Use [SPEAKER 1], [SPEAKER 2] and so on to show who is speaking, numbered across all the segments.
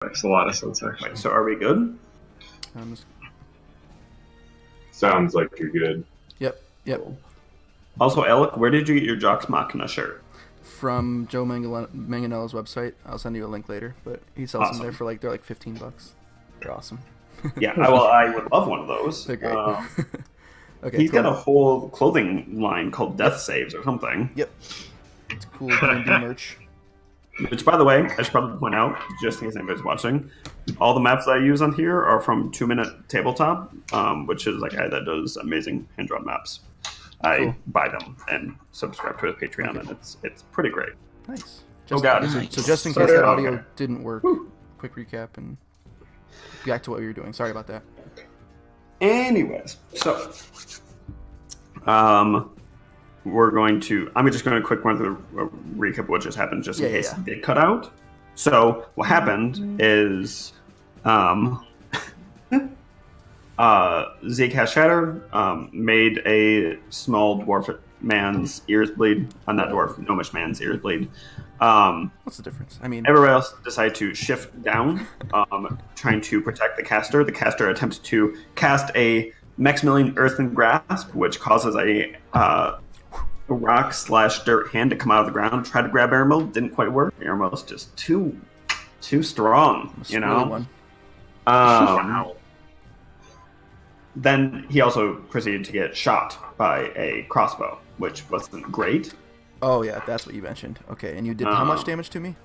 [SPEAKER 1] Makes a lot of sense, actually.
[SPEAKER 2] Wait, so are we good?
[SPEAKER 3] Just...
[SPEAKER 1] Sounds like you're good.
[SPEAKER 3] Yep.
[SPEAKER 2] Also, Alec, where did you get your Jocks Machina shirt?
[SPEAKER 3] From Joe Manganiello's website. I'll send you a link later, but he sells them there for they're like $15. They're awesome.
[SPEAKER 2] Yeah, I would love one of those.
[SPEAKER 3] They're great. Okay,
[SPEAKER 2] he's got a whole clothing line called Death Saves or something.
[SPEAKER 3] Yep. It's cool D&D merch.
[SPEAKER 2] Which, by the way, I should probably point out, just in case anybody's watching, all the maps that I use on here are from 2 Minute Tabletop, which is a guy that does amazing hand-drawn maps. I buy them and subscribe to his Patreon, and it's pretty great.
[SPEAKER 3] Nice.
[SPEAKER 2] Oh God!
[SPEAKER 3] So just in case that audio didn't work, quick recap and back to what we were doing. Sorry about that.
[SPEAKER 2] Anyways, so we're going to. I'm just going to quick run through a recap of what just happened, just in case it did cut out. So what happened is, Zeke has Shatter made a small dwarf man's ears bleed. Not dwarf, gnomish man's ears bleed.
[SPEAKER 3] What's the difference? I mean,
[SPEAKER 2] everybody else decided to shift down, trying to protect the caster. The caster attempts to cast a Maximilian Earthen Grasp, which causes a rock/dirt hand to come out of the ground. Tried to grab Aramil, didn't quite work. Aramil's just too strong, you know. Wow. Then he also proceeded to get shot by a crossbow, which wasn't great.
[SPEAKER 3] Oh yeah, that's what you mentioned. Okay, and you did how much damage to me?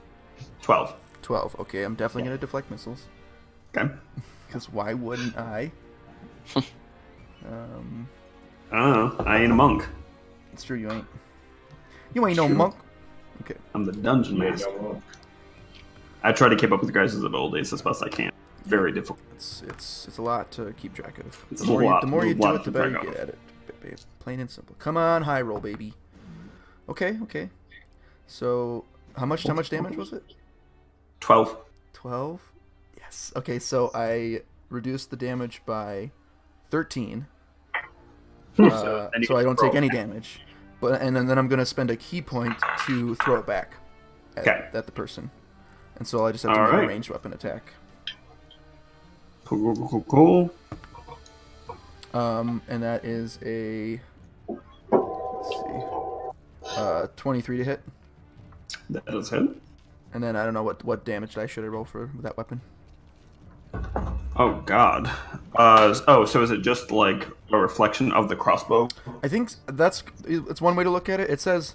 [SPEAKER 2] 12.
[SPEAKER 3] 12. Okay, I'm definitely gonna deflect missiles.
[SPEAKER 2] Okay.
[SPEAKER 3] Because why wouldn't I?
[SPEAKER 2] I don't know. I ain't a monk.
[SPEAKER 3] It's true, you ain't. You ain't no monk. Okay.
[SPEAKER 2] I'm the dungeon master. I try to keep up with the guys' abilities as best I can. Very difficult.
[SPEAKER 3] It's a lot to keep track of.
[SPEAKER 2] It's a lot.
[SPEAKER 3] The more you do it, the better you get at it. Plain and simple. Come on, high roll, baby. Okay. So, how much damage was it?
[SPEAKER 2] 12.
[SPEAKER 3] 12? Yes. Okay, so I reduced the damage by 13. So I don't take any damage. And then I'm going to spend a key point to throw it back at the person. And so I just have to make a ranged weapon attack.
[SPEAKER 2] Cool.
[SPEAKER 3] And that is a... Let's see. 23 to hit.
[SPEAKER 2] That does hit.
[SPEAKER 3] And then I don't know what damage die should I roll for that weapon.
[SPEAKER 2] Oh God. So is it just like a reflection of the crossbow?
[SPEAKER 3] I think it's one way to look at it. It says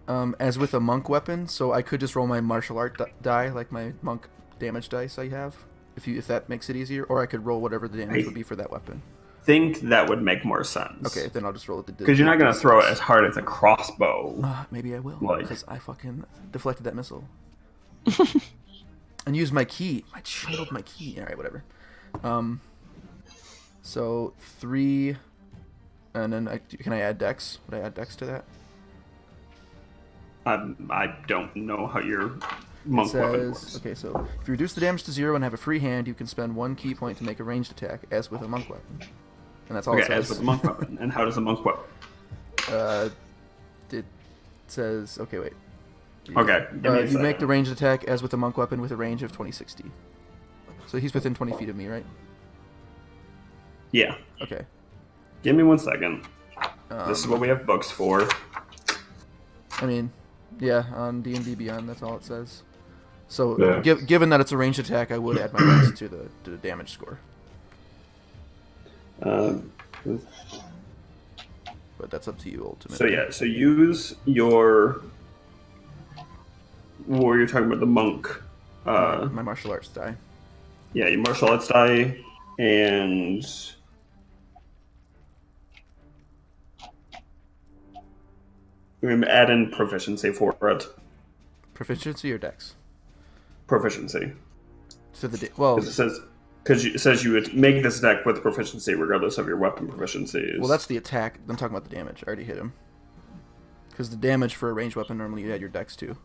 [SPEAKER 3] as with a monk weapon, so I could just roll my martial art die, like my monk damage dice I have, if that makes it easier, or I could roll whatever the damage would be for that weapon.
[SPEAKER 2] Think that would make more sense.
[SPEAKER 3] Okay, then I'll just roll it.
[SPEAKER 2] Because you're not going to throw it as hard as a crossbow.
[SPEAKER 3] Maybe I will, because I fucking deflected that missile. And used my key. I channeled my key. Alright, whatever. So 3, and then can I add dex? Would I add dex to that?
[SPEAKER 2] I don't know how your monk weapon works.
[SPEAKER 3] Okay, so if you reduce the damage to 0 and have a free hand, you can spend 1 key point to make a ranged attack, as with a monk weapon. And that's all it says.
[SPEAKER 2] As with a monk weapon. And how does a monk weapon?
[SPEAKER 3] It says... Okay, wait.
[SPEAKER 2] Okay.
[SPEAKER 3] You make the ranged attack as with a monk weapon with a range of 2060. So he's within 20 feet of me, right?
[SPEAKER 2] Yeah.
[SPEAKER 3] Okay.
[SPEAKER 2] Give me 1 second. This is what we have books for.
[SPEAKER 3] I mean, yeah, on D&D Beyond, that's all it says. So, given that it's a ranged attack, I would add my dex to the damage score. But that's up to you, ultimately.
[SPEAKER 2] So use your... Or you're talking about the monk.
[SPEAKER 3] My martial arts die.
[SPEAKER 2] Yeah, your martial arts die, and... We're going to add in proficiency for it.
[SPEAKER 3] Proficiency or dex?
[SPEAKER 2] Proficiency.
[SPEAKER 3] So
[SPEAKER 2] because it says you would make this attack with proficiency regardless of your weapon proficiencies.
[SPEAKER 3] Well, that's the attack. I'm talking about the damage. I already hit him. Because the damage for a ranged weapon, normally you add your dex to.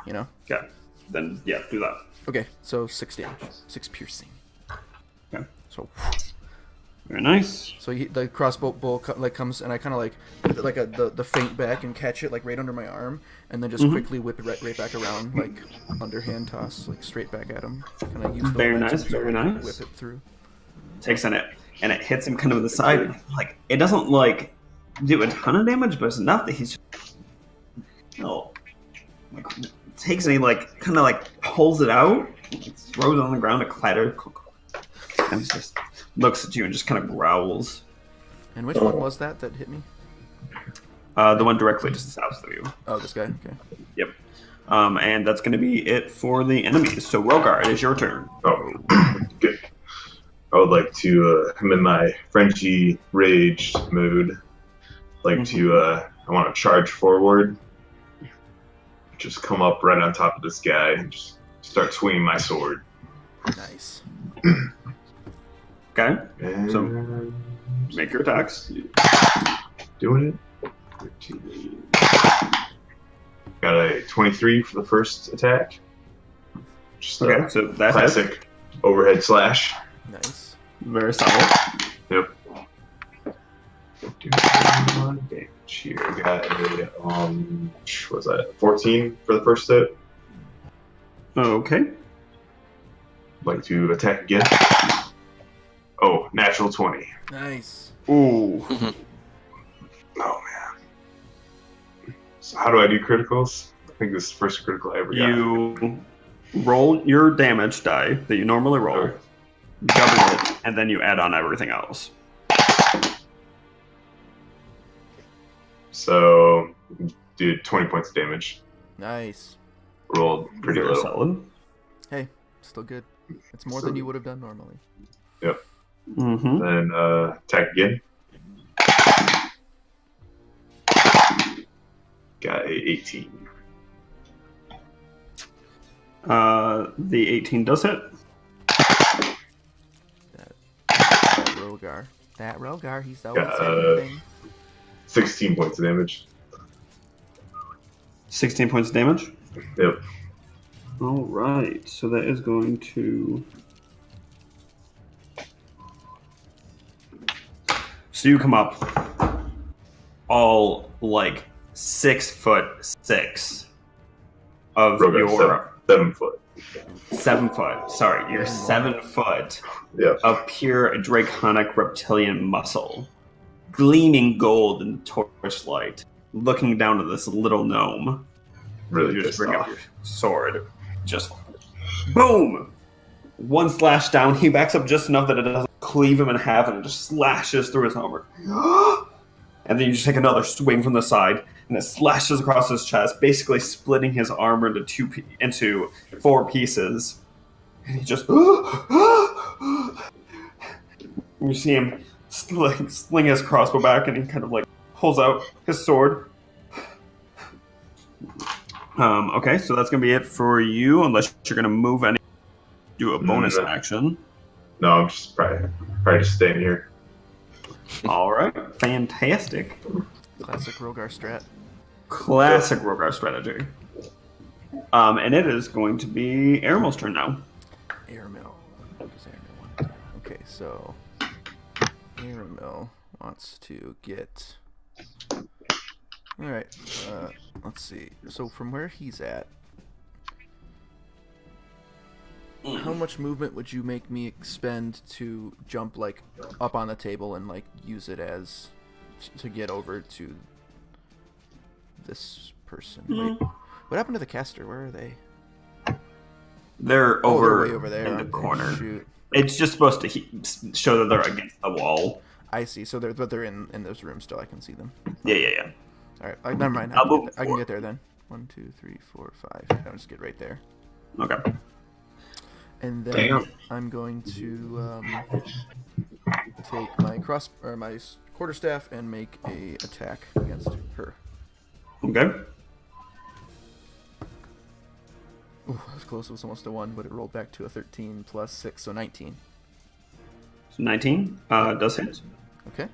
[SPEAKER 3] You know?
[SPEAKER 2] Yeah. Then, do that.
[SPEAKER 3] Okay, so 6 damage. 6 piercing.
[SPEAKER 2] Okay.
[SPEAKER 3] So,
[SPEAKER 2] Very nice.
[SPEAKER 3] So the crossbow like comes, and I kind of like the feint back and catch it like right under my arm, and then just quickly whip it right back around, like underhand toss, like straight back at him. Kind of use the
[SPEAKER 2] Very
[SPEAKER 3] momentum
[SPEAKER 2] nice,
[SPEAKER 3] to,
[SPEAKER 2] very
[SPEAKER 3] like,
[SPEAKER 2] nice.
[SPEAKER 3] whip it through.
[SPEAKER 2] Takes on it, and it hits him kind of in the side. Like it doesn't like do a ton of damage, but it's enough that he's just, like takes and he like kind of like pulls it out, throws it on the ground, it clatters, and he just looks at you and just kind of growls.
[SPEAKER 3] And which one was that hit me?
[SPEAKER 2] The one directly just south of you.
[SPEAKER 3] Oh, this guy. Okay.
[SPEAKER 2] Yep. And that's going to be it for the enemies. So Rogar, it is your turn.
[SPEAKER 1] Oh, good. I would like to, I'm in my Frenchy rage mood. I want to charge forward. Just come up right on top of this guy and just start swinging my sword.
[SPEAKER 3] Nice.
[SPEAKER 2] Okay.
[SPEAKER 1] And
[SPEAKER 2] So make your attacks.
[SPEAKER 1] doing it. 13. Got a 23 for the first attack. Just
[SPEAKER 2] Okay, so that hits.
[SPEAKER 1] classic overhead slash.
[SPEAKER 3] Nice.
[SPEAKER 2] Very solid.
[SPEAKER 1] Yep. Do damage here. Got a what was that? 14 for the first hit.
[SPEAKER 2] Okay.
[SPEAKER 1] Like to attack again. Oh, natural 20.
[SPEAKER 3] Nice.
[SPEAKER 2] Ooh.
[SPEAKER 1] Oh man. So how do I do criticals? I think this is the first critical I ever got.
[SPEAKER 2] You roll your damage die that you normally roll,
[SPEAKER 1] Alright.
[SPEAKER 2] double it, and then you add on everything else.
[SPEAKER 1] So did 20 points of damage.
[SPEAKER 3] Nice.
[SPEAKER 1] Rolled pretty
[SPEAKER 2] Very
[SPEAKER 1] low.
[SPEAKER 2] solid.
[SPEAKER 3] Hey, still good. It's more than you would have done normally.
[SPEAKER 1] Yep.
[SPEAKER 2] Mm-hmm.
[SPEAKER 1] Then attack again. Got a 18.
[SPEAKER 2] The 18 does hit.
[SPEAKER 3] That Rogar. That Rogar, he's always
[SPEAKER 1] Got,
[SPEAKER 3] everything.
[SPEAKER 1] 16 points of damage.
[SPEAKER 2] 16 points of damage.
[SPEAKER 1] Yep.
[SPEAKER 2] All right, so that is going to. So you come up, all like 6'6" of
[SPEAKER 1] Rogar,
[SPEAKER 2] your
[SPEAKER 1] 7 foot.
[SPEAKER 2] 7 foot. Sorry, you're 7 foot
[SPEAKER 1] Yep.
[SPEAKER 2] of pure draconic reptilian muscle, gleaming gold in the torchlight, looking down at this little gnome.
[SPEAKER 1] Really
[SPEAKER 2] You just
[SPEAKER 1] pissed
[SPEAKER 2] bring up
[SPEAKER 1] off.
[SPEAKER 2] your sword, just boom! One slash down, he backs up just enough that it doesn't cleave him in half and it just slashes through his armor. And then you just take another swing from the side, and it slashes across his chest, basically splitting his armor into 4 pieces. And he just you see him sling his crossbow back, and he kind of like pulls out his sword. Okay, so that's gonna be it for you, unless you're gonna move any, do a bonus
[SPEAKER 1] No.
[SPEAKER 2] action.
[SPEAKER 1] No, I'm just probably just staying here.
[SPEAKER 2] All right, fantastic,
[SPEAKER 3] Classic Rogar strat.
[SPEAKER 2] classic Rogar strategy. And it is going to be Airmill's turn now.
[SPEAKER 3] Airmill. What does Airmill want to do? Okay, so Airmill wants to get. All right. Let's see. So from where he's at, how much movement would you make me expend to jump like up on the table and like use it as to get over to this person? Wait, what happened to the caster? Where are they?
[SPEAKER 2] They're
[SPEAKER 3] Oh,
[SPEAKER 2] over,
[SPEAKER 3] they're way over there
[SPEAKER 2] in the
[SPEAKER 3] aren't they?
[SPEAKER 2] corner.
[SPEAKER 3] Shoot.
[SPEAKER 2] It's just supposed to show that they're against the wall.
[SPEAKER 3] I see. So they're in those rooms still. I can see them.
[SPEAKER 2] Yeah.
[SPEAKER 3] All right. Never mind.
[SPEAKER 2] I'll move
[SPEAKER 3] I can
[SPEAKER 2] forward.
[SPEAKER 3] get there then. 1, 2, 3, 4, 5. I'll just get right there.
[SPEAKER 2] Okay.
[SPEAKER 3] And then
[SPEAKER 1] Damn.
[SPEAKER 3] I'm going to take my my quarterstaff and make a attack against her.
[SPEAKER 2] Okay.
[SPEAKER 3] Ooh, that was close. It was almost a 1, but it rolled back to a 13 plus 6, so 19.
[SPEAKER 2] So 19 does hit.
[SPEAKER 3] Okay.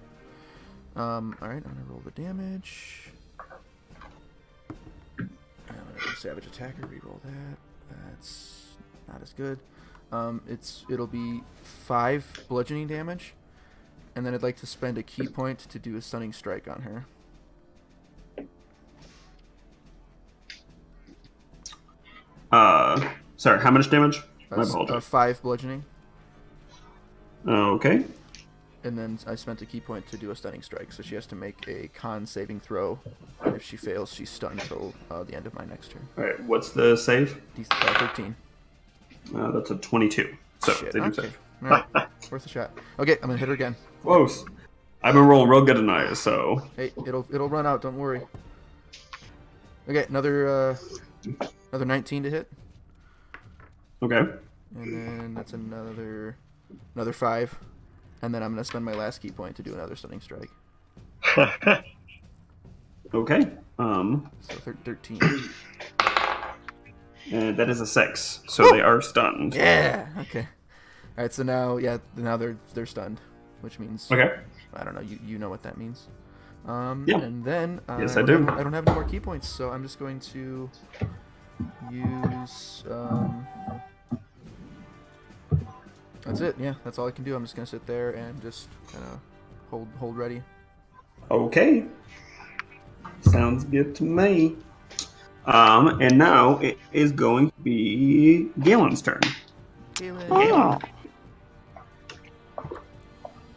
[SPEAKER 3] All right. I'm gonna roll the damage. I'm gonna do Savage Attacker. Reroll that. That's not as good. It'll be 5 bludgeoning damage, And then I'd like to spend a key point to do a stunning strike on her.
[SPEAKER 2] Sorry, how much damage? My
[SPEAKER 3] That's
[SPEAKER 2] apologies.
[SPEAKER 3] 5 bludgeoning.
[SPEAKER 2] Okay.
[SPEAKER 3] And then I spent a key point to do a stunning strike, so she has to make a con saving throw. And if she fails, she's stunned until the end of my next turn.
[SPEAKER 2] Alright, what's the save?
[SPEAKER 3] 13.
[SPEAKER 2] That's a 22. So,
[SPEAKER 3] Shit,
[SPEAKER 2] they do
[SPEAKER 3] okay.
[SPEAKER 2] save.
[SPEAKER 3] Alright, worth a shot. Okay, I'm gonna hit her again.
[SPEAKER 2] Close. I've been rolling real good tonight, so...
[SPEAKER 3] Hey, it'll run out, don't worry. Okay, another 19 to hit.
[SPEAKER 2] Okay.
[SPEAKER 3] And then that's another 5. And then I'm going to spend my last key point to do another stunning strike.
[SPEAKER 2] Okay.
[SPEAKER 3] So 13.
[SPEAKER 2] And that is a 6. So they are stunned.
[SPEAKER 3] Yeah. Okay. All right. So now they're stunned, which means
[SPEAKER 2] Okay.
[SPEAKER 3] I don't know. You know what that means.
[SPEAKER 2] Yeah.
[SPEAKER 3] And then
[SPEAKER 2] Yes, I do.
[SPEAKER 3] I don't have any more key points, so I'm just going to use. That's it. Yeah, that's all I can do. I'm just gonna sit there and just kind of hold ready.
[SPEAKER 2] Okay. Sounds good to me. And now it is going to be Galen's turn.
[SPEAKER 3] Galen.
[SPEAKER 4] Oh.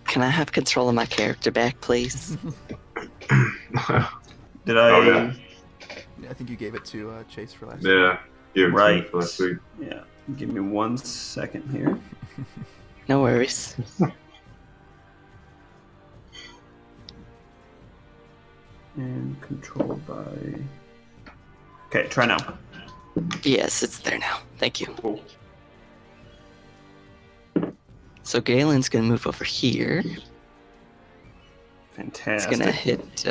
[SPEAKER 4] Can I have control of my character back, please?
[SPEAKER 2] Did I?
[SPEAKER 1] Oh, yeah.
[SPEAKER 3] I think you gave it to Chase for last.
[SPEAKER 1] Yeah. Give it to me
[SPEAKER 2] Right.
[SPEAKER 1] for last week.
[SPEAKER 2] Yeah. Give me 1 second here.
[SPEAKER 4] No worries.
[SPEAKER 2] And controlled by... Okay, try now.
[SPEAKER 4] Yes, it's there now. Thank you.
[SPEAKER 2] Cool.
[SPEAKER 4] So Galen's gonna move over here.
[SPEAKER 2] Fantastic.
[SPEAKER 4] He's gonna hit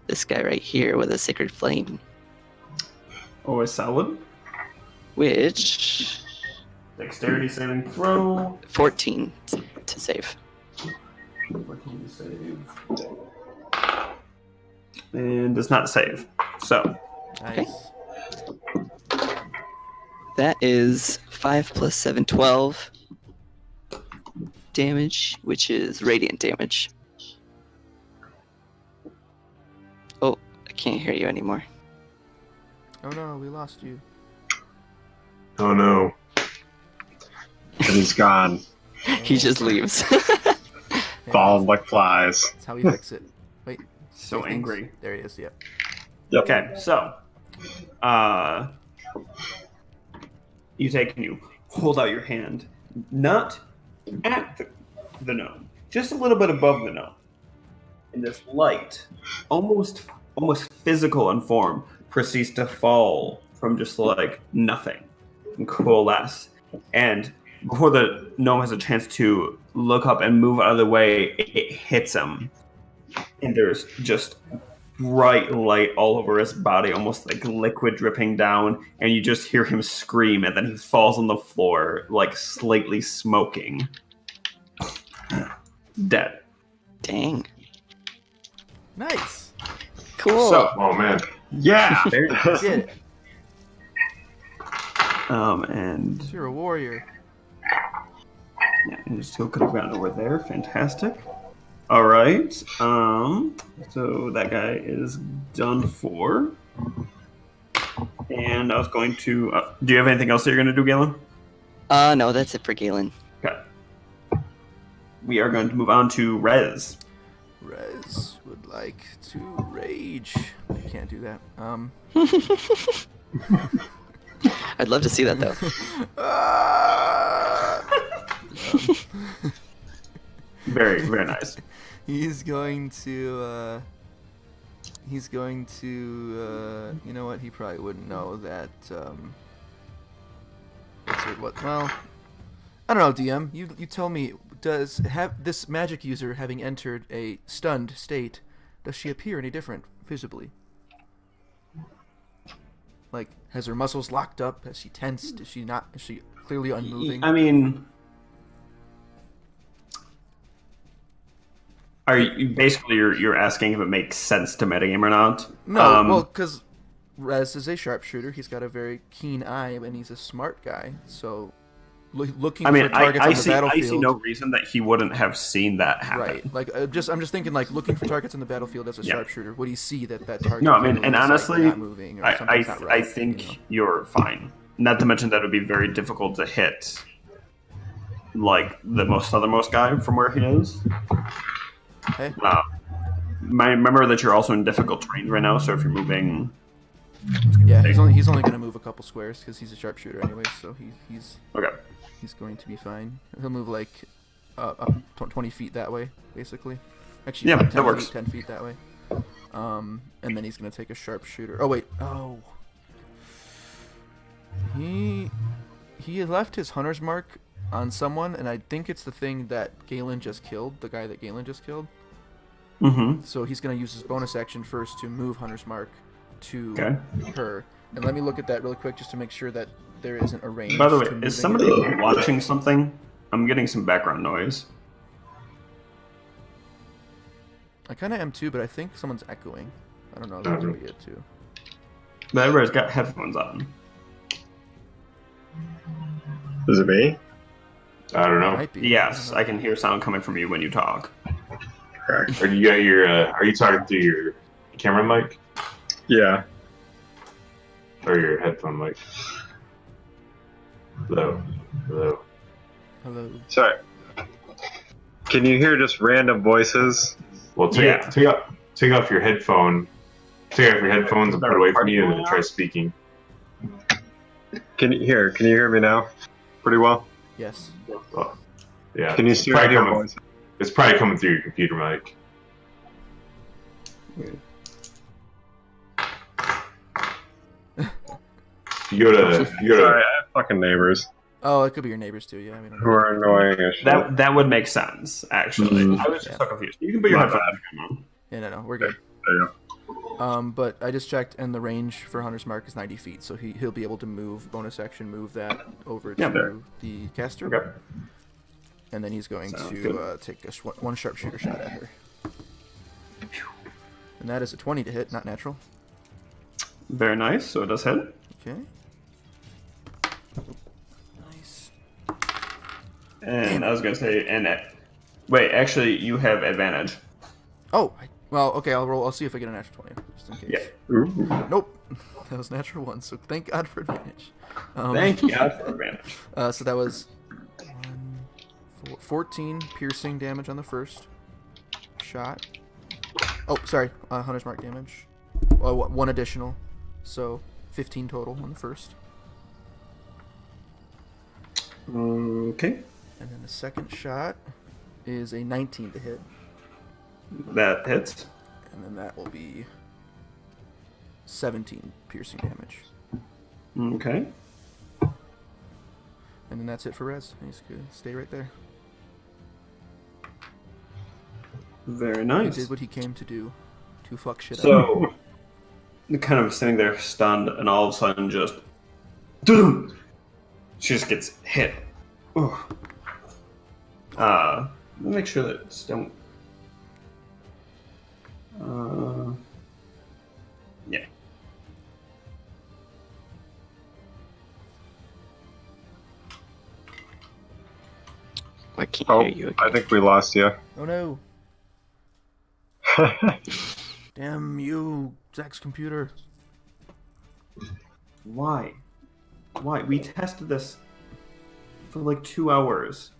[SPEAKER 4] this guy right here with a Sacred Flame,
[SPEAKER 2] Always solid.
[SPEAKER 4] which
[SPEAKER 2] Dexterity saving throw.
[SPEAKER 4] 14 to save.
[SPEAKER 2] What can you save? And does not save. So,
[SPEAKER 3] Nice.
[SPEAKER 4] That is 5 plus 7, 12 damage, which is radiant damage. Oh, I can't hear you anymore.
[SPEAKER 3] Oh no, we lost you.
[SPEAKER 1] Oh no. And he's gone.
[SPEAKER 4] He just leaves.
[SPEAKER 1] Falling like flies.
[SPEAKER 3] That's how we fix it. Wait.
[SPEAKER 2] so
[SPEAKER 3] things.
[SPEAKER 2] angry.
[SPEAKER 3] There he is. Yep.
[SPEAKER 1] Yep.
[SPEAKER 2] Okay, so you take and you hold out your hand, not at the gnome, just a little bit above the gnome. And this light, almost physical in form, proceeds to fall from just like nothing and coalesce. And before the gnome has a chance to look up and move out of the way, it hits him. And there's just bright light all over his body, almost like liquid dripping down, and you just hear him scream, and then he falls on the floor, like slightly smoking. Dead.
[SPEAKER 4] Dang.
[SPEAKER 3] Nice.
[SPEAKER 4] Cool.
[SPEAKER 2] So,
[SPEAKER 1] Oh man. Yeah.
[SPEAKER 2] there it is.
[SPEAKER 3] Did it.
[SPEAKER 2] And
[SPEAKER 3] You're a warrior.
[SPEAKER 2] yeah, and still could have gotten over there. Fantastic. All right. So that guy is done for. And I was going to. Do you have anything else that you're going to do, Galen?
[SPEAKER 4] No, that's it for Galen.
[SPEAKER 2] Okay. We are going to move on to Rez.
[SPEAKER 3] Rez would like to rage. I can't do that.
[SPEAKER 4] I'd love to see that though.
[SPEAKER 2] Very, very nice.
[SPEAKER 3] He's going to. You know what? He probably wouldn't know that. Well, I don't know, DM. You tell me. Does this magic user having entered a stunned state? Does she appear any different visibly? Like, has her muscles locked up? Has she tensed? Is she not? Is she clearly unmoving?
[SPEAKER 2] I mean, are you basically you're asking if it makes sense to metagame or not?
[SPEAKER 3] No, well, because Rez is a sharpshooter. He's got a very keen eye, and he's a smart guy. So looking for targets on the battlefield.
[SPEAKER 2] I see no reason that he wouldn't have seen that happen.
[SPEAKER 3] Right. Like, I'm just thinking, like, looking for targets on the battlefield as a sharpshooter. Would he see that target?
[SPEAKER 2] No, I mean, and honestly,
[SPEAKER 3] not moving or something's not right,
[SPEAKER 2] I think you're fine. Not to mention that it would be very difficult to hit, like, the southernmost guy from where he is.
[SPEAKER 3] Okay.
[SPEAKER 2] Remember that you're also in difficult terrain right now, so if you're moving...
[SPEAKER 3] Yeah, he's only going to move a couple squares because he's a sharpshooter anyway, so he's going to be fine. He'll move like up 20 feet that way, basically. Actually,
[SPEAKER 2] yeah,
[SPEAKER 3] 10
[SPEAKER 2] that works.
[SPEAKER 3] 10 feet that way. And then he's going to take a sharpshooter. Oh wait, he left his hunter's mark on someone, and I think it's the thing that Galen just killed. The guy that Galen just killed.
[SPEAKER 2] Mm-hmm.
[SPEAKER 3] So he's going to use his bonus action first to move hunter's mark to her. And let me look at that really quick just to make sure that there isn't a range.
[SPEAKER 2] By the way, is somebody watching something? I'm getting some background noise.
[SPEAKER 3] I kind of am too, but I think someone's echoing. I don't know. That could be it too.
[SPEAKER 2] But everybody's got headphones on.
[SPEAKER 1] Is it me? I don't know.
[SPEAKER 3] Might be.
[SPEAKER 2] Yes, I can hear sound coming from you when you talk.
[SPEAKER 1] Or you got your? Are you talking through your camera mic?
[SPEAKER 5] Yeah.
[SPEAKER 1] Or your headphone mic? Hello.
[SPEAKER 5] Sorry. Can you hear just random voices?
[SPEAKER 1] Well, take off your headphone. Take off your headphones and put it away from you, and then try speaking.
[SPEAKER 5] Can you hear me now? Pretty well.
[SPEAKER 3] Yes.
[SPEAKER 1] Well, yeah.
[SPEAKER 5] Can you still hear my voice?
[SPEAKER 1] It's probably coming through your computer mic. You go to.
[SPEAKER 5] Sorry, I have fucking neighbors.
[SPEAKER 3] Oh, it could be your neighbors too. Yeah, I mean.
[SPEAKER 5] Who are annoying as shit.
[SPEAKER 2] That would make sense, actually. I was just so confused. You can put your headphones on.
[SPEAKER 3] Yeah, no, we're good.
[SPEAKER 5] There you go.
[SPEAKER 3] But I just checked, and the range for Hunter's Mark is 90 feet, so he'll be able to bonus action move that over to the caster.
[SPEAKER 2] Okay.
[SPEAKER 3] And then he's going to take one sharpshooter shot at her. And that is a 20 to hit, not natural.
[SPEAKER 2] Very nice, so it does hit.
[SPEAKER 3] Okay. Nice.
[SPEAKER 2] And I was going to say, wait, actually, you have advantage.
[SPEAKER 3] Oh, well, okay, I'll see if I get a natural 20, just in case.
[SPEAKER 2] Yeah.
[SPEAKER 3] Ooh. Nope. That was natural 1, so thank God for advantage.
[SPEAKER 2] Thank God for advantage.
[SPEAKER 3] So that was 14 piercing damage on the first shot. Oh, sorry, Hunter's Mark damage. 1 additional, so 15 total on the first.
[SPEAKER 2] Okay.
[SPEAKER 3] And then the second shot is a 19 to hit.
[SPEAKER 2] That hits.
[SPEAKER 3] And then that will be 17 piercing damage.
[SPEAKER 2] Okay.
[SPEAKER 3] And then that's it for Rez. He's going to stay right there.
[SPEAKER 2] Very nice.
[SPEAKER 3] He did what he came to do, to fuck shit up.
[SPEAKER 2] So, kind of sitting there stunned, and all of a sudden just... Boom! She just gets hit. Ooh. Let me make sure that it's don't... yeah.
[SPEAKER 4] I can't
[SPEAKER 5] Oh,
[SPEAKER 4] hear you again.
[SPEAKER 5] I think we lost you.
[SPEAKER 3] Oh no. Damn you, Zach's computer.
[SPEAKER 2] Why? We tested this for like 2 hours.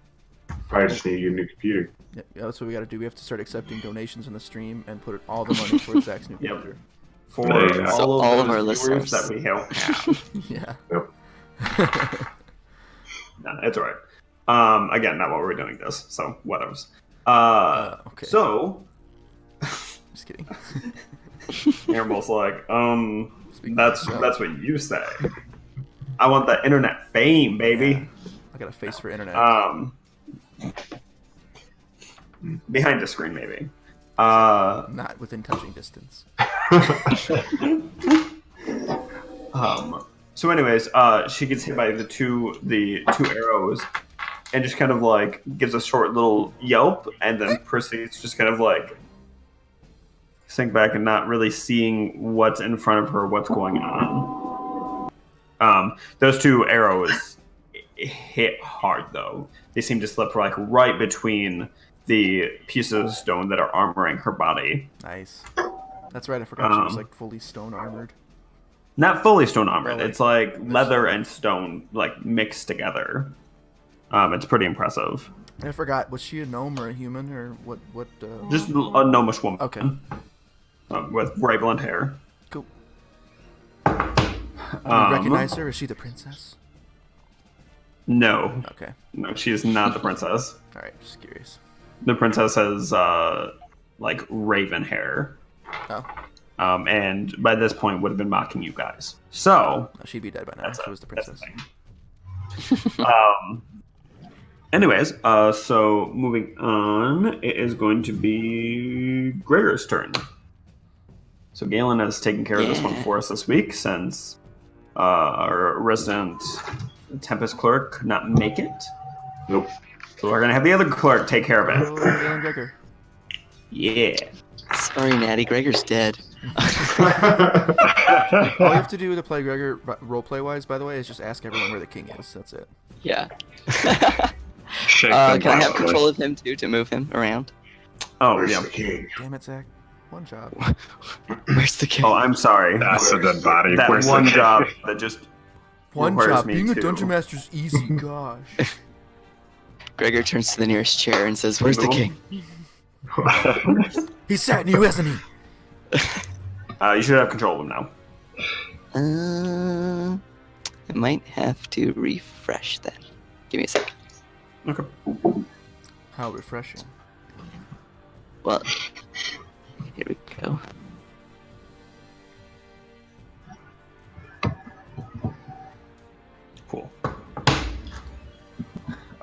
[SPEAKER 1] Probably just need to get a new computer.
[SPEAKER 3] Yeah, that's what we gotta do. We have to start accepting donations in the stream and put all the money towards Zach's new computer.
[SPEAKER 2] For
[SPEAKER 5] Yeah.
[SPEAKER 2] all of
[SPEAKER 4] our
[SPEAKER 2] those viewers
[SPEAKER 4] listeners.
[SPEAKER 2] that we have.
[SPEAKER 3] Yeah.
[SPEAKER 1] Yep.
[SPEAKER 2] No, it's alright. Again, not what we're doing this, so whatevers.
[SPEAKER 3] Okay.
[SPEAKER 2] So,
[SPEAKER 3] Just kidding.
[SPEAKER 2] you're both like, that's what you say. I want the internet fame, baby.
[SPEAKER 3] Yeah. I got a face for internet.
[SPEAKER 2] Behind the screen, maybe.
[SPEAKER 3] Not within touching distance.
[SPEAKER 2] So, anyways, she gets hit by the two arrows, and just kind of like gives a short little yelp, and then proceeds just kind of like sink back and not really seeing what's in front of her, what's going on. Those two arrows hit hard though. They seem to slip like right between the pieces of stone that are armoring her body.
[SPEAKER 3] Nice. That's right. I forgot she was like fully stone armored.
[SPEAKER 2] Not fully stone armored.
[SPEAKER 3] Well,
[SPEAKER 2] it's like leather and stone like mixed together. It's pretty impressive.
[SPEAKER 3] I forgot. Was she a gnome or a human or what?
[SPEAKER 2] Just a gnomish woman.
[SPEAKER 3] Okay.
[SPEAKER 2] With bright blonde hair.
[SPEAKER 3] Cool. Do you recognize her? Is she the princess?
[SPEAKER 2] No.
[SPEAKER 3] Okay.
[SPEAKER 2] No, she is not the princess.
[SPEAKER 3] All right. Just curious.
[SPEAKER 2] The princess has like raven hair.
[SPEAKER 3] Oh.
[SPEAKER 2] And by this point would have been mocking you guys. So
[SPEAKER 3] No, she'd be dead by now. She was the princess.
[SPEAKER 2] Anyways, so moving on, it is going to be Gregor's turn. So Galen has taken care of this one for us this week since our resident Tempest clerk could not make it.
[SPEAKER 1] Nope.
[SPEAKER 2] So we're gonna have the other clerk take care of it.
[SPEAKER 3] Oh, Galen Gregor.
[SPEAKER 2] Yeah.
[SPEAKER 4] Sorry, Natty. Gregor's dead.
[SPEAKER 3] All you have to do to play Gregor roleplay wise, by the way, is just ask everyone where the king is. That's it.
[SPEAKER 4] Yeah.
[SPEAKER 5] Shake
[SPEAKER 4] Can I have control of him too to move him around?
[SPEAKER 2] Oh
[SPEAKER 1] Where's
[SPEAKER 2] yeah.
[SPEAKER 1] the king?
[SPEAKER 3] Damn it, Zach. One job.
[SPEAKER 4] Where's the king?
[SPEAKER 2] Oh, I'm sorry.
[SPEAKER 5] That's a dead body.
[SPEAKER 2] That
[SPEAKER 5] Where's the
[SPEAKER 2] one
[SPEAKER 5] king?
[SPEAKER 2] job that just
[SPEAKER 3] One
[SPEAKER 2] requires
[SPEAKER 3] job.
[SPEAKER 2] me
[SPEAKER 3] Being a
[SPEAKER 2] to-
[SPEAKER 3] dungeon master's easy. Gosh.
[SPEAKER 4] Gregor turns to the nearest chair and says, "Where's the king?"
[SPEAKER 3] He sat in you, hasn't he?
[SPEAKER 2] You should have control of him now.
[SPEAKER 4] I might have to refresh then. Give me a second.
[SPEAKER 2] Okay.
[SPEAKER 3] How refreshing.
[SPEAKER 4] Well, here we go.
[SPEAKER 2] Cool.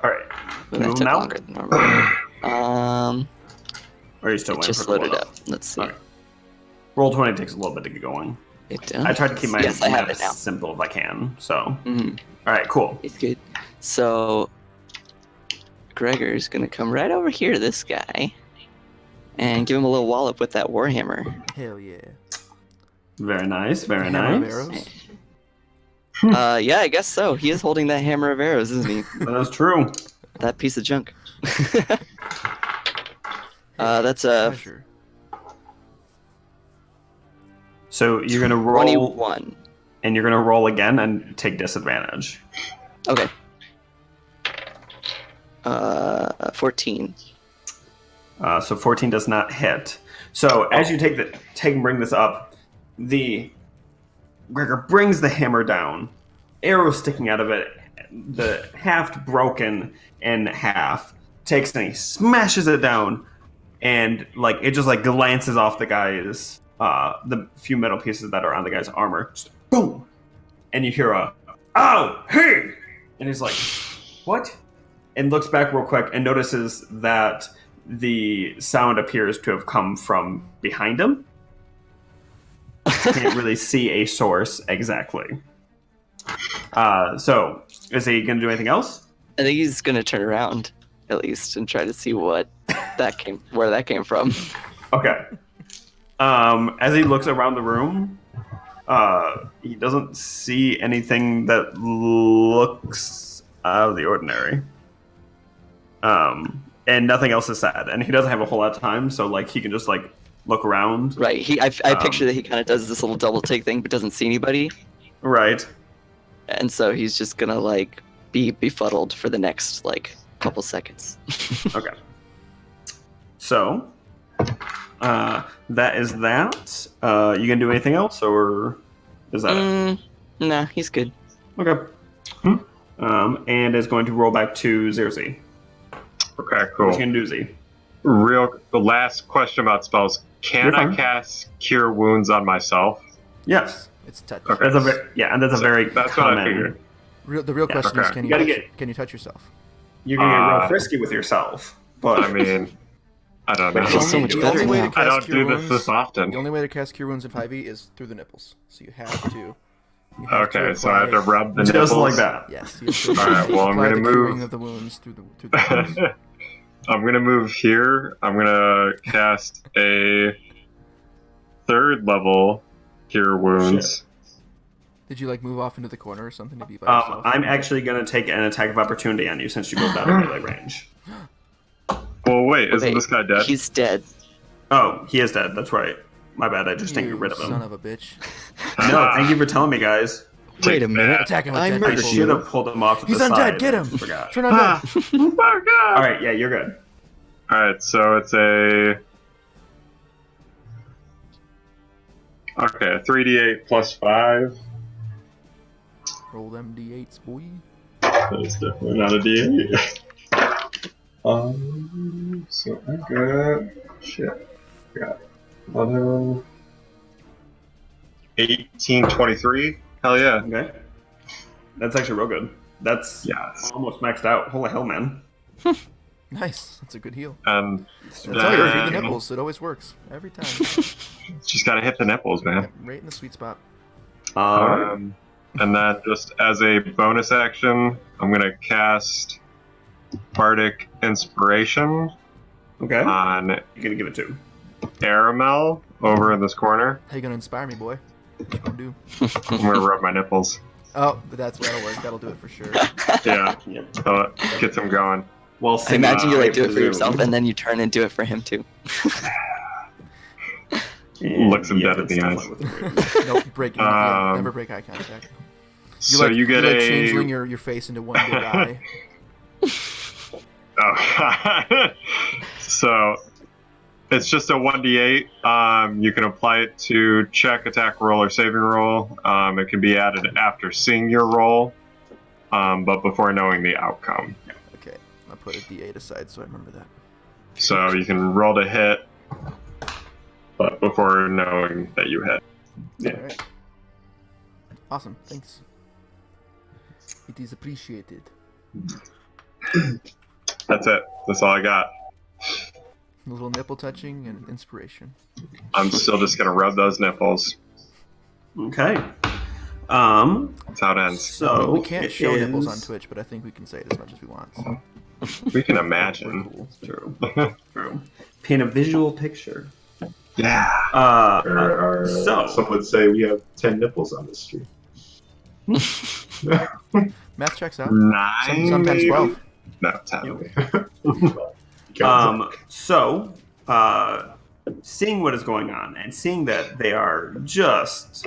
[SPEAKER 2] All right.
[SPEAKER 4] Well, that
[SPEAKER 2] Move
[SPEAKER 4] took
[SPEAKER 2] now?
[SPEAKER 4] longer than normal.
[SPEAKER 2] Or are you still
[SPEAKER 4] It
[SPEAKER 2] waiting
[SPEAKER 4] just
[SPEAKER 2] for it to
[SPEAKER 4] loaded
[SPEAKER 2] load
[SPEAKER 4] up. Let's see.
[SPEAKER 2] Alright. Roll 20 takes a little bit to get going.
[SPEAKER 4] It does.
[SPEAKER 2] I tried to keep my
[SPEAKER 4] Yes, I have
[SPEAKER 2] as
[SPEAKER 4] it now.
[SPEAKER 2] simple as I can. So,
[SPEAKER 4] Mhm.
[SPEAKER 2] all right, cool.
[SPEAKER 4] It's good. So, Gregor's gonna come right over here to this guy and give him a little wallop with that warhammer.
[SPEAKER 3] Hell yeah.
[SPEAKER 2] Very nice. Very
[SPEAKER 3] Hammer of
[SPEAKER 2] nice.
[SPEAKER 3] arrows?
[SPEAKER 4] Yeah, I guess so. He is holding that hammer of arrows, isn't he?
[SPEAKER 2] That is true.
[SPEAKER 4] That piece of junk. That's a
[SPEAKER 3] Treasure.
[SPEAKER 2] So you're gonna roll,
[SPEAKER 4] 21.
[SPEAKER 2] and you're gonna roll again and take disadvantage.
[SPEAKER 4] Okay. 14.
[SPEAKER 2] So 14 does not hit. So as you take and bring this up, the Gregor brings the hammer down, arrow sticking out of it, the haft broken in half, takes and he smashes it down, and like it just like glances off the guy's the few metal pieces that are on the guy's armor. Just boom, and you hear a "Ow, hey!" and he's like, "What?" and looks back real quick and notices that the sound appears to have come from behind him. Can't really see a source exactly. So, is he going to do anything else?
[SPEAKER 4] I think he's gonna turn around at least and try to see where that came from.
[SPEAKER 2] Okay. As he looks around the room, he doesn't see anything that looks out of the ordinary. And nothing else is said. And he doesn't have a whole lot of time, so like he can just like look around.
[SPEAKER 4] Right. I picture that he kind of does this little double take thing, but doesn't see anybody,
[SPEAKER 2] Right.
[SPEAKER 4] and so he's just gonna like be befuddled for the next like couple seconds.
[SPEAKER 2] Okay. So, that is that. You gonna do anything else, or is that it?
[SPEAKER 4] Nah, he's good.
[SPEAKER 2] Okay. And is going to roll back to Zirzi.
[SPEAKER 5] Okay,
[SPEAKER 2] What
[SPEAKER 5] cool.
[SPEAKER 2] you gonna do, Z?
[SPEAKER 5] The last question about spells. Can
[SPEAKER 2] You're
[SPEAKER 5] I
[SPEAKER 2] fine.
[SPEAKER 5] cast Cure Wounds on myself?
[SPEAKER 2] Yes.
[SPEAKER 3] It's touch.
[SPEAKER 5] Okay.
[SPEAKER 2] That's and that's a very
[SPEAKER 5] That's what I
[SPEAKER 2] common.
[SPEAKER 5] figured.
[SPEAKER 3] The real question is,
[SPEAKER 5] okay.
[SPEAKER 3] can
[SPEAKER 2] You gotta
[SPEAKER 3] can you touch yourself?
[SPEAKER 2] You're gonna get real frisky with yourself, but
[SPEAKER 5] I mean, I don't
[SPEAKER 2] But
[SPEAKER 5] know.
[SPEAKER 2] it feels so much
[SPEAKER 3] The
[SPEAKER 4] better
[SPEAKER 3] only way
[SPEAKER 4] now.
[SPEAKER 3] to
[SPEAKER 5] I
[SPEAKER 3] cast
[SPEAKER 5] don't
[SPEAKER 3] Cure
[SPEAKER 5] do this
[SPEAKER 3] Wounds-
[SPEAKER 5] this often.
[SPEAKER 3] The only way to cast Cure Wounds in 5e is through the nipples. So you have to. You have
[SPEAKER 5] Okay,
[SPEAKER 3] to
[SPEAKER 5] so I have to
[SPEAKER 3] apply-
[SPEAKER 5] rub the
[SPEAKER 2] just
[SPEAKER 5] nipples.
[SPEAKER 2] like that.
[SPEAKER 3] Yes. You have to
[SPEAKER 5] Alright, well, I'm
[SPEAKER 3] apply
[SPEAKER 5] gonna
[SPEAKER 3] the curing
[SPEAKER 5] move.
[SPEAKER 3] of the wounds through the nipples.
[SPEAKER 5] I'm gonna move here. I'm gonna cast a 3rd level Cure Wounds.
[SPEAKER 3] Did you like move off into the corner or something to be by yourself?
[SPEAKER 2] I'm actually going to take an attack of opportunity on you since you moved out of melee range.
[SPEAKER 5] Well, wait, isn't this guy dead?
[SPEAKER 4] He's dead.
[SPEAKER 2] Oh, he is dead. That's right. My bad. I just didn't get rid of him.
[SPEAKER 3] Son of a bitch.
[SPEAKER 2] No, thank you for telling me, guys.
[SPEAKER 4] Wait a minute.
[SPEAKER 3] Attack him with
[SPEAKER 4] I
[SPEAKER 3] 10
[SPEAKER 4] murdered
[SPEAKER 2] I
[SPEAKER 3] people.
[SPEAKER 2] should have pulled him off.
[SPEAKER 3] He's
[SPEAKER 2] the
[SPEAKER 3] undead.
[SPEAKER 2] side.
[SPEAKER 3] Get him.
[SPEAKER 2] I forgot.
[SPEAKER 3] Turn undead.
[SPEAKER 5] Oh god!
[SPEAKER 2] All right, yeah, you're good.
[SPEAKER 5] Alright, so it's a... Okay, a 3d8 plus 5.
[SPEAKER 3] Roll them d8s, boy.
[SPEAKER 5] That's definitely not a d8. So I got... Shit. I got 11... 1823. Hell yeah.
[SPEAKER 2] Okay. That's actually real good. That's
[SPEAKER 5] Yes.
[SPEAKER 2] almost maxed out. Holy hell, man.
[SPEAKER 3] Nice. That's a good heal.
[SPEAKER 5] That's
[SPEAKER 3] That's all you feed the nipples. It always works. Every time.
[SPEAKER 5] Just gotta hit the nipples, man.
[SPEAKER 3] Yep, right in the sweet spot.
[SPEAKER 5] And then just as a bonus action, I'm gonna cast Bardic Inspiration
[SPEAKER 2] okay.
[SPEAKER 5] on
[SPEAKER 2] You're going to give it to.
[SPEAKER 5] Aramel over in this corner.
[SPEAKER 3] How you gonna inspire me, boy? What you gonna do?
[SPEAKER 5] I'm gonna rub my nipples.
[SPEAKER 3] Oh, but that'll work. That'll do it for sure.
[SPEAKER 5] Yeah,
[SPEAKER 2] Yep.
[SPEAKER 5] so it gets him going.
[SPEAKER 2] Well,
[SPEAKER 4] I imagine you like do it for
[SPEAKER 2] presume.
[SPEAKER 4] yourself and then you turn and do it for him too.
[SPEAKER 2] And
[SPEAKER 5] Looks him dead in
[SPEAKER 2] that's
[SPEAKER 5] the eyes.
[SPEAKER 2] definitely with the
[SPEAKER 3] Nope, break. Never break eye contact.
[SPEAKER 5] So you get
[SPEAKER 3] like
[SPEAKER 5] a...
[SPEAKER 3] changeling your face into one big eye.
[SPEAKER 5] Oh. So it's just a 1d8. You can apply it to check, attack roll, or saving roll. It can be added after seeing your roll, but before knowing the outcome.
[SPEAKER 3] Okay, I'll put a d8 aside so I remember that.
[SPEAKER 5] So you can roll to hit, but before knowing that you hit.
[SPEAKER 2] Yeah.
[SPEAKER 3] All right. Awesome. Thanks. It is appreciated.
[SPEAKER 5] That's it. That's all I got.
[SPEAKER 3] A little nipple touching and inspiration.
[SPEAKER 5] I'm still just gonna rub those nipples.
[SPEAKER 2] Okay.
[SPEAKER 5] That's how it ends.
[SPEAKER 2] So
[SPEAKER 3] We can't
[SPEAKER 2] it
[SPEAKER 3] show nipples
[SPEAKER 2] is-
[SPEAKER 3] on Twitch, but I think we can say it as much as we want. So.
[SPEAKER 5] We can imagine.
[SPEAKER 2] True. True. Paint a visual picture.
[SPEAKER 5] Yeah.
[SPEAKER 2] So
[SPEAKER 1] some would say we have 10 nipples on this stream.
[SPEAKER 3] Math checks out.
[SPEAKER 5] 9.
[SPEAKER 3] Sometimes
[SPEAKER 5] maybe?
[SPEAKER 3] 12.
[SPEAKER 5] No, 10.
[SPEAKER 2] So, seeing what is going on and seeing that they are just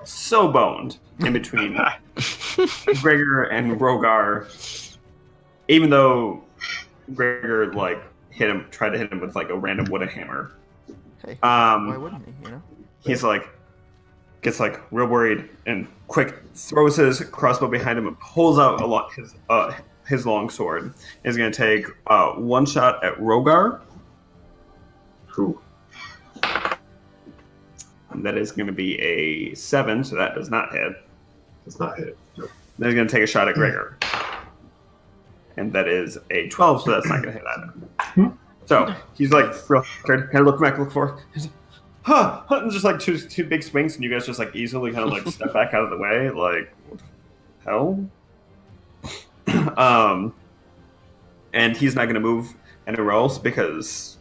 [SPEAKER 2] so boned in between Gregor and Rogar, even though Gregor tried to hit him with like a random wooden hammer.
[SPEAKER 3] Hey, why wouldn't he? You know.
[SPEAKER 2] He's gets real worried and quick throws his crossbow behind him and pulls out his long sword. Is going to take one shot at Rogar.
[SPEAKER 1] Who?
[SPEAKER 2] And that is going to be a 7, so that does not hit.
[SPEAKER 1] Does not hit. Nope.
[SPEAKER 2] Then he's going to take a shot at Gregor. And that is a 12, so that's not going to hit either. So he's real scared. Kind of look back, look forward. He's like, huh, and just two big swings, and you guys just easily kind of step back out of the way. What the hell? And he's not going to move anywhere else because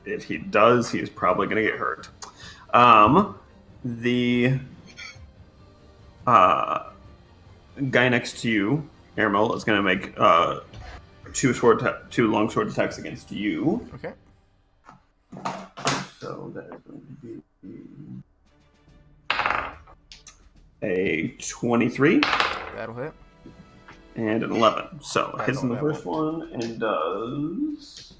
[SPEAKER 2] if he does, he's probably going to get hurt. The guy next to you, Airmel, is going to make two longsword attacks against you.
[SPEAKER 3] Okay.
[SPEAKER 2] So that is going to be a 23
[SPEAKER 3] That'll hit.
[SPEAKER 2] and an 11. So
[SPEAKER 3] I
[SPEAKER 2] hits
[SPEAKER 3] know
[SPEAKER 2] in the
[SPEAKER 3] that
[SPEAKER 2] first one and does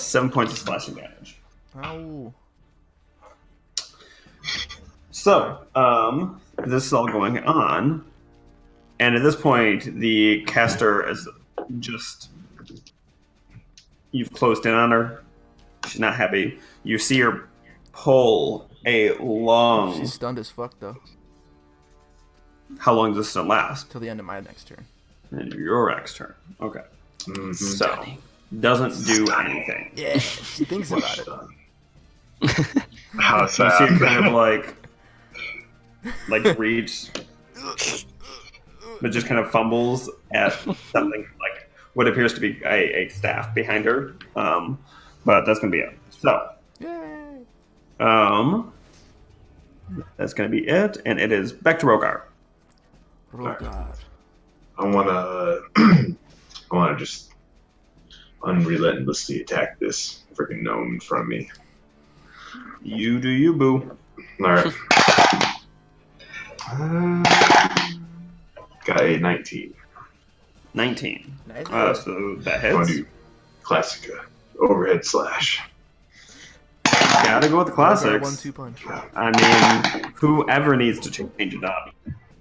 [SPEAKER 2] 7 points of slashing damage.
[SPEAKER 3] Oh.
[SPEAKER 2] So, this is all going on, and at this point, the caster is just... You've closed in on her. She's not happy. You see her pull a long...
[SPEAKER 3] She's stunned as fuck though.
[SPEAKER 2] How long does this still last?
[SPEAKER 3] Till the end of my next turn.
[SPEAKER 2] And your next turn. Okay.
[SPEAKER 1] Mhm.
[SPEAKER 2] So, doesn't do anything.
[SPEAKER 3] Yeah, she thinks about it.
[SPEAKER 5] How
[SPEAKER 2] You see her
[SPEAKER 5] sad.
[SPEAKER 2] kind of reach, but just kind of fumbles at something what appears to be a staff behind her. But that's going to be it. So,
[SPEAKER 3] Yay!
[SPEAKER 2] that's going to be it, and it is back to Rogar.
[SPEAKER 3] Oh God.
[SPEAKER 1] I wanna just unrelentlessly attack this freaking gnome in front of me.
[SPEAKER 2] You do you, boo.
[SPEAKER 1] Alright. Got a 19.
[SPEAKER 2] 19.
[SPEAKER 3] Nice.
[SPEAKER 2] So that
[SPEAKER 1] I want
[SPEAKER 2] hits.
[SPEAKER 1] to do classic overhead slash.
[SPEAKER 2] Gotta go with the
[SPEAKER 3] Rogar
[SPEAKER 2] classics.
[SPEAKER 3] 1-2 punch.
[SPEAKER 2] I mean, whoever needs to change it up.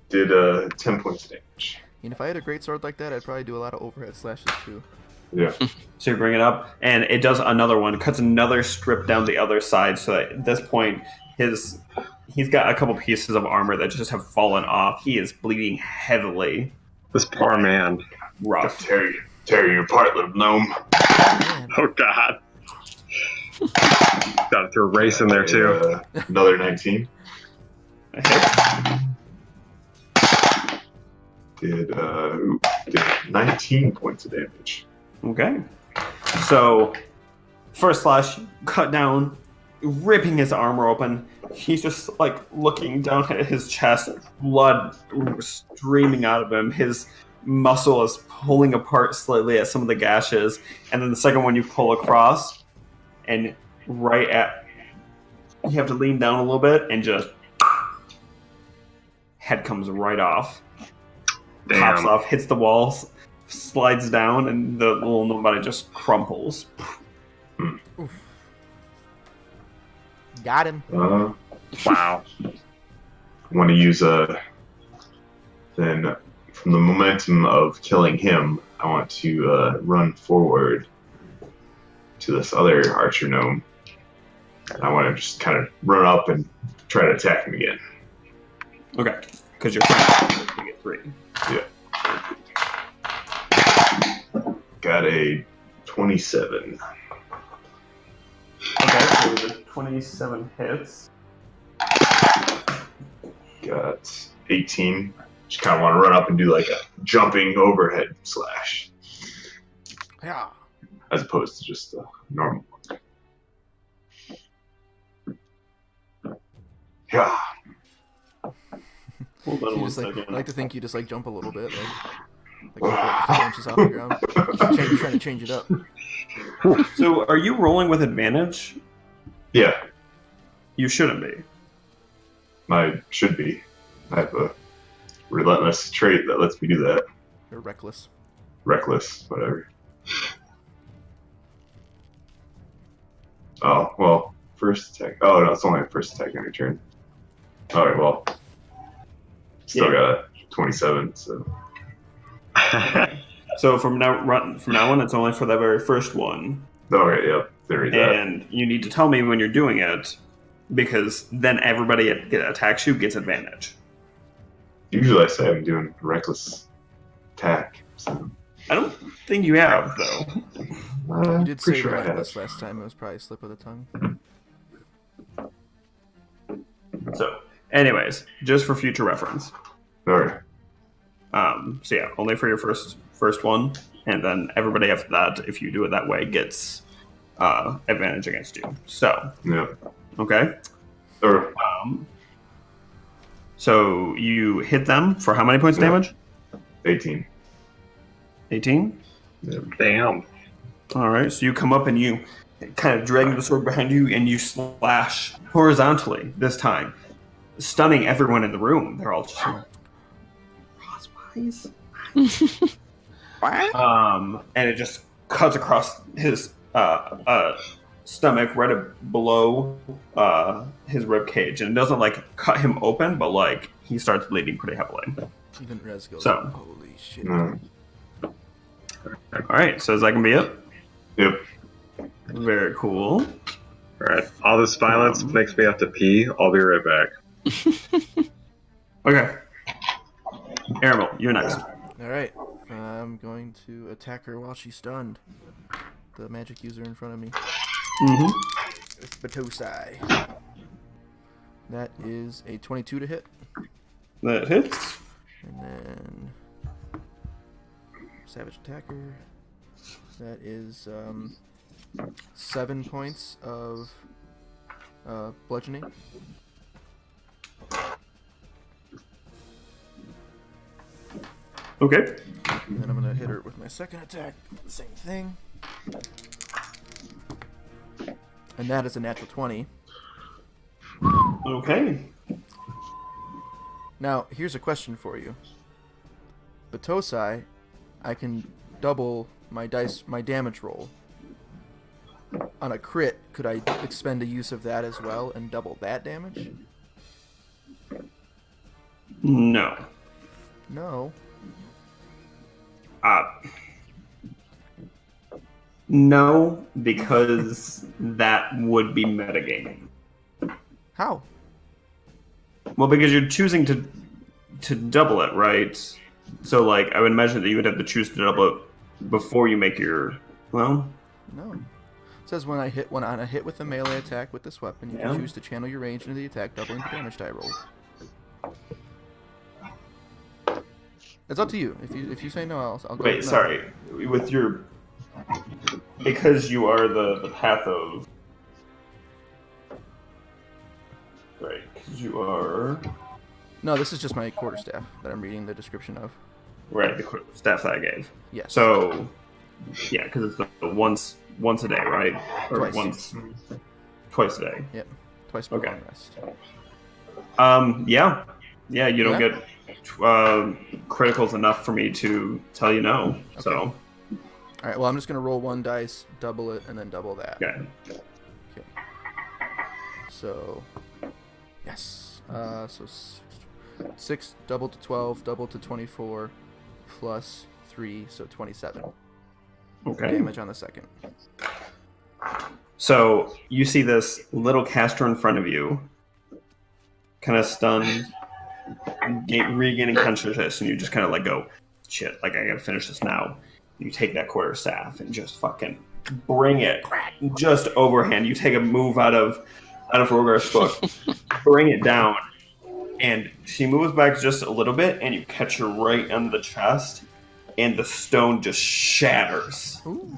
[SPEAKER 1] Did 10 points of damage.
[SPEAKER 3] And if I had a great sword like that, I'd probably do a lot of overhead slashes too.
[SPEAKER 1] Yeah.
[SPEAKER 2] So you bring it up, and it does another one, cuts another strip down the other side. So at this point, he's got a couple pieces of armor that just have fallen off. He is bleeding heavily.
[SPEAKER 5] This poor man.
[SPEAKER 2] Rough.
[SPEAKER 1] Tear you apart, little gnome.
[SPEAKER 3] Man.
[SPEAKER 5] Oh God. Got to throw race in there too.
[SPEAKER 1] Another 19.
[SPEAKER 2] A hit.
[SPEAKER 1] Did 19 points of damage.
[SPEAKER 2] Okay. So, first slash, cut down, ripping his armor open. He's just like looking down at his chest, blood streaming out of him. His muscle is pulling apart slightly at some of the gashes. And then the second one you pull across, and right at. You have to lean down a little bit and just. Head comes right off. Pops off, hits the walls, slides down, and the little nobody just crumples.
[SPEAKER 3] Oof. Got him.
[SPEAKER 5] Wow.
[SPEAKER 1] I want to use then from the momentum of killing him, I want to run forward to this other archer gnome. I want to just kind of run up and try to attack him again.
[SPEAKER 2] Okay, because you're trying to get 3.
[SPEAKER 1] Yeah. Got a 27.
[SPEAKER 2] Okay, so the 27 hits.
[SPEAKER 1] Got 18. Just kind of want to run up and do like a jumping overhead slash,
[SPEAKER 3] Yeah.
[SPEAKER 1] as opposed to just a normal one. Yeah.
[SPEAKER 2] Hold on
[SPEAKER 3] You
[SPEAKER 2] one
[SPEAKER 3] just like,
[SPEAKER 2] second.
[SPEAKER 3] I like to think you just like jump a little bit, like a couple inches off the ground. You're trying to change it up.
[SPEAKER 2] So, are you rolling with advantage?
[SPEAKER 1] Yeah,
[SPEAKER 2] You shouldn't be.
[SPEAKER 1] I should be. I have a relentless trait that lets me do that.
[SPEAKER 3] You're reckless.
[SPEAKER 1] Reckless, whatever. Oh, well, first attack. Oh, no, it's only a first attack on your turn. Alright, well. Still got a 27, so.
[SPEAKER 2] So from now on, it's only for the very first one,
[SPEAKER 1] Alright, yep. There we go.
[SPEAKER 2] and you need to tell me when you're doing it, because then everybody that attacks you gets advantage.
[SPEAKER 1] Usually I say I'm doing reckless attack. So.
[SPEAKER 2] I don't think you have though.
[SPEAKER 3] You did
[SPEAKER 1] pretty
[SPEAKER 3] say
[SPEAKER 1] sure I have.
[SPEAKER 3] relentless last time. It was probably a slip of the tongue.
[SPEAKER 2] So, anyways, just for future reference.
[SPEAKER 1] Alright.
[SPEAKER 2] So yeah, only for your first one, and then everybody after that, if you do it that way, gets advantage against you. So,
[SPEAKER 1] Yeah.
[SPEAKER 2] okay.
[SPEAKER 1] Or,
[SPEAKER 2] So you hit them for how many points of
[SPEAKER 1] Yeah.
[SPEAKER 2] damage?
[SPEAKER 1] 18.
[SPEAKER 2] 18?
[SPEAKER 5] Damn.
[SPEAKER 2] All right, so you come up and you kind of drag the sword behind you, and you slash horizontally this time, stunning everyone in the room. They're all just like, "Crosswise?" And it just cuts across his stomach right below his rib cage, and it doesn't like cut him open, but like he starts bleeding pretty heavily.
[SPEAKER 3] Even Rez goes,
[SPEAKER 2] So.
[SPEAKER 3] holy shit.
[SPEAKER 1] No.
[SPEAKER 2] All right, so is that gonna be it?
[SPEAKER 1] Yep.
[SPEAKER 2] Very cool.
[SPEAKER 5] Alright. All this violence makes me have to pee. I'll be right back.
[SPEAKER 2] Okay, Aramil, you're next.
[SPEAKER 3] Alright. I'm going to attack her while she's stunned. The magic user in front of me.
[SPEAKER 2] Mm-hmm.
[SPEAKER 3] With Batosai. That is a 22 to hit.
[SPEAKER 2] That hits.
[SPEAKER 3] And then Savage Attacker. That is 7 points of bludgeoning.
[SPEAKER 2] Okay.
[SPEAKER 3] And then I'm gonna hit her with my second attack. Same thing. And that is a natural 20.
[SPEAKER 2] Okay.
[SPEAKER 3] Now, here's a question for you. Batosai, I can double my damage roll. On a crit, could I expend a use of that as well and double that damage?
[SPEAKER 2] No.
[SPEAKER 3] No.
[SPEAKER 2] No, because that would be metagaming.
[SPEAKER 3] How?
[SPEAKER 2] Well, because you're choosing to double it, right? So, like, I would imagine that you would have to choose to double it before you make your... Well...
[SPEAKER 3] No. It says when on a hit with a melee attack with this weapon, you can choose to channel your range into the attack, doubling the damage die roll. It's up to you. If you say no, I'll go.
[SPEAKER 2] Wait, sorry. With your... Because you are the path of... Right, because you are...
[SPEAKER 3] No, this is just my quarterstaff that I'm reading the description of.
[SPEAKER 2] Right, the staff that I gave.
[SPEAKER 3] Yes.
[SPEAKER 2] So, yeah, because it's the once a day, right? Or
[SPEAKER 3] Twice.
[SPEAKER 2] Twice a day.
[SPEAKER 3] Yep. Twice per long rest.
[SPEAKER 2] Yeah. Yeah, you don't get criticals enough for me to tell you no. Okay. So.
[SPEAKER 3] Alright, well, I'm just going to roll one dice, double it, and then double that.
[SPEAKER 2] Okay.
[SPEAKER 3] So, yes. So 6 double to 12, double to 24, plus 3, so 27.
[SPEAKER 2] Okay.
[SPEAKER 3] Damage on the second.
[SPEAKER 2] So you see this little caster in front of you, kind of stunned, regaining consciousness, and you just kind of go, shit, I gotta finish this now. You take that quarterstaff and just fucking bring it just overhand. You take a move out of Rogar's book, bring it down, and she moves back just a little bit, and you catch her right on the chest, and the stone just shatters.
[SPEAKER 3] Ooh.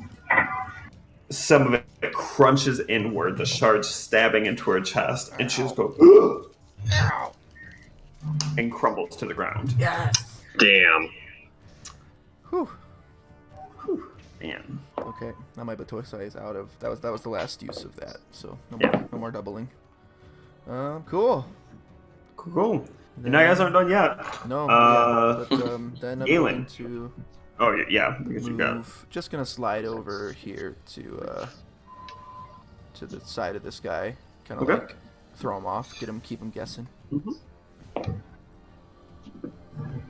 [SPEAKER 2] Some of it crunches inward, the shards stabbing into her chest, and she just goes, ugh, and crumbles to the ground.
[SPEAKER 3] Yes.
[SPEAKER 5] Damn.
[SPEAKER 3] Whew.
[SPEAKER 2] Man.
[SPEAKER 3] Okay, now my Batosai is out of... That was the last use of that, so no more doubling. Cool.
[SPEAKER 2] Cool. You guys aren't done yet.
[SPEAKER 3] No, but then I'm
[SPEAKER 2] Galen.
[SPEAKER 3] going to...
[SPEAKER 2] Oh, yeah, because you got...
[SPEAKER 3] Just going to slide over here to the side of this guy. Kind of throw him off, keep him guessing.
[SPEAKER 2] Mm-hmm.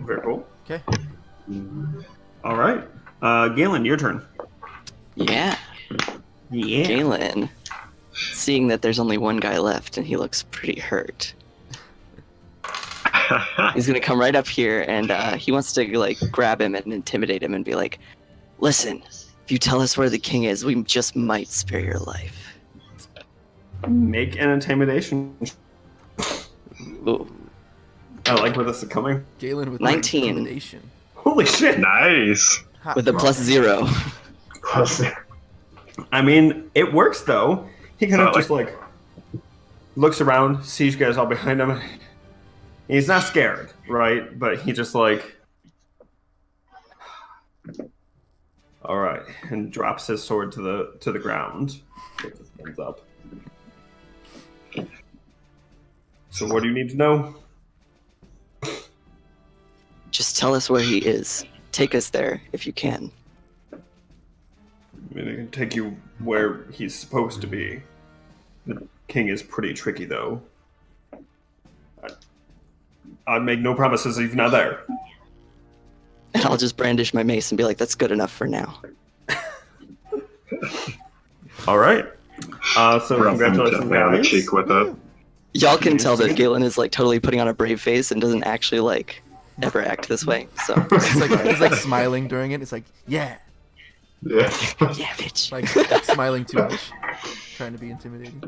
[SPEAKER 2] Very cool.
[SPEAKER 3] Okay.
[SPEAKER 2] All right. Galen, your turn.
[SPEAKER 4] Yeah. Galen, seeing that there's only one guy left and he looks pretty hurt, he's gonna come right up here and he wants to grab him and intimidate him and be like, listen, if you tell us where the king is, we just might spare your life.
[SPEAKER 2] Make an intimidation.
[SPEAKER 4] Ooh.
[SPEAKER 2] I like where this is coming.
[SPEAKER 3] Galen with
[SPEAKER 4] 19.
[SPEAKER 3] intimidation.
[SPEAKER 2] Holy shit.
[SPEAKER 5] Nice.
[SPEAKER 4] With a +0.
[SPEAKER 2] I mean, it works though. He kind of just looks around, sees you guys all behind him. He's not scared, right? But he just all right, and drops his sword to the ground. Puts his hands up. So what do you need to know?
[SPEAKER 4] Just tell us where he is. Take us there if you can.
[SPEAKER 2] I mean, I can take you where he's supposed to be. The king is pretty tricky, though. I'd make no promises if he's not there.
[SPEAKER 4] And I'll just brandish my mace and be like, that's good enough for now.
[SPEAKER 2] All right. So congratulations, guys.
[SPEAKER 5] Cheek with it.
[SPEAKER 4] Y'all can tell that Galen is totally putting on a brave face and doesn't actually ever act this way. So
[SPEAKER 3] he's smiling during it. It's yeah.
[SPEAKER 5] Yeah.
[SPEAKER 4] Yeah, bitch.
[SPEAKER 3] Smiling too much, trying to be intimidating.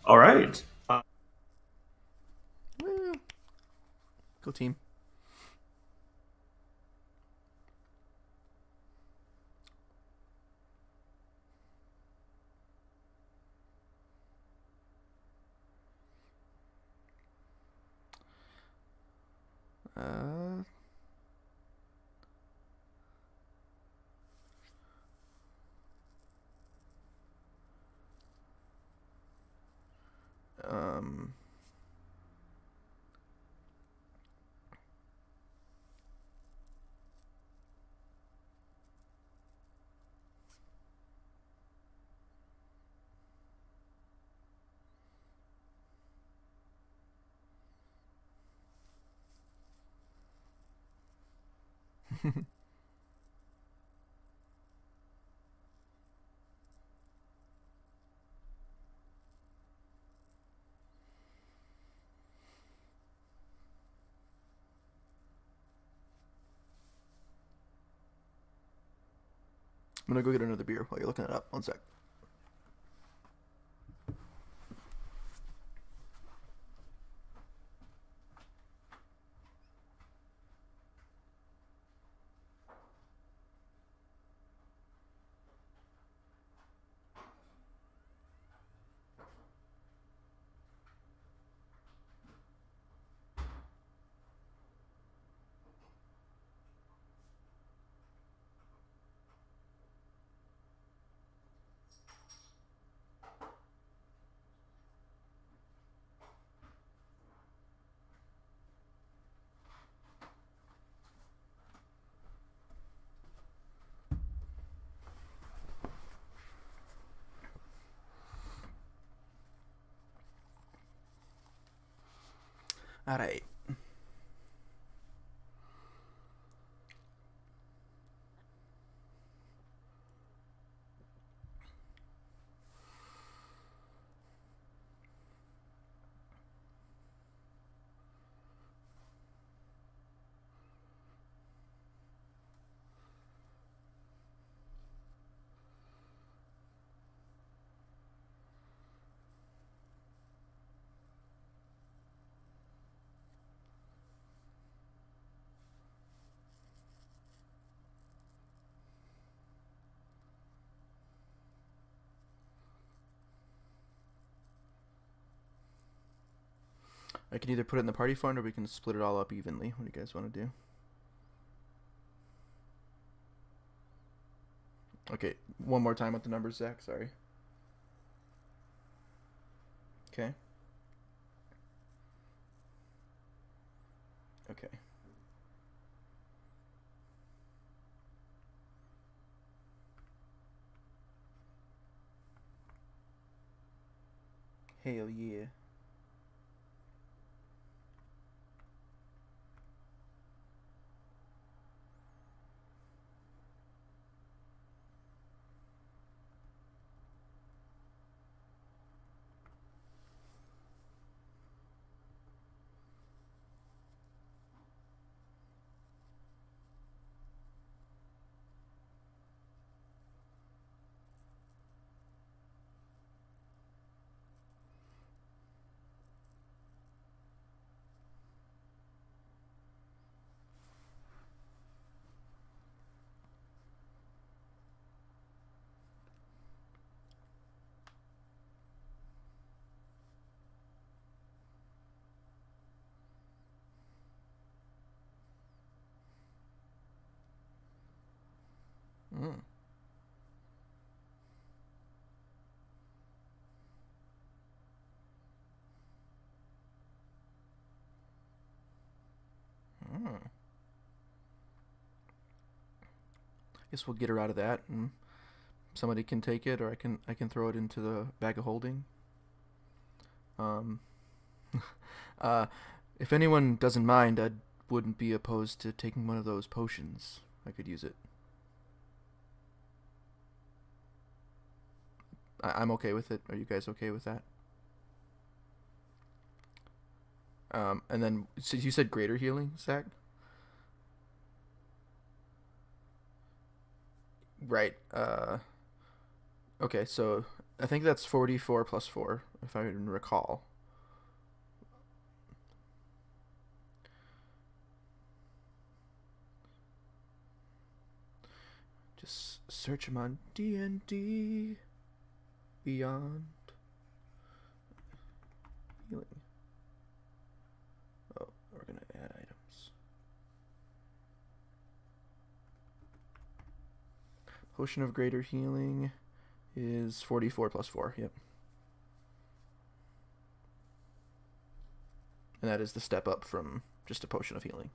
[SPEAKER 2] All right.
[SPEAKER 3] Go team. Uh, um, I'm gonna go get another beer while you're looking it up. One sec. All right. I can either put it in the party fund or we can split it all up evenly. What do you guys want to do? Okay, one more time with the numbers, Zach. Sorry. Okay. Okay. Hell yeah. Mm. Mm. Guess we'll get her out of that, and somebody can take it, or I can throw it into the bag of holding. Um, if anyone doesn't mind, I wouldn't be opposed to taking one of those potions. I could use it. I'm okay with it. Are you guys okay with that? And then so you said greater healing, Zach? Right. Okay, so I think that's 44 plus 4, if I can recall. Just search them on D&D Beyond Healing. Oh, we're gonna add items. Potion of Greater Healing is 44 plus 4. Yep. And that is the step up from just a Potion of Healing.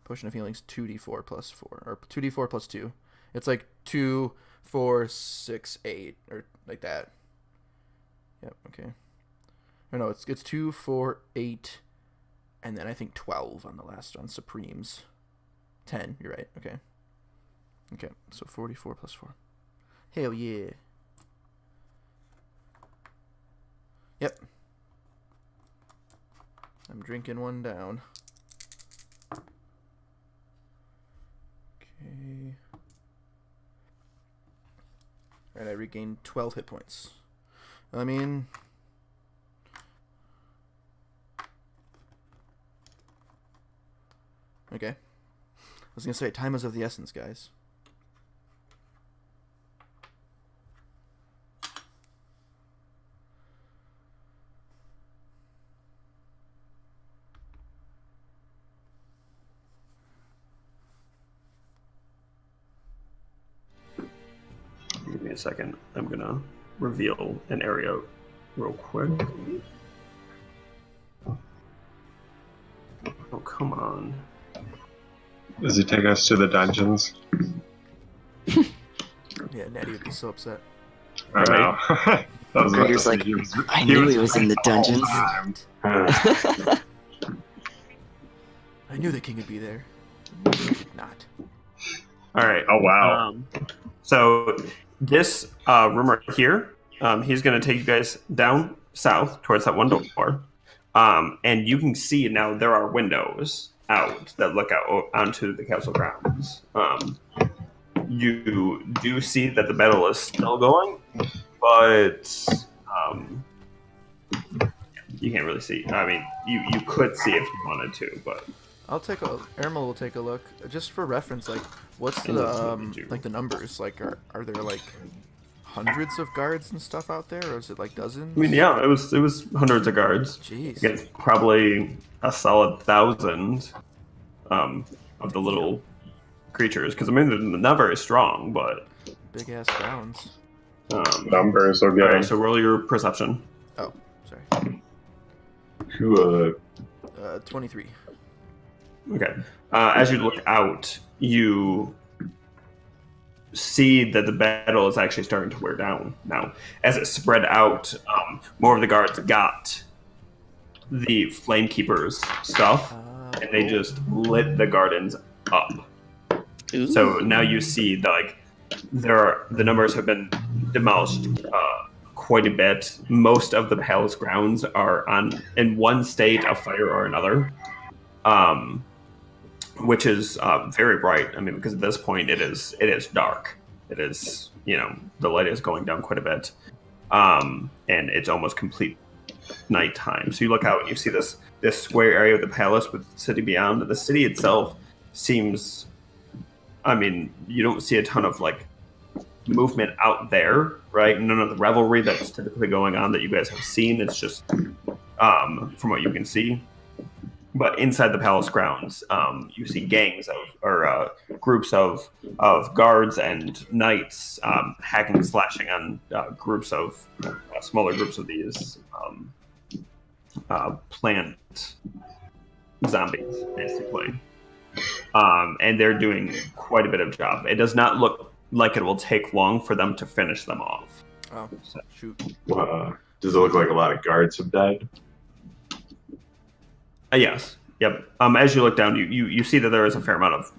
[SPEAKER 3] Potion of Healing's 2d4 plus 4, or 2d4 plus 2. It's like 2, 4, 6, 8, or like that. Yep. Okay. Or no, it's 2, 4, 8, and then I think 12 on the last one. Supremes. 10. You're right. Okay. Okay. So 44 plus 4. Hell yeah. Yep. I'm drinking one down. Okay. Alright, I regained 12 hit points. I mean... Okay. I was gonna say, time is of the essence, guys.
[SPEAKER 2] Give me a second. I'm gonna reveal an area real quick. Oh, come on.
[SPEAKER 5] Does he take us to the dungeons?
[SPEAKER 3] Yeah, Natty would be so upset.
[SPEAKER 5] I know. That was
[SPEAKER 4] Gregor's like, I knew he was in the dungeons.
[SPEAKER 3] I knew the king would be there. Not.
[SPEAKER 2] All right.
[SPEAKER 5] Oh, wow.
[SPEAKER 2] So this room right here, he's going to take you guys down south towards that one door. And you can see now there are windows out that look out onto the castle grounds. You do see that the battle is still going, but you can't really see. I mean, you could see if you wanted to, but
[SPEAKER 3] Ermal will take a look just for reference. Like, what's the like the numbers? Like, are there like hundreds of guards and stuff out there, or is it like dozens?
[SPEAKER 2] I mean, yeah, it was hundreds of guards.
[SPEAKER 3] Jeez.
[SPEAKER 2] Against probably a solid 1,000 of the little creatures. Because I mean, they're not very strong, but
[SPEAKER 3] Big ass grounds.
[SPEAKER 5] Numbers are good.
[SPEAKER 2] Alright, so roll your perception.
[SPEAKER 3] Oh, sorry. 23.
[SPEAKER 2] Okay. As you look out, you see that the battle is actually starting to wear down now. As it spread out, more of the guards got the Flamekeeper's stuff, and they just lit the gardens up.
[SPEAKER 4] Ooh.
[SPEAKER 2] So now you see that, the numbers have been demolished quite a bit. Most of the palace grounds are in one state of fire or another, which is very bright. I mean, because at this point it is dark. It is, the light is going down quite a bit, and it's almost complete nighttime. So you look out and you see this square area of the palace with the city beyond. The city itself seems, I mean, you don't see a ton of movement out there, right? None of the revelry that's typically going on that you guys have seen. It's just from what you can see. But inside the palace grounds, you see gangs or groups of guards and knights hacking, slashing on groups of smaller groups of these plant zombies, basically. And they're doing quite a bit of job. It does not look like it will take long for them to finish them off.
[SPEAKER 3] Oh, shoot.
[SPEAKER 1] Does it look like a lot of guards have died?
[SPEAKER 2] Yes. Yep. As you look down, you see that there is a fair amount of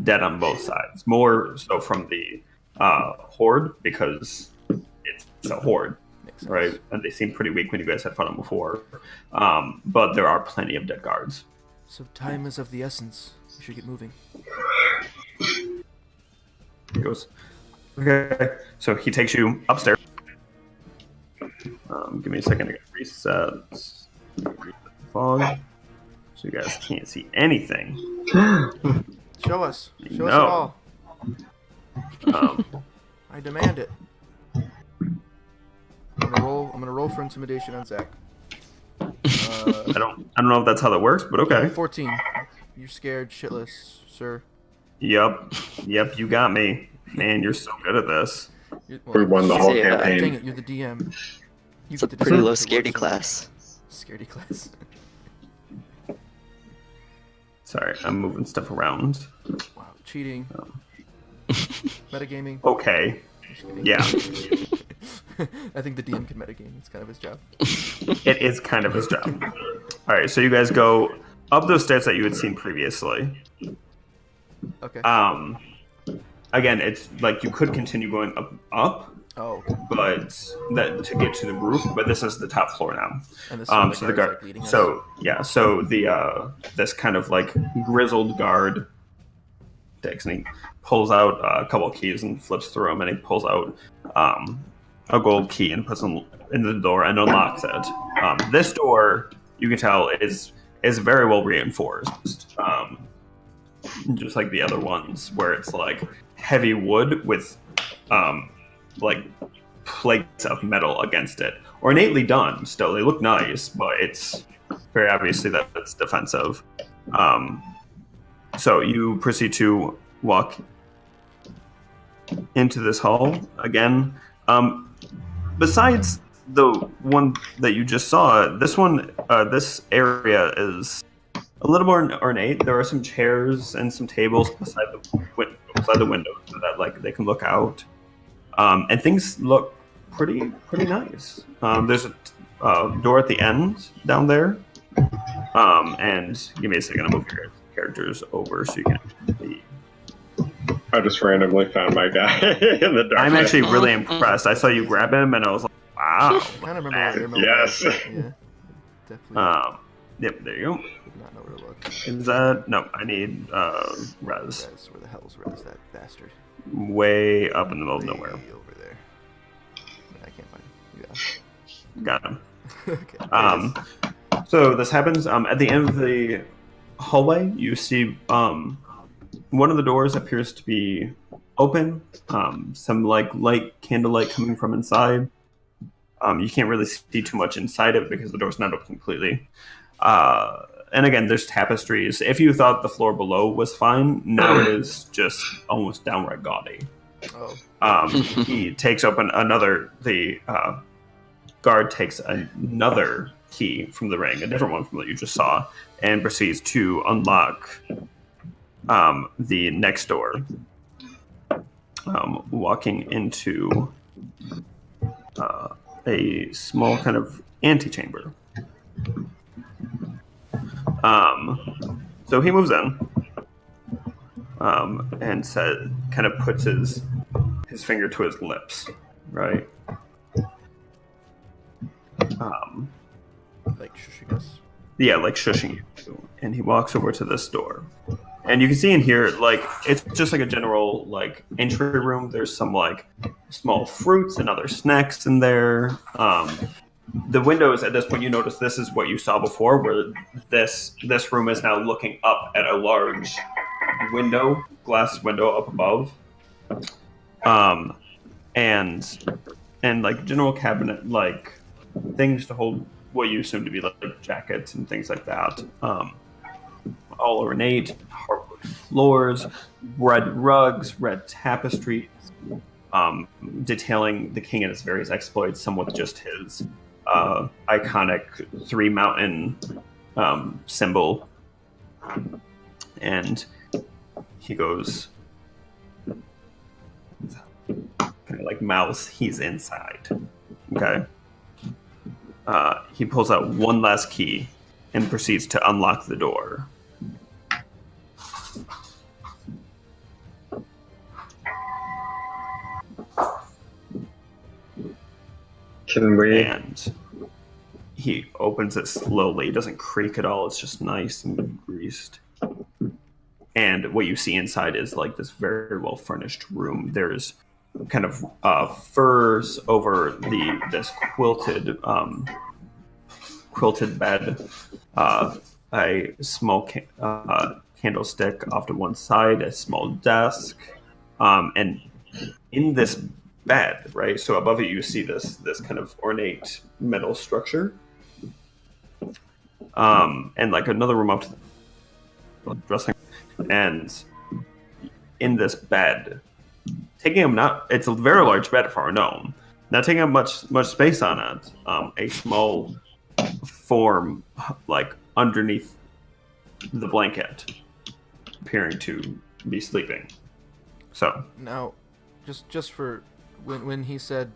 [SPEAKER 2] dead on both sides. More so from the horde, because it's a horde, right? And they seem pretty weak when you guys had fought them before. But there are plenty of dead guards.
[SPEAKER 3] So time is of the essence. We should get moving.
[SPEAKER 2] He goes, okay. So he takes you upstairs. Give me a second to get resets. Fog. So you guys can't see anything.
[SPEAKER 3] Show us. Show us it all. I demand it. I'm gonna roll for intimidation on Zach.
[SPEAKER 2] I don't know if that's how that works, but okay.
[SPEAKER 3] 14. You're scared shitless, sir.
[SPEAKER 2] Yep, you got me. Man, you're so good at this.
[SPEAKER 1] We won the whole
[SPEAKER 4] Yeah.
[SPEAKER 3] Dang
[SPEAKER 1] campaign.
[SPEAKER 3] it, you're the DM. You
[SPEAKER 4] It's a
[SPEAKER 3] get to
[SPEAKER 4] pretty
[SPEAKER 3] decide
[SPEAKER 4] low
[SPEAKER 3] what to
[SPEAKER 4] scaredy
[SPEAKER 3] watch.
[SPEAKER 4] class.
[SPEAKER 3] Scaredy class.
[SPEAKER 2] Sorry, I'm moving stuff around.
[SPEAKER 3] Wow, cheating. Metagaming.
[SPEAKER 2] Okay.
[SPEAKER 3] Just kidding.
[SPEAKER 2] Yeah,
[SPEAKER 3] I think the DM can metagame. It's kind of his job.
[SPEAKER 2] it is kind of his job. All right, so you guys go up those stairs that you had seen previously.
[SPEAKER 3] Okay.
[SPEAKER 2] Again, it's like you could continue going up,
[SPEAKER 3] Oh, okay.
[SPEAKER 2] but that to get to the roof. But this is the top floor now.
[SPEAKER 3] And this
[SPEAKER 2] So the guard.
[SPEAKER 3] leading us.
[SPEAKER 2] So yeah. So the this kind of like grizzled guard takes and he pulls out a couple of keys and flips through them, and he pulls out a gold key and puts them in the door and unlocks it. This door, you can tell, is very well reinforced, just like the other ones, where it's like heavy wood with like plates of metal against it. Ornately done. Still, they look nice, but it's very obviously that it's defensive. So you proceed to walk into this hall again. Besides the one that you just saw, this one, this area is a little more ornate. There are some chairs and some tables beside the window so that like they can look out, and things look pretty nice. There's a door at the end down there, and give me a second. I'm move your characters over so you can see.
[SPEAKER 5] I just randomly found my guy in the dark.
[SPEAKER 2] I'm actually really impressed. I saw you grab him, and I was like, wow.
[SPEAKER 3] I kind of remember where
[SPEAKER 5] Yes.
[SPEAKER 3] Yeah. Definitely.
[SPEAKER 2] Yep, there you go.
[SPEAKER 3] Did not know where to look.
[SPEAKER 2] Is that no? I need res.
[SPEAKER 3] Res, where the hell's Res, that bastard?
[SPEAKER 2] Way up in the middle of nowhere.
[SPEAKER 3] Way over there. I can't find him. You
[SPEAKER 2] Got him.
[SPEAKER 3] got him. Okay.
[SPEAKER 2] So this happens at the end of the hallway. You see one of the doors appears to be open. Some like light candlelight coming from inside. You can't really see too much inside of it because the door's not open completely. And again, there's tapestries. If you thought the floor below was fine, now it is just almost downright gaudy.
[SPEAKER 3] Oh.
[SPEAKER 2] He takes open the guard takes another key from the ring, a different one from what you just saw, and proceeds to unlock the next door, walking into a small kind of antechamber. So he moves in and kind of puts his finger to his lips, right?
[SPEAKER 3] Like shushing us.
[SPEAKER 2] Yeah, like shushing you. And he walks over to this door. And you can see in here, like, it's just like a general, like, entry room. There's some, like, small fruits and other snacks in there. The windows, at this point, you notice this is what you saw before, where this room is now looking up at a large window, glass window up above. And like, general cabinet, like, things to hold what you assume to be, like, jackets and things like that. All ornate, hardwood floors, red rugs, red tapestries, detailing the king and his various exploits, some with just his iconic three mountain symbol. And he goes, kind of like mouse, he's inside. Okay. He pulls out one last key and proceeds to unlock the door.
[SPEAKER 5] Can we?
[SPEAKER 2] And he opens it slowly. It doesn't creak at all. It's just nice and greased. And what you see inside is like this very well furnished room. There's kind of furs over this quilted bed, a small candlestick off to one side, a small desk, and in this bed, right? So above it, you see this kind of ornate metal structure, and like another room up to the dressing, and in this bed, taking up it's a very large bed for a gnome, not taking up much space on it. A small form like underneath the blanket, appearing to be sleeping. So
[SPEAKER 3] now, just for when he said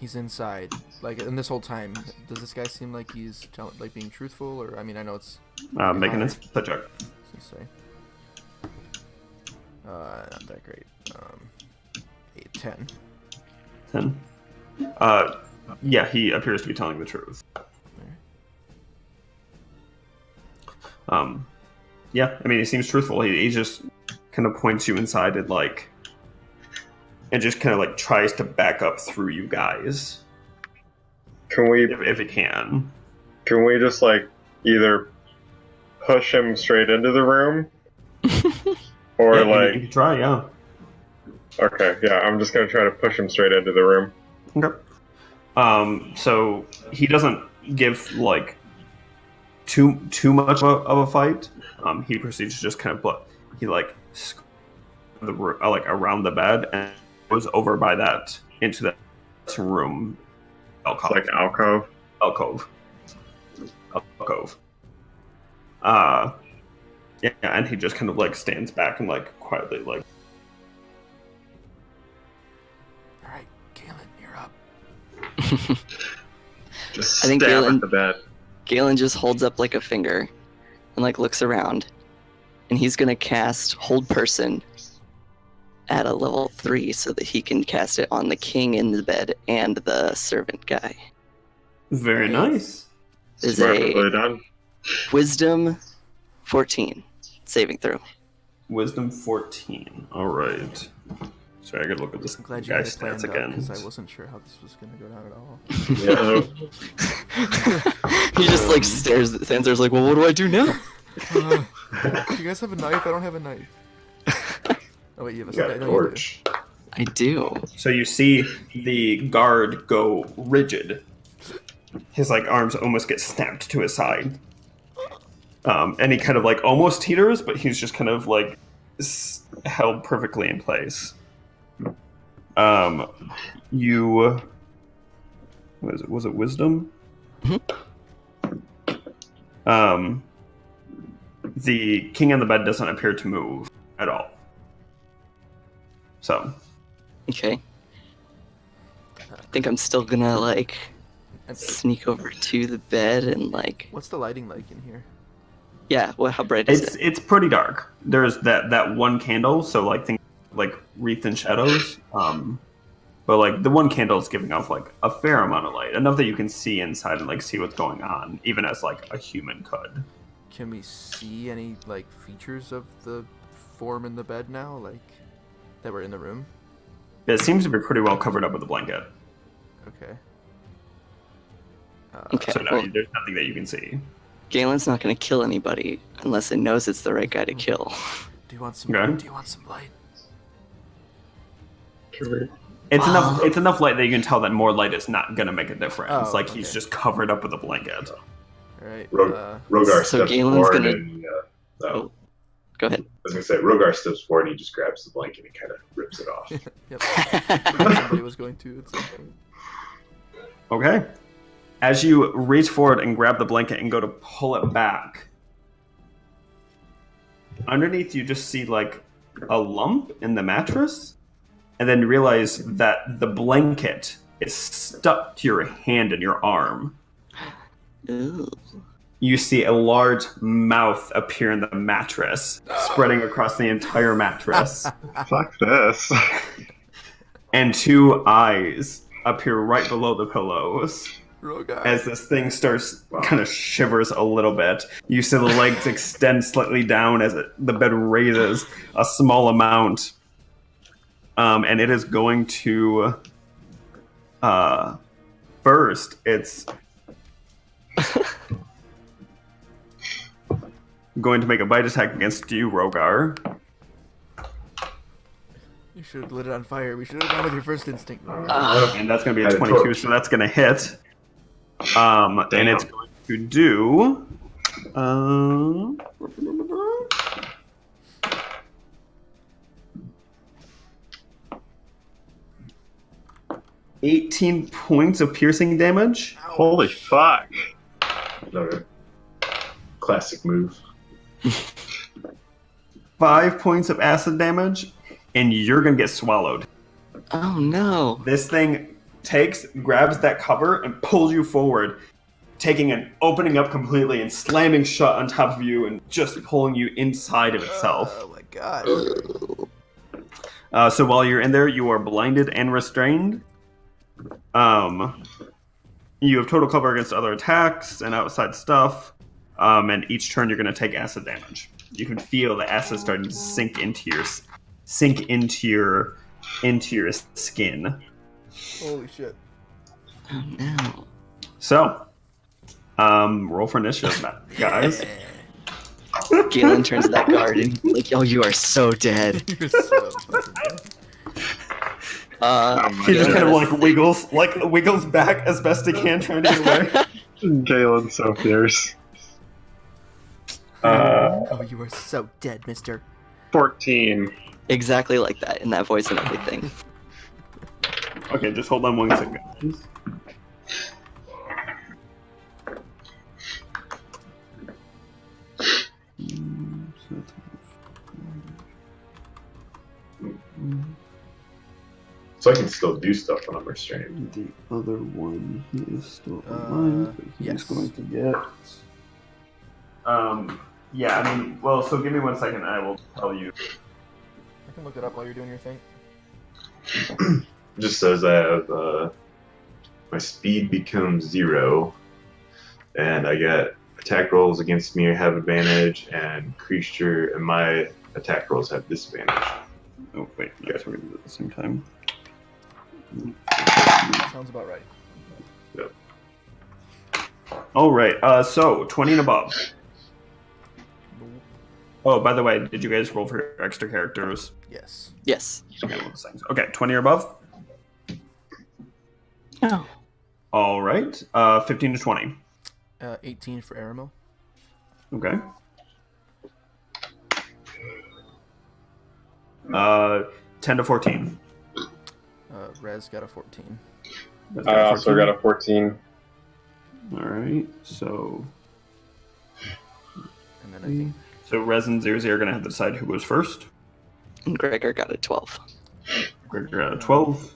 [SPEAKER 3] he's inside, like in this whole time, does this guy seem like he's being truthful, or I mean, I know it's
[SPEAKER 2] making a check.
[SPEAKER 3] Say, not that great. 10.
[SPEAKER 2] 10. Yeah, he appears to be telling the truth. Yeah, I mean, he seems truthful. He just kind of points you inside and just kind of like tries to back up through you guys.
[SPEAKER 5] Can we,
[SPEAKER 2] if he can?
[SPEAKER 5] Can we just like either push him straight into the room, or
[SPEAKER 2] you can try, yeah.
[SPEAKER 5] Okay, yeah, I'm just gonna try to push him straight into the room.
[SPEAKER 2] Okay. So he doesn't give like too much of a fight. He proceeds to just kind of around the bed and goes over by that into that room. Alcove.
[SPEAKER 5] It's like alcove.
[SPEAKER 2] Yeah, and he just kind of like stands back and like quietly like.
[SPEAKER 3] All right, Galen, you're up.
[SPEAKER 5] Just
[SPEAKER 4] I think
[SPEAKER 5] stab at the bed.
[SPEAKER 4] Galen just holds up like a finger and like looks around, and he's gonna cast Hold Person at a level 3 so that he can cast it on the king in the bed and the servant guy.
[SPEAKER 2] Very nice.
[SPEAKER 4] Is
[SPEAKER 5] Smartly done.
[SPEAKER 4] Wisdom 14 saving throw.
[SPEAKER 2] Wisdom 14. All right. Sorry, I gotta look at this
[SPEAKER 3] I'm glad you
[SPEAKER 2] guy's
[SPEAKER 3] had it
[SPEAKER 2] stats
[SPEAKER 3] planned
[SPEAKER 2] again.
[SPEAKER 3] because I wasn't sure how this was going to go down at all.
[SPEAKER 4] He just like stares at Sansa's like, well, what do I do now?
[SPEAKER 3] Do you guys have a knife? I don't have a knife. Oh wait, you have
[SPEAKER 1] You got a torch.
[SPEAKER 4] I do.
[SPEAKER 2] So you see the guard go rigid. His like arms almost get snapped to his side. And he kind of like almost teeters, but he's just kind of like held perfectly in place. You was it wisdom? The king on the bed doesn't appear to move at all. So
[SPEAKER 4] Okay. I think I'm still gonna like sneak over to the bed and like.
[SPEAKER 3] What's the lighting like in here?
[SPEAKER 4] Yeah. Well, how bright is it?
[SPEAKER 2] it's pretty dark. There's that one candle, so like things like wreath and shadows. But like the one candle is giving off like a fair amount of light, enough that you can see inside and like see what's going on, even as like a human could.
[SPEAKER 3] Can we see any like features of the form in the bed now, like that were in the room?
[SPEAKER 2] It seems to be pretty well covered up with a blanket.
[SPEAKER 3] Okay.
[SPEAKER 4] Okay.
[SPEAKER 2] So no,
[SPEAKER 4] well,
[SPEAKER 2] there's nothing that you can see.
[SPEAKER 4] Galen's not gonna kill anybody unless it knows it's the right guy to kill.
[SPEAKER 3] Do you want some?
[SPEAKER 2] Okay.
[SPEAKER 3] Do you want some light?
[SPEAKER 2] It's enough light that you can tell that more light is not gonna make a difference.
[SPEAKER 3] Oh,
[SPEAKER 2] like he's just covered up with a blanket.
[SPEAKER 3] All right.
[SPEAKER 1] Rogar
[SPEAKER 4] so
[SPEAKER 1] steps
[SPEAKER 4] Galen's
[SPEAKER 1] forward
[SPEAKER 4] gonna-
[SPEAKER 1] and
[SPEAKER 4] Oh. Go ahead.
[SPEAKER 1] I was gonna say Rogar steps forward and he just grabs the blanket and kind of rips it off.
[SPEAKER 3] Yep. Somebody was going to at some point.
[SPEAKER 2] Okay. As you reach forward and grab the blanket and go to pull it back, underneath you just see like a lump in the mattress, and then realize that the blanket is stuck to your hand and your arm.
[SPEAKER 4] Ooh.
[SPEAKER 2] You see a large mouth appear in the mattress, spreading across the entire mattress,
[SPEAKER 5] Fuck this.
[SPEAKER 2] and 2 eyes appear right below the pillows.
[SPEAKER 3] Rogar.
[SPEAKER 2] As this thing starts, kind of shivers a little bit, you see the legs extend slightly down as the bed raises a small amount. And it is going to... first, it's... going to make a bite attack against you, Rogar.
[SPEAKER 3] You should have lit it on fire. We should have gone with your first instinct.
[SPEAKER 2] And that's going to be a
[SPEAKER 1] Add a
[SPEAKER 2] 22,
[SPEAKER 1] torch.
[SPEAKER 2] so that's going to hit. And it's going to do... 18 points of piercing damage.
[SPEAKER 5] Holy fuck.
[SPEAKER 1] Another classic move.
[SPEAKER 2] 5 points of acid damage, and you're gonna get swallowed.
[SPEAKER 4] Oh no.
[SPEAKER 2] This thing grabs that cover and pulls you forward, opening up completely and slamming shut on top of you and just pulling you inside of itself.
[SPEAKER 3] Oh my god.
[SPEAKER 2] So while you're in there, you are blinded and restrained. You have total cover against other attacks and outside stuff. And each turn you're going to take acid damage. You can feel the acid starting to sink into your skin.
[SPEAKER 3] Holy shit.
[SPEAKER 4] Oh no.
[SPEAKER 2] So, roll for initiative, guys.
[SPEAKER 4] Galen turns to that guard and he's like, "Oh, you are so dead."
[SPEAKER 3] You're so fucking dead.
[SPEAKER 2] He just kind of wiggles back as best he can, trying to get away.
[SPEAKER 5] Galen's so fierce.
[SPEAKER 3] Oh, you are so dead, mister.
[SPEAKER 5] 14.
[SPEAKER 4] Exactly like that, in that voice and everything.
[SPEAKER 2] Okay, just hold on 1 second, please.
[SPEAKER 1] So I can still do stuff when I'm restrained.
[SPEAKER 2] The other one, he is still alive, but he's
[SPEAKER 3] yes.
[SPEAKER 2] going to get... yeah, I mean, well, so give me 1 second and I will tell you.
[SPEAKER 3] I can look it up while you're doing your thing.
[SPEAKER 1] It just says I have, my speed becomes 0, and I get attack rolls against me have advantage, and my attack rolls have disadvantage.
[SPEAKER 2] Oh, wait, you guys were going to do it at the same time.
[SPEAKER 3] Sounds about right.
[SPEAKER 1] Yep.
[SPEAKER 2] Alright, so 20 and above. Oh, by the way, did you guys roll for your extra characters?
[SPEAKER 3] Yes.
[SPEAKER 4] Yes.
[SPEAKER 2] Okay, one of those things. Okay, 20 or above.
[SPEAKER 4] Oh.
[SPEAKER 2] Alright, 15 to 20.
[SPEAKER 3] 18 for Aramil.
[SPEAKER 2] Okay. 10 to 14.
[SPEAKER 3] Rez got a 14.
[SPEAKER 5] I also got a 14.
[SPEAKER 2] Alright, so...
[SPEAKER 3] And then I think...
[SPEAKER 2] So Rez and Zirzi are going to have to decide who goes first.
[SPEAKER 4] And Gregor got a 12.
[SPEAKER 2] Gregor got a 12.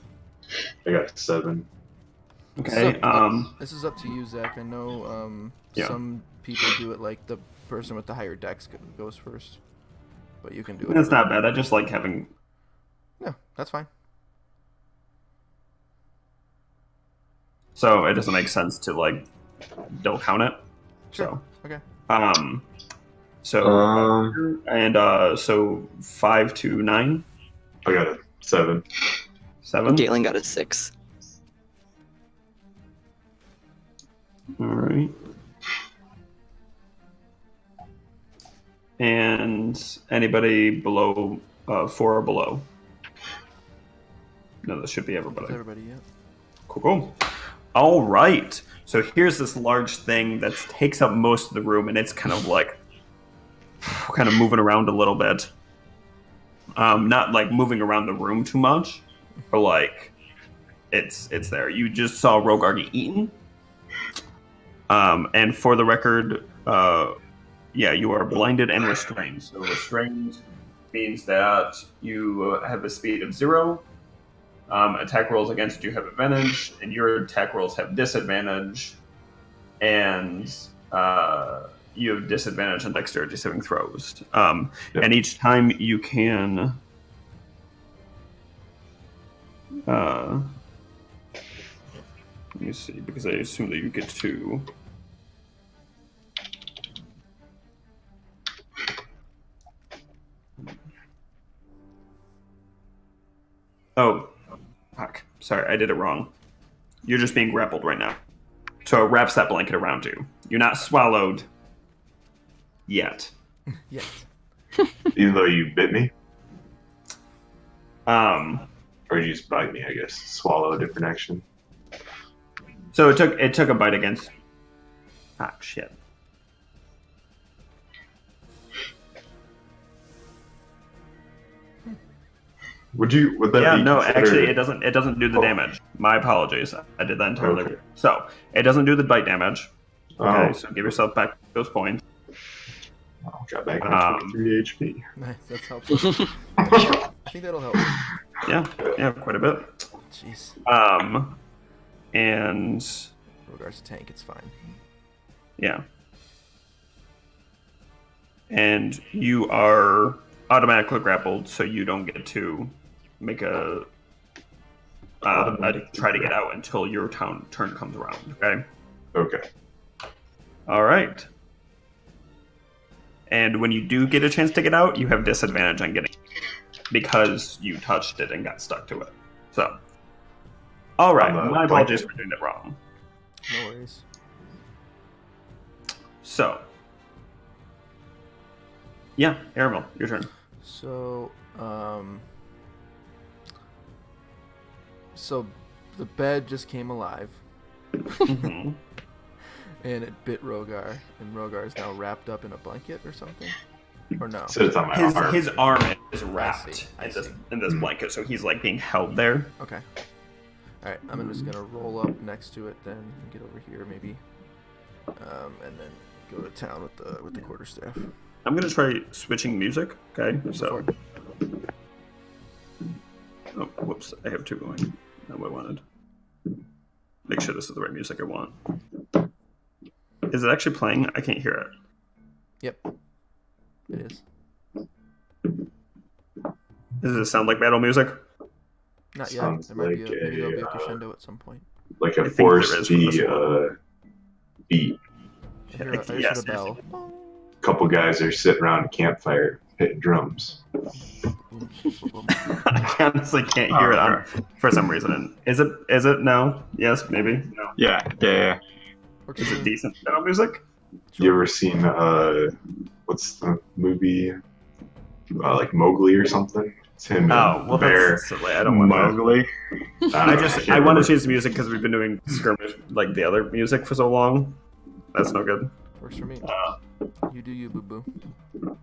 [SPEAKER 1] I got 7.
[SPEAKER 2] Okay,
[SPEAKER 3] this is up to you, Zach. I know some people do it like the person with the higher dex goes first. But you can do it.
[SPEAKER 2] That's not bad. I just like having...
[SPEAKER 3] No, that's fine.
[SPEAKER 2] So it doesn't make sense to, like, don't count it.
[SPEAKER 3] Sure.
[SPEAKER 2] So,
[SPEAKER 3] Okay.
[SPEAKER 2] so 5 to 9.
[SPEAKER 1] I got a 7.
[SPEAKER 2] 7.
[SPEAKER 4] Galen got a 6.
[SPEAKER 2] All right. And anybody below 4 or below? No, this should be everybody.
[SPEAKER 3] That's everybody, yeah.
[SPEAKER 2] Cool. All right. So here's this large thing that takes up most of the room, and it's kind of moving around a little bit. Not like moving around the room too much, but like it's there. You just saw Rogar get eaten. And for the record, you are blinded and restrained. So restrained means that you have a speed of 0. Attack rolls against you have advantage, and your attack rolls have disadvantage, and you have disadvantage on dexterity saving throws. And each time you can... let me see, because I assume that you get to... Oh, fuck. Sorry, I did it wrong. You're just being grappled right now. So it wraps that blanket around you. You're not swallowed yet.
[SPEAKER 3] Yes.
[SPEAKER 1] Even though you bit me?
[SPEAKER 2] Um,
[SPEAKER 1] Or you just bite me, I guess. Swallow a different action.
[SPEAKER 2] So it took a bite against... Fuck, shit.
[SPEAKER 1] Would that
[SPEAKER 2] Yeah,
[SPEAKER 1] be
[SPEAKER 2] no,
[SPEAKER 1] considered-
[SPEAKER 2] actually, it doesn't do the
[SPEAKER 1] Oh.
[SPEAKER 2] damage. My apologies. I did that entirely.
[SPEAKER 1] Okay.
[SPEAKER 2] So it doesn't do the bite damage. Okay,
[SPEAKER 1] Oh,
[SPEAKER 2] so give yourself back those points.
[SPEAKER 1] got back my 23 HP.
[SPEAKER 3] Nice, that's helpful. I think that'll help.
[SPEAKER 2] Yeah, quite a bit.
[SPEAKER 3] Jeez.
[SPEAKER 2] And
[SPEAKER 3] Rogar's a tank, it's fine.
[SPEAKER 2] yeah, and you are automatically grappled, so you don't get to make a try to get out until your turn comes around. Okay.
[SPEAKER 1] Okay.
[SPEAKER 2] All right. And when you do get a chance to get out, you have disadvantage on getting because you touched it and got stuck to it. So, all right. My apologies for doing that wrong.
[SPEAKER 3] No worries.
[SPEAKER 2] So, yeah, Aramil, your turn.
[SPEAKER 3] So, so the bed just came alive,
[SPEAKER 2] Mhm.
[SPEAKER 3] and it bit Rogar, and Rogar is now wrapped up in a blanket or something, or no?
[SPEAKER 1] So it's on my arm.
[SPEAKER 2] His arm is wrapped
[SPEAKER 3] I see.
[SPEAKER 2] in this blanket, so he's like being held there.
[SPEAKER 3] Okay. All right, I'm just gonna roll up next to it, then and get over here maybe, and then go to town with the quarterstaff.
[SPEAKER 2] I'm gonna try switching music. Okay, so. Oh, whoops! I have two going. Not what I wanted. Make sure this is the right music I want. Is it actually playing? I can't hear it.
[SPEAKER 3] Yep, it is.
[SPEAKER 2] Does it sound like battle music?
[SPEAKER 3] Not yet.
[SPEAKER 1] Sounds
[SPEAKER 3] There might be
[SPEAKER 1] like
[SPEAKER 3] maybe there'll be a
[SPEAKER 1] a,
[SPEAKER 3] crescendo at some point.
[SPEAKER 1] Like
[SPEAKER 2] I
[SPEAKER 1] a
[SPEAKER 2] think there
[SPEAKER 1] Force
[SPEAKER 2] is from this
[SPEAKER 1] D beat.
[SPEAKER 3] I hear a
[SPEAKER 2] Yes.
[SPEAKER 3] bell.
[SPEAKER 1] Couple guys are sitting around a campfire hitting drums.
[SPEAKER 2] I honestly can't hear it for some reason. Is it? No? Yes? Maybe? No.
[SPEAKER 5] Yeah.
[SPEAKER 2] Is it decent battle music?
[SPEAKER 1] You ever seen what's the movie? Like Mowgli or something? It's him.
[SPEAKER 2] Oh, well,
[SPEAKER 1] bear.
[SPEAKER 2] that's silly. I don't want to.
[SPEAKER 5] Mowgli.
[SPEAKER 2] I want to change the music because we've been doing skirmish like the other music for so long. That's no good.
[SPEAKER 3] Works for me. You do you, boo boo.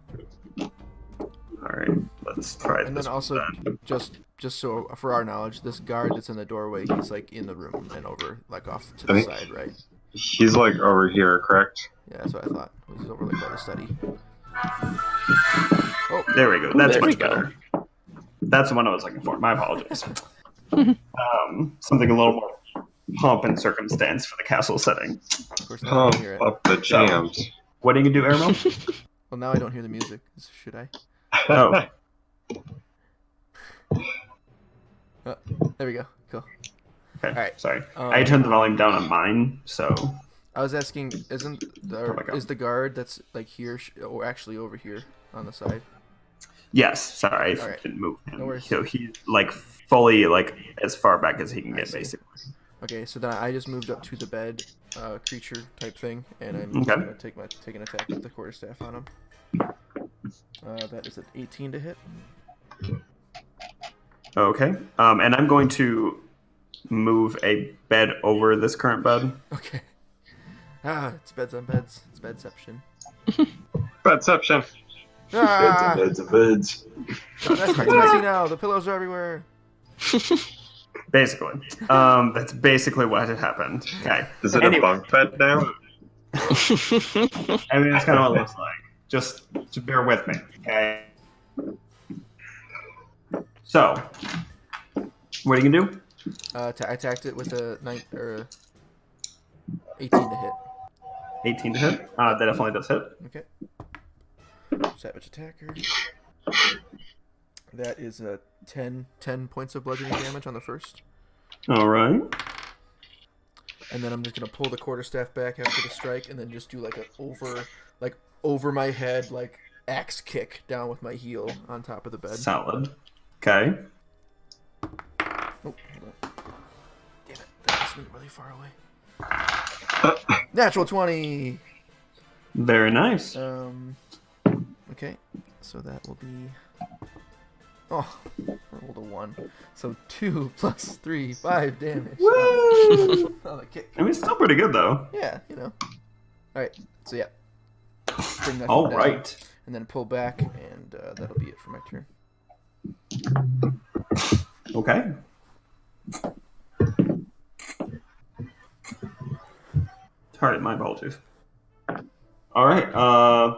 [SPEAKER 2] All right, let's try
[SPEAKER 3] And
[SPEAKER 2] this.
[SPEAKER 3] then also, just so for our knowledge, this guard that's in the doorway, he's like in the room and over, like off to the side, right?
[SPEAKER 5] He's like over here, correct?
[SPEAKER 3] Yeah, that's what I thought. He's over like by the study. Oh,
[SPEAKER 2] There we go. That's
[SPEAKER 4] There we
[SPEAKER 2] much
[SPEAKER 4] go.
[SPEAKER 2] better. That's the one I was looking for. My apologies. Something a little more pomp and circumstance for the castle setting.
[SPEAKER 3] of course now I
[SPEAKER 5] Oh,
[SPEAKER 3] can hear it.
[SPEAKER 5] up the jams.
[SPEAKER 2] What do you do, Aramil?
[SPEAKER 3] Well, now I don't hear the music. Should I?
[SPEAKER 2] Oh,
[SPEAKER 3] There we go. Cool.
[SPEAKER 2] okay.
[SPEAKER 3] Alright.
[SPEAKER 2] Sorry. I turned the volume down on mine, so
[SPEAKER 3] I was asking,
[SPEAKER 2] Oh my God.
[SPEAKER 3] is the guard that's like here, or actually over here on the side?
[SPEAKER 2] yes. Sorry, I
[SPEAKER 3] All right.
[SPEAKER 2] didn't move him.
[SPEAKER 3] No worries.
[SPEAKER 2] So he's like fully like as far back as he can
[SPEAKER 3] I
[SPEAKER 2] get,
[SPEAKER 3] see.
[SPEAKER 2] basically.
[SPEAKER 3] Okay, so then I just moved up to the bed, creature type thing, and I'm
[SPEAKER 2] Okay.
[SPEAKER 3] gonna take an attack with the quarterstaff on him. That is an 18 to hit.
[SPEAKER 2] Okay. And I'm going to move a bed over this current bed.
[SPEAKER 3] Okay. It's beds on beds. It's bedception.
[SPEAKER 5] Bedception.
[SPEAKER 1] Beds and beds.
[SPEAKER 3] That's messy now. The pillows are everywhere.
[SPEAKER 2] Basically. That's basically what had happened. Okay.
[SPEAKER 5] Is it
[SPEAKER 2] Anyway.
[SPEAKER 5] a bunk bed now?
[SPEAKER 2] I mean, that's kind of what it looks like. Just bear with me, okay? So, what are you gonna do?
[SPEAKER 3] I attacked it with a 18 to hit.
[SPEAKER 2] 18 to hit. That definitely does hit.
[SPEAKER 3] Okay. Savage attacker. That is a 10 points of bludgeoning damage on the first.
[SPEAKER 2] All right.
[SPEAKER 3] And then I'm just gonna pull the quarterstaff back after the strike, and then just do like over my head, like axe kick down with my heel on top of the bed.
[SPEAKER 2] Solid. Okay.
[SPEAKER 3] Oh, hold on. Damn it! That just went really far away. Natural 20.
[SPEAKER 2] Very nice.
[SPEAKER 3] Okay, so that will be. Oh, I rolled a 1. So 2 plus 3, 5 damage.
[SPEAKER 2] Woo!
[SPEAKER 3] Oh, the kick.
[SPEAKER 2] I mean, it's still pretty good though.
[SPEAKER 3] Yeah, you know. Alright, so yeah. Bring that
[SPEAKER 2] All
[SPEAKER 3] down,
[SPEAKER 2] right.
[SPEAKER 3] and then pull back, and that'll be it for my turn.
[SPEAKER 2] Okay. Sorry, my apologies. All right.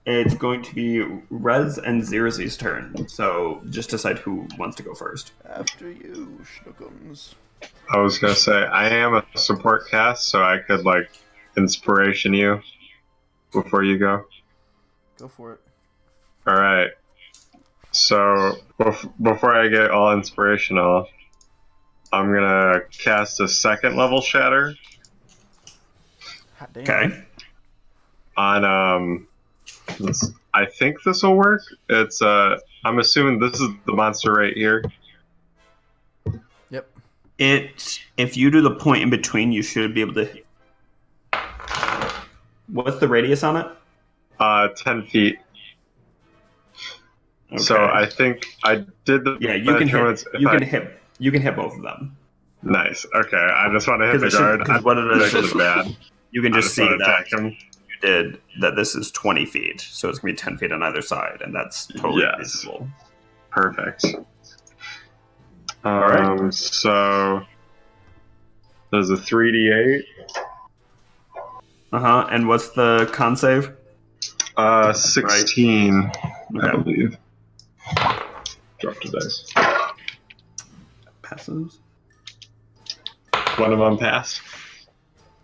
[SPEAKER 2] It's going to be Rez and Zirzi's turn. So just decide who wants to go first.
[SPEAKER 3] After you, Schnookums.
[SPEAKER 5] I was gonna say I am a support cast, so I could like inspiration you before you go.
[SPEAKER 3] Go for it.
[SPEAKER 5] All right. So before I get all inspirational, I'm gonna cast a second level shatter
[SPEAKER 3] Hot damn.
[SPEAKER 2] Okay.
[SPEAKER 5] on I think this will work. It's I'm assuming this is the monster right here.
[SPEAKER 3] Yep.
[SPEAKER 2] If you do the point in between, you should be able to. What's the radius on it?
[SPEAKER 5] 10 feet.
[SPEAKER 2] Okay.
[SPEAKER 5] So I think I did the
[SPEAKER 2] you can
[SPEAKER 5] measurements.
[SPEAKER 2] hit. You can hit both of them.
[SPEAKER 5] Nice. Okay, I just want to hit the guard.
[SPEAKER 2] Because what it is,
[SPEAKER 5] That's bad.
[SPEAKER 2] you can just see
[SPEAKER 5] want to
[SPEAKER 2] that
[SPEAKER 5] attack him.
[SPEAKER 2] you did that. This is 20 feet, so it's gonna be 10 feet on either side, and that's totally
[SPEAKER 5] Yes.
[SPEAKER 2] reasonable.
[SPEAKER 5] Perfect.
[SPEAKER 2] right.
[SPEAKER 5] So there's a 3d8.
[SPEAKER 2] And what's the con save?
[SPEAKER 5] 16, I
[SPEAKER 2] Okay.
[SPEAKER 5] believe. Drop the dice.
[SPEAKER 2] Passes.
[SPEAKER 5] One of them passed.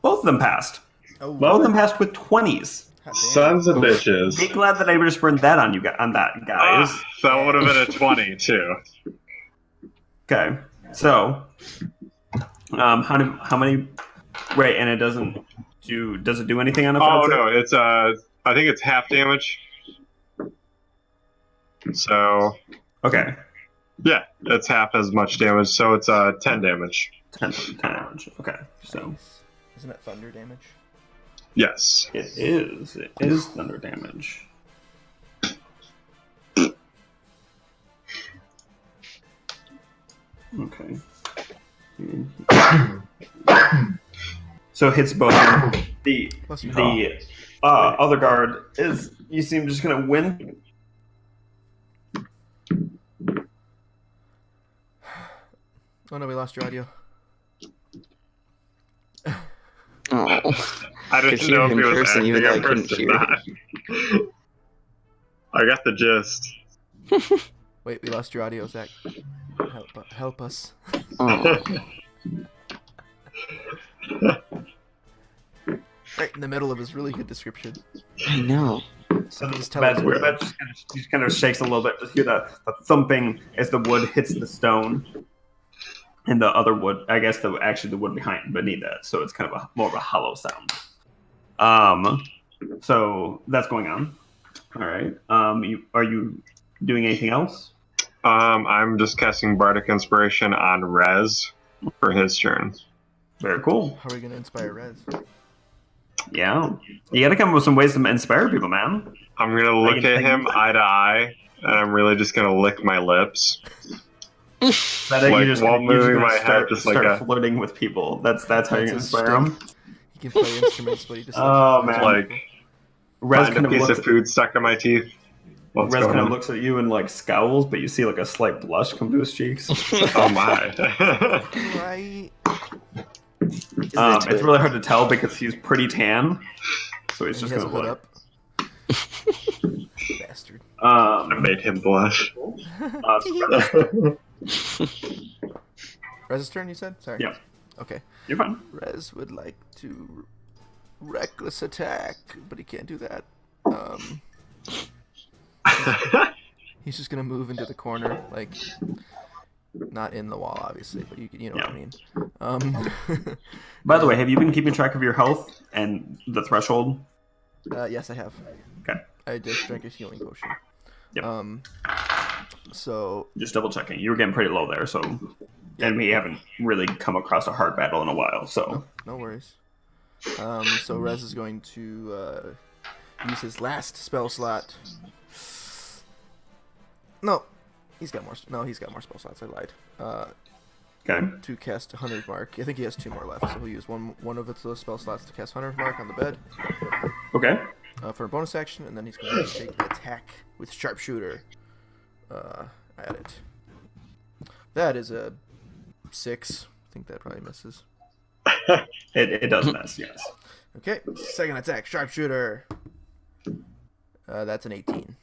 [SPEAKER 2] Both of them passed.
[SPEAKER 3] Oh,
[SPEAKER 2] Both of them passed with 20s.
[SPEAKER 3] hot damn.
[SPEAKER 5] Sons of bitches.
[SPEAKER 2] Be glad that I just burned that on you on that, guys.
[SPEAKER 5] That would have been a 20 too.
[SPEAKER 2] Okay, so how many? Wait, and it doesn't do. Does it do anything on a?
[SPEAKER 5] Oh no, it's I think it's half damage. So
[SPEAKER 2] Okay,
[SPEAKER 5] yeah, it's half as much damage. So it's 10 damage.
[SPEAKER 2] 10 damage. Okay, so
[SPEAKER 3] Nice. Isn't it thunder damage?
[SPEAKER 5] Yes.
[SPEAKER 2] it is. It is thunder damage. Okay. So it hits both. The
[SPEAKER 3] Plus you.
[SPEAKER 2] other guard is. You seem just gonna win.
[SPEAKER 3] Oh no, we lost your audio.
[SPEAKER 4] Oh,
[SPEAKER 5] I
[SPEAKER 4] Could
[SPEAKER 5] didn't
[SPEAKER 4] hear
[SPEAKER 5] know if
[SPEAKER 4] him
[SPEAKER 5] he was
[SPEAKER 4] cursing,
[SPEAKER 5] acting
[SPEAKER 4] even though I
[SPEAKER 5] at
[SPEAKER 4] couldn't
[SPEAKER 5] first or
[SPEAKER 4] hear.
[SPEAKER 5] not. I got the gist.
[SPEAKER 3] Wait, we lost your audio, Zach. Help us.
[SPEAKER 4] oh.
[SPEAKER 3] Right in the middle of his really good description.
[SPEAKER 4] I know.
[SPEAKER 2] So
[SPEAKER 3] Just
[SPEAKER 2] the
[SPEAKER 3] tell
[SPEAKER 2] bed,
[SPEAKER 3] us
[SPEAKER 2] the
[SPEAKER 3] where.
[SPEAKER 2] bed just kind of shakes a little bit. Just hear the thumping as the wood hits the stone, and the other wood. I guess the wood beneath it. So it's kind of more of a hollow sound. So that's going on. All right. Are you doing anything else?
[SPEAKER 5] I'm just casting Bardic Inspiration on Rez for his turn.
[SPEAKER 2] Very cool.
[SPEAKER 3] How are we gonna inspire Rez?
[SPEAKER 2] Yeah. You got to come up with some ways to inspire people, man.
[SPEAKER 5] I'm gonna look
[SPEAKER 2] can
[SPEAKER 5] at
[SPEAKER 2] think
[SPEAKER 5] him
[SPEAKER 2] of-
[SPEAKER 5] eye to eye, and I'm really just gonna lick my lips.
[SPEAKER 2] That
[SPEAKER 5] Like,
[SPEAKER 2] you're
[SPEAKER 5] while
[SPEAKER 2] you're
[SPEAKER 5] moving
[SPEAKER 2] gonna
[SPEAKER 5] my head,
[SPEAKER 2] start,
[SPEAKER 5] just like
[SPEAKER 2] start
[SPEAKER 5] a-
[SPEAKER 2] flirting with people. That's how you're
[SPEAKER 3] That's
[SPEAKER 2] gonna
[SPEAKER 3] his
[SPEAKER 2] inspire
[SPEAKER 3] shtick.
[SPEAKER 2] them.
[SPEAKER 3] He can play instruments, but he just
[SPEAKER 2] Oh, man.
[SPEAKER 5] Like,
[SPEAKER 2] Rez
[SPEAKER 5] find
[SPEAKER 2] kind
[SPEAKER 5] a
[SPEAKER 2] of
[SPEAKER 5] piece
[SPEAKER 2] looks.
[SPEAKER 5] of food stuck in my teeth. What's
[SPEAKER 2] Rez
[SPEAKER 5] going
[SPEAKER 2] kind of
[SPEAKER 5] on?
[SPEAKER 2] looks at you and like scowls, but you see like a slight blush come to his cheeks.
[SPEAKER 5] Oh my.
[SPEAKER 3] right.
[SPEAKER 2] It's really hard to tell because he's pretty tan, so he's
[SPEAKER 3] And
[SPEAKER 2] just
[SPEAKER 3] he has a
[SPEAKER 2] gonna
[SPEAKER 3] hood
[SPEAKER 2] look.
[SPEAKER 3] up. Bastard.
[SPEAKER 5] I made him blush.
[SPEAKER 3] Rez's turn, you said? Sorry.
[SPEAKER 2] Yeah.
[SPEAKER 3] Okay.
[SPEAKER 2] You're fine.
[SPEAKER 3] Rez would like to reckless attack, but he can't do that. He's just gonna move into the corner, like not in the wall, obviously, but you know what I mean.
[SPEAKER 2] By the way, have you been keeping track of your health and the threshold?
[SPEAKER 3] Yes, I have.
[SPEAKER 2] Okay.
[SPEAKER 3] I just drank a healing potion.
[SPEAKER 2] Yep.
[SPEAKER 3] So
[SPEAKER 2] Just double checking. You were getting pretty low there, so and we haven't really come across a hard battle in a while, so
[SPEAKER 3] no worries. So Rez is going to use his last spell slot. No, he's got more. No, he's got more spell slots. I lied.
[SPEAKER 2] okay.
[SPEAKER 3] To cast Hunter's Mark. I think he has 2 more left, so he'll use one of those spell slots to cast Hunter's Mark on the bed
[SPEAKER 2] Okay.
[SPEAKER 3] for a bonus action, and then he's going to take the attack with Sharpshooter at it. That is a 6. I think that probably misses.
[SPEAKER 2] It does miss, yes.
[SPEAKER 3] Okay, second attack, sharpshooter. That's an 18.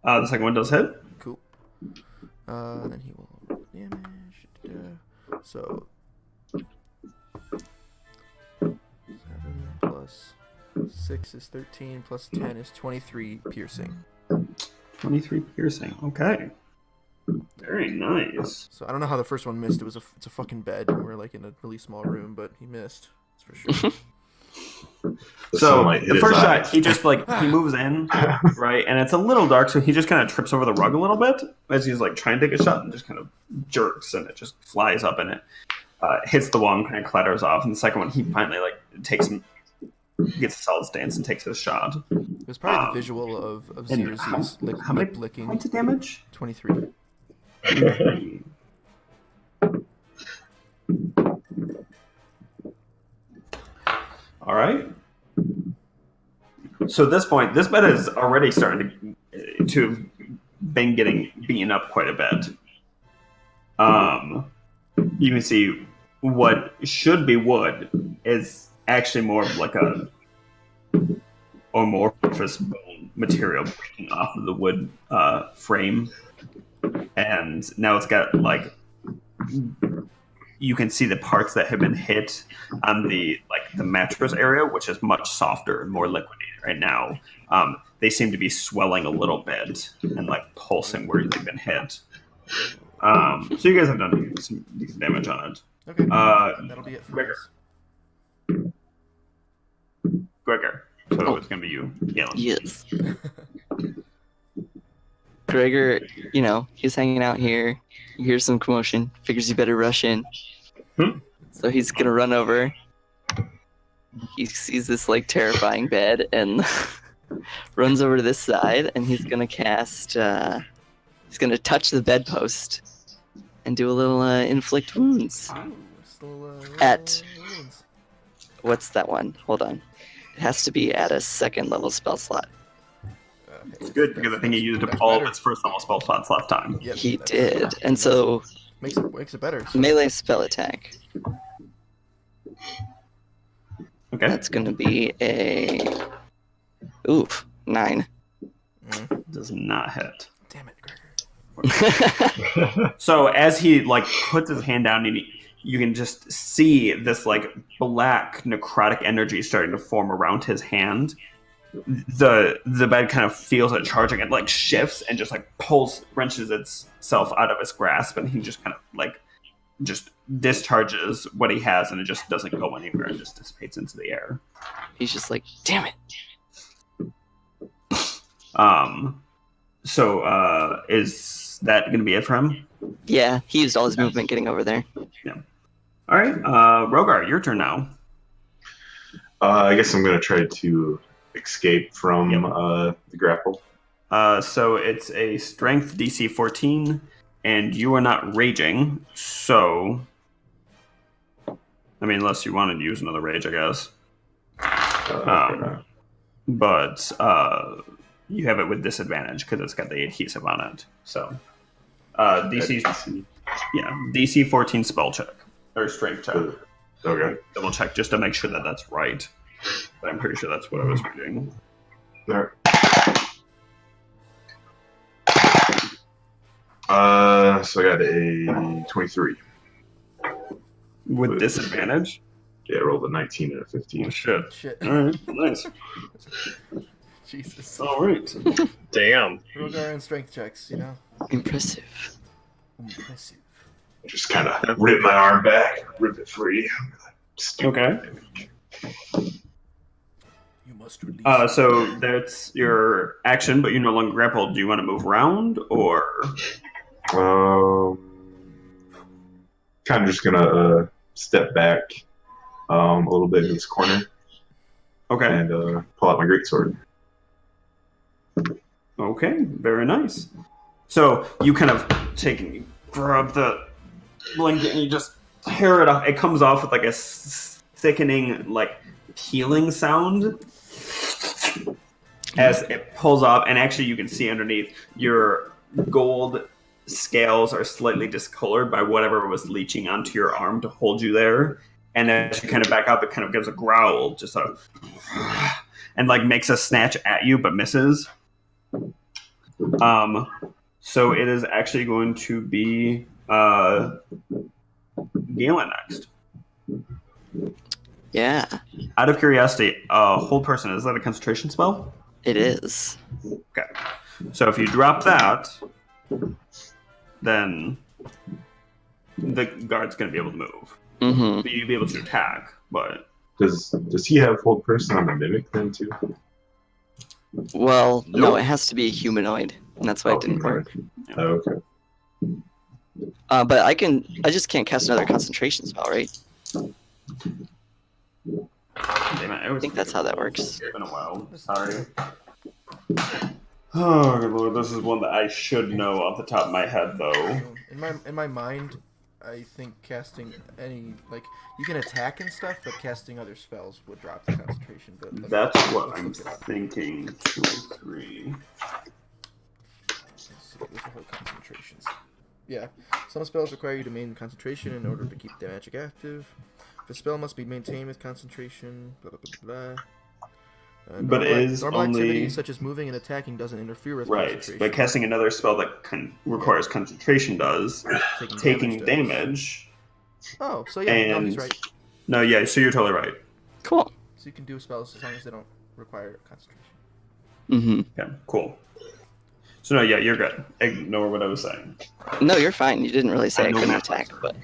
[SPEAKER 2] The second one does hit.
[SPEAKER 3] Cool. Then he will roll damage. So 7 plus 6 is 13 plus 10 is 23 piercing.
[SPEAKER 2] 23 piercing. Okay. Very nice.
[SPEAKER 3] So I don't know how the first one missed. It's a fucking bed. We're like in a really small room, but he missed. That's for sure.
[SPEAKER 2] So the first shot, he just he moves in, right, and it's a little dark, so he just kind of trips over the rug a little bit as he's like trying to take a shot, and just kind of jerks, and it just flies up, and it hits the wall and kind of clatters off. And the second one, he finally gets a solid stance and takes his shot.
[SPEAKER 3] It was probably the visual of Xerxes lip licking.
[SPEAKER 2] Points of damage?
[SPEAKER 3] 23.
[SPEAKER 2] All right. So at this point, this bed is already starting to have been getting beaten up quite a bit. You can see what should be wood is actually more of like a amorphous bone material breaking off of the wood frame, and now it's got you can see the parts that have been hit on the mattress area, which is much softer and more liquidated right now. They seem to be swelling a little bit and pulsing where they've been hit. So you guys have done some decent damage on it.
[SPEAKER 3] Okay, that'll be it for
[SPEAKER 2] Gregor.
[SPEAKER 3] us.
[SPEAKER 2] Gregor. So it's going to be you, Galen.
[SPEAKER 4] Yes. Gregor, he's hanging out here. He hears some commotion. Figures you better rush in. So he's going to run over. He sees this terrifying bed and runs over to this side, and he's going to cast... he's going to touch the bedpost and do a little inflict wounds. At... What's that one? Hold on. It has to be at a second level spell slot.
[SPEAKER 2] It's good because I think he used up all of his first level spell slots last time.
[SPEAKER 3] Yep,
[SPEAKER 4] he did, and so
[SPEAKER 3] makes it better. So.
[SPEAKER 4] Melee spell attack.
[SPEAKER 2] Okay,
[SPEAKER 4] that's going to be a 9.
[SPEAKER 2] Does not hit.
[SPEAKER 3] Damn it, Gregor.
[SPEAKER 2] So as he puts his hand down, and you can just see this black necrotic energy starting to form around his hand. The bed kind of feels it charging and shifts and just wrenches itself out of his grasp, and he just kind of just discharges what he has, and it just doesn't go anywhere and just dissipates into the air.
[SPEAKER 4] He's just damn it.
[SPEAKER 2] So is that going to be it for him?
[SPEAKER 4] Yeah, he used all his movement getting over there.
[SPEAKER 2] Yeah. All right, Rogar, your turn now.
[SPEAKER 1] I guess I'm going to try to escape from the grapple.
[SPEAKER 2] So it's a strength DC 14, and you are not raging, so... I mean, unless you wanted to use another rage, I guess. But you have it with disadvantage, because it's got the adhesive on it. So, DC 14 spell check. Or strength check.
[SPEAKER 1] Okay.
[SPEAKER 2] Double check just to make sure that that's right. But I'm pretty sure that's what I was reading.
[SPEAKER 1] There. So I got a 23.
[SPEAKER 2] With disadvantage?
[SPEAKER 1] Yeah, I rolled a 19 and a 15.
[SPEAKER 2] Oh, shit.
[SPEAKER 3] Shit.
[SPEAKER 2] Alright, nice.
[SPEAKER 3] Jesus.
[SPEAKER 2] Alright.
[SPEAKER 5] Damn.
[SPEAKER 3] Rogar and strength checks,
[SPEAKER 4] Impressive.
[SPEAKER 3] Impressive.
[SPEAKER 1] Just kind of rip my arm back, rip it free.
[SPEAKER 2] Okay.
[SPEAKER 3] You must release.
[SPEAKER 2] So that's your action, but you're no longer grappled. Do you want to move around, or?
[SPEAKER 1] Kind of just gonna step back a little bit in this corner.
[SPEAKER 2] Okay.
[SPEAKER 1] And pull out my greatsword.
[SPEAKER 2] Okay, very nice. So you kind of grab the blanket and you just tear it off. It comes off with a thickening, peeling sound as it pulls off, and actually you can see underneath your gold scales are slightly discolored by whatever was leeching onto your arm to hold you there. And as you kind of back up, it kind of gives a growl, just and like makes a snatch at you, but misses. So it is actually going to be Galen next.
[SPEAKER 4] Yeah,
[SPEAKER 2] Out of curiosity, hold person, is that a concentration spell?
[SPEAKER 4] it is.
[SPEAKER 2] Okay. So if you drop that, then the guard's going to be able to move.
[SPEAKER 4] Mm-hmm.
[SPEAKER 2] So you'd be able to attack, but
[SPEAKER 1] Does he have hold person on the mimic then too?
[SPEAKER 4] Well, no, it has to be humanoid, and that's why it didn't work.
[SPEAKER 1] Oh, okay.
[SPEAKER 4] But I just can't cast another concentration spell, right?
[SPEAKER 2] damn it,
[SPEAKER 4] I think that's how that works.
[SPEAKER 2] It's been a while. Sorry. Oh, good lord, this is one that I should know off the top of my head, though.
[SPEAKER 3] In my mind, I think casting any you can attack and stuff, but casting other spells would drop the concentration. But
[SPEAKER 2] That's what
[SPEAKER 3] let's
[SPEAKER 2] I'm
[SPEAKER 3] look it up.
[SPEAKER 2] thinking. 2 or 3.
[SPEAKER 3] Let's see, there's a whole concentrations. Yeah, some spells require you to maintain concentration in order to keep the magic active. The spell must be maintained with concentration. Blah blah blah blah.
[SPEAKER 2] But it is
[SPEAKER 3] normal
[SPEAKER 2] only
[SPEAKER 3] activities such as moving and attacking doesn't interfere with
[SPEAKER 2] right.
[SPEAKER 3] concentration.
[SPEAKER 2] But casting another spell that requires concentration does taking
[SPEAKER 3] does.
[SPEAKER 2] damage.
[SPEAKER 3] Oh, so yeah, no,
[SPEAKER 2] And
[SPEAKER 3] he's right.
[SPEAKER 2] no, yeah. So you're totally right.
[SPEAKER 4] Cool.
[SPEAKER 3] So you can do spells as long as they don't require concentration.
[SPEAKER 4] Mm-hmm.
[SPEAKER 2] Okay, cool. So no, yeah, you're good. Ignore what I was saying.
[SPEAKER 4] No, you're fine. You didn't really say I
[SPEAKER 2] know
[SPEAKER 4] couldn't
[SPEAKER 2] math.
[SPEAKER 4] attack, but.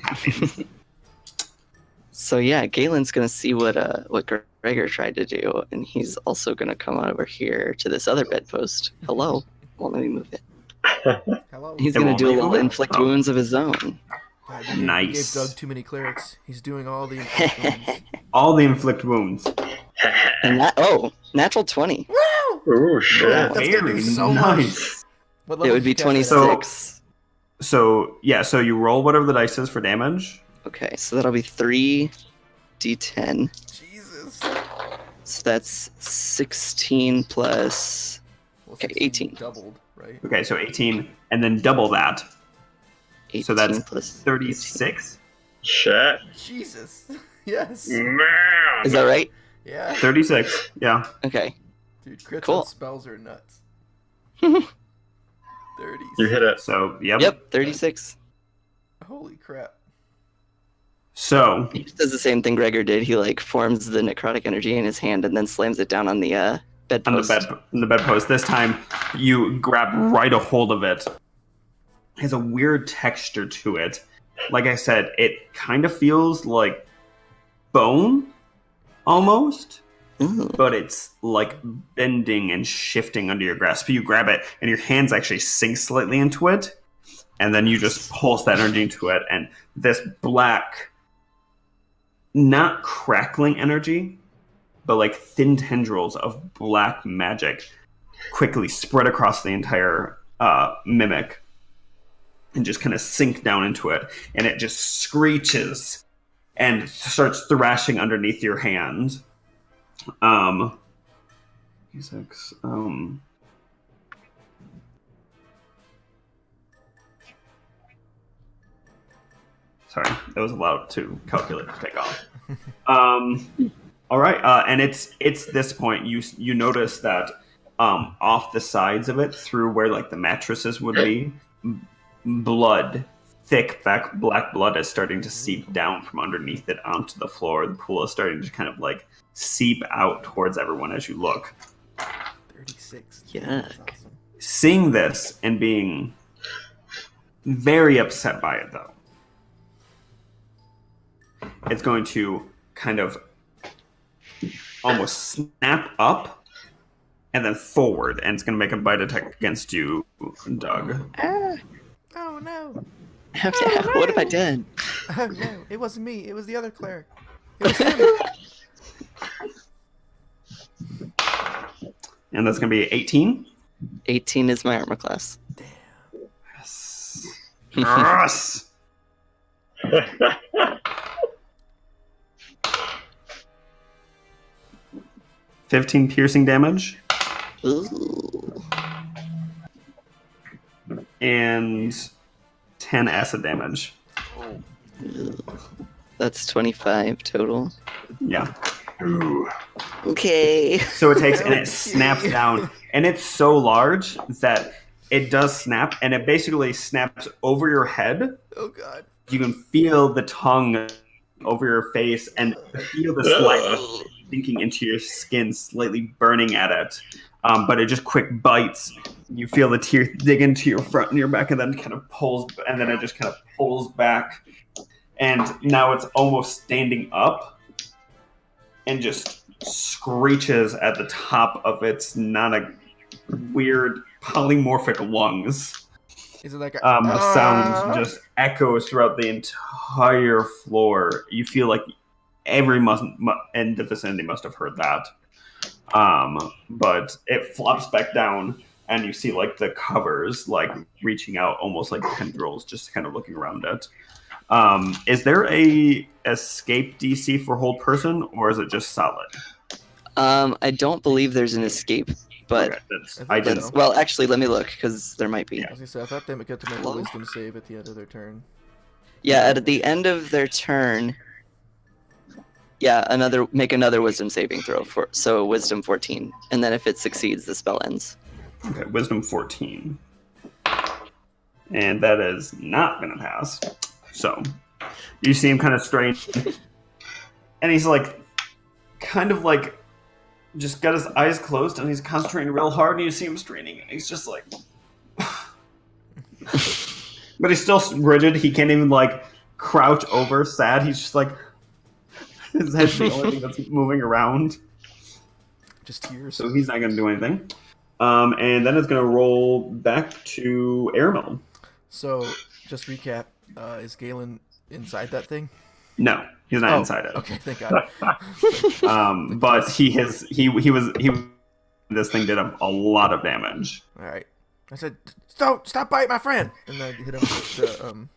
[SPEAKER 4] So yeah, Galen's gonna see what Gregor tried to do, and he's also gonna come over here to this other bedpost. Hello. Well, let me move it.
[SPEAKER 3] Hello.
[SPEAKER 4] He's
[SPEAKER 2] It
[SPEAKER 4] gonna
[SPEAKER 2] won't
[SPEAKER 4] do a
[SPEAKER 2] let you
[SPEAKER 4] little
[SPEAKER 2] move?
[SPEAKER 4] inflict
[SPEAKER 2] Oh.
[SPEAKER 4] wounds of his own.
[SPEAKER 3] God, you
[SPEAKER 2] Nice.
[SPEAKER 3] gave Doug too many clerics. He's doing all the inflict
[SPEAKER 2] All the inflict wounds.
[SPEAKER 4] And natural 20.
[SPEAKER 5] Oh shit!
[SPEAKER 3] That's gonna do
[SPEAKER 2] Very
[SPEAKER 3] so
[SPEAKER 2] nice.
[SPEAKER 3] What
[SPEAKER 4] It
[SPEAKER 3] level
[SPEAKER 4] would
[SPEAKER 3] did
[SPEAKER 4] be
[SPEAKER 3] you cast that at?
[SPEAKER 4] 26.
[SPEAKER 2] So yeah, so you roll whatever the dice is for damage.
[SPEAKER 4] Okay, so that'll be 3d10.
[SPEAKER 3] Jesus.
[SPEAKER 4] So that's 16 plus.
[SPEAKER 3] Well,
[SPEAKER 4] Okay,
[SPEAKER 3] 16
[SPEAKER 4] 18.
[SPEAKER 3] doubled, right?
[SPEAKER 2] Okay, so 18, and then double that.
[SPEAKER 4] 18
[SPEAKER 2] So that's
[SPEAKER 4] plus
[SPEAKER 2] 36.
[SPEAKER 5] Shit!
[SPEAKER 3] Jesus. Yes.
[SPEAKER 5] Man!
[SPEAKER 4] Is that right?
[SPEAKER 3] Yeah.
[SPEAKER 2] 36. Yeah.
[SPEAKER 4] Okay.
[SPEAKER 3] Dude, crits
[SPEAKER 4] Cool.
[SPEAKER 3] on spells are nuts. 30s.
[SPEAKER 5] You hit it.
[SPEAKER 2] So yep.
[SPEAKER 4] Yep, 36.
[SPEAKER 3] Holy crap.
[SPEAKER 2] So
[SPEAKER 4] He just does the same thing Gregor did. He forms the necrotic energy in his hand and then slams it down on the bedpost.
[SPEAKER 2] on the bedpost, this time you grab right a hold of it. It has a weird texture to it. Like I said, it kind of feels like bone, almost.
[SPEAKER 4] Ooh.
[SPEAKER 2] But it's like bending and shifting under your grasp. You grab it, and your hands actually sink slightly into it, and then you just pulse that energy into it, and this black, not crackling energy, but like thin tendrils of black magic quickly spread across the entire mimic, and just kind of sink down into it, and it just screeches and starts thrashing underneath your hand. D6. Sorry, that was allowed to calculate to take off. All right, and it's this point you notice that off the sides of it, through where like the mattresses would be, blood, thick black blood is starting to seep down from underneath it onto the floor. The pool is starting to kind of like seep out towards everyone as you look.
[SPEAKER 3] 36.
[SPEAKER 4] Yuck.
[SPEAKER 3] That's awesome.
[SPEAKER 2] Seeing this and being very upset by it, though, it's going to kind of almost snap up and then forward, and it's going to make a bite attack against you, Doug.
[SPEAKER 4] Ah,
[SPEAKER 3] Oh no.
[SPEAKER 4] what have I done?
[SPEAKER 3] Oh no. It wasn't me. It was the other cleric. It was him.
[SPEAKER 2] And that's going to be 18.
[SPEAKER 4] 18 is my armor class.
[SPEAKER 2] Yes. Yes. 15 piercing damage.
[SPEAKER 4] Ooh.
[SPEAKER 2] And 10 acid damage.
[SPEAKER 4] That's 25 total.
[SPEAKER 2] Yeah.
[SPEAKER 1] Ooh.
[SPEAKER 4] Okay.
[SPEAKER 2] So it takes, and it snaps down. And it's so large that it does snap, and it basically snaps over your head.
[SPEAKER 3] Oh, God.
[SPEAKER 2] You can feel the tongue over your face and feel the slight sinking into your skin, slightly burning at it. But it just quick bites. You feel the teeth dig into your front and your back, and then kind of pulls, and then it just kind of pulls back. And now it's almost standing up and just screeches at the top of its weird polymorphic lungs.
[SPEAKER 3] Is it like
[SPEAKER 2] The sound just echoes throughout the entire floor. You feel like every in the vicinity must have heard that. But it flops back down, and you see like the covers like reaching out, almost like tendrils, just kind of looking around it. Is there a escape DC for hold person, or is it just solid?
[SPEAKER 4] I don't believe there's an escape, but
[SPEAKER 2] Okay,
[SPEAKER 3] I didn't.
[SPEAKER 2] so.
[SPEAKER 4] well, actually, let me look because there might be.
[SPEAKER 3] I was gonna say, I thought they would get to make a wisdom save at the end of their turn.
[SPEAKER 4] Yeah, at the end of their turn. Yeah, make another wisdom saving throw so wisdom 14, and then if it succeeds, the spell ends.
[SPEAKER 2] Okay, wisdom 14, and that is not gonna pass. So you see him kind of strain, and he's like, kind of like, just got his eyes closed, and he's concentrating real hard, and you see him straining, and he's just like, but he's still rigid. He can't even like crouch over sad. He's just like, his head's the only thing that's moving around.
[SPEAKER 3] Just tears.
[SPEAKER 2] So he's not going to do anything. And then it's going to roll back to Airmill.
[SPEAKER 3] So, just recap. Is Galen inside that thing?
[SPEAKER 2] No, he's not inside it.
[SPEAKER 3] Okay, thank God.
[SPEAKER 2] But this thing did a lot of damage.
[SPEAKER 3] All right. I said, stop biting my friend! And then I hit him with the,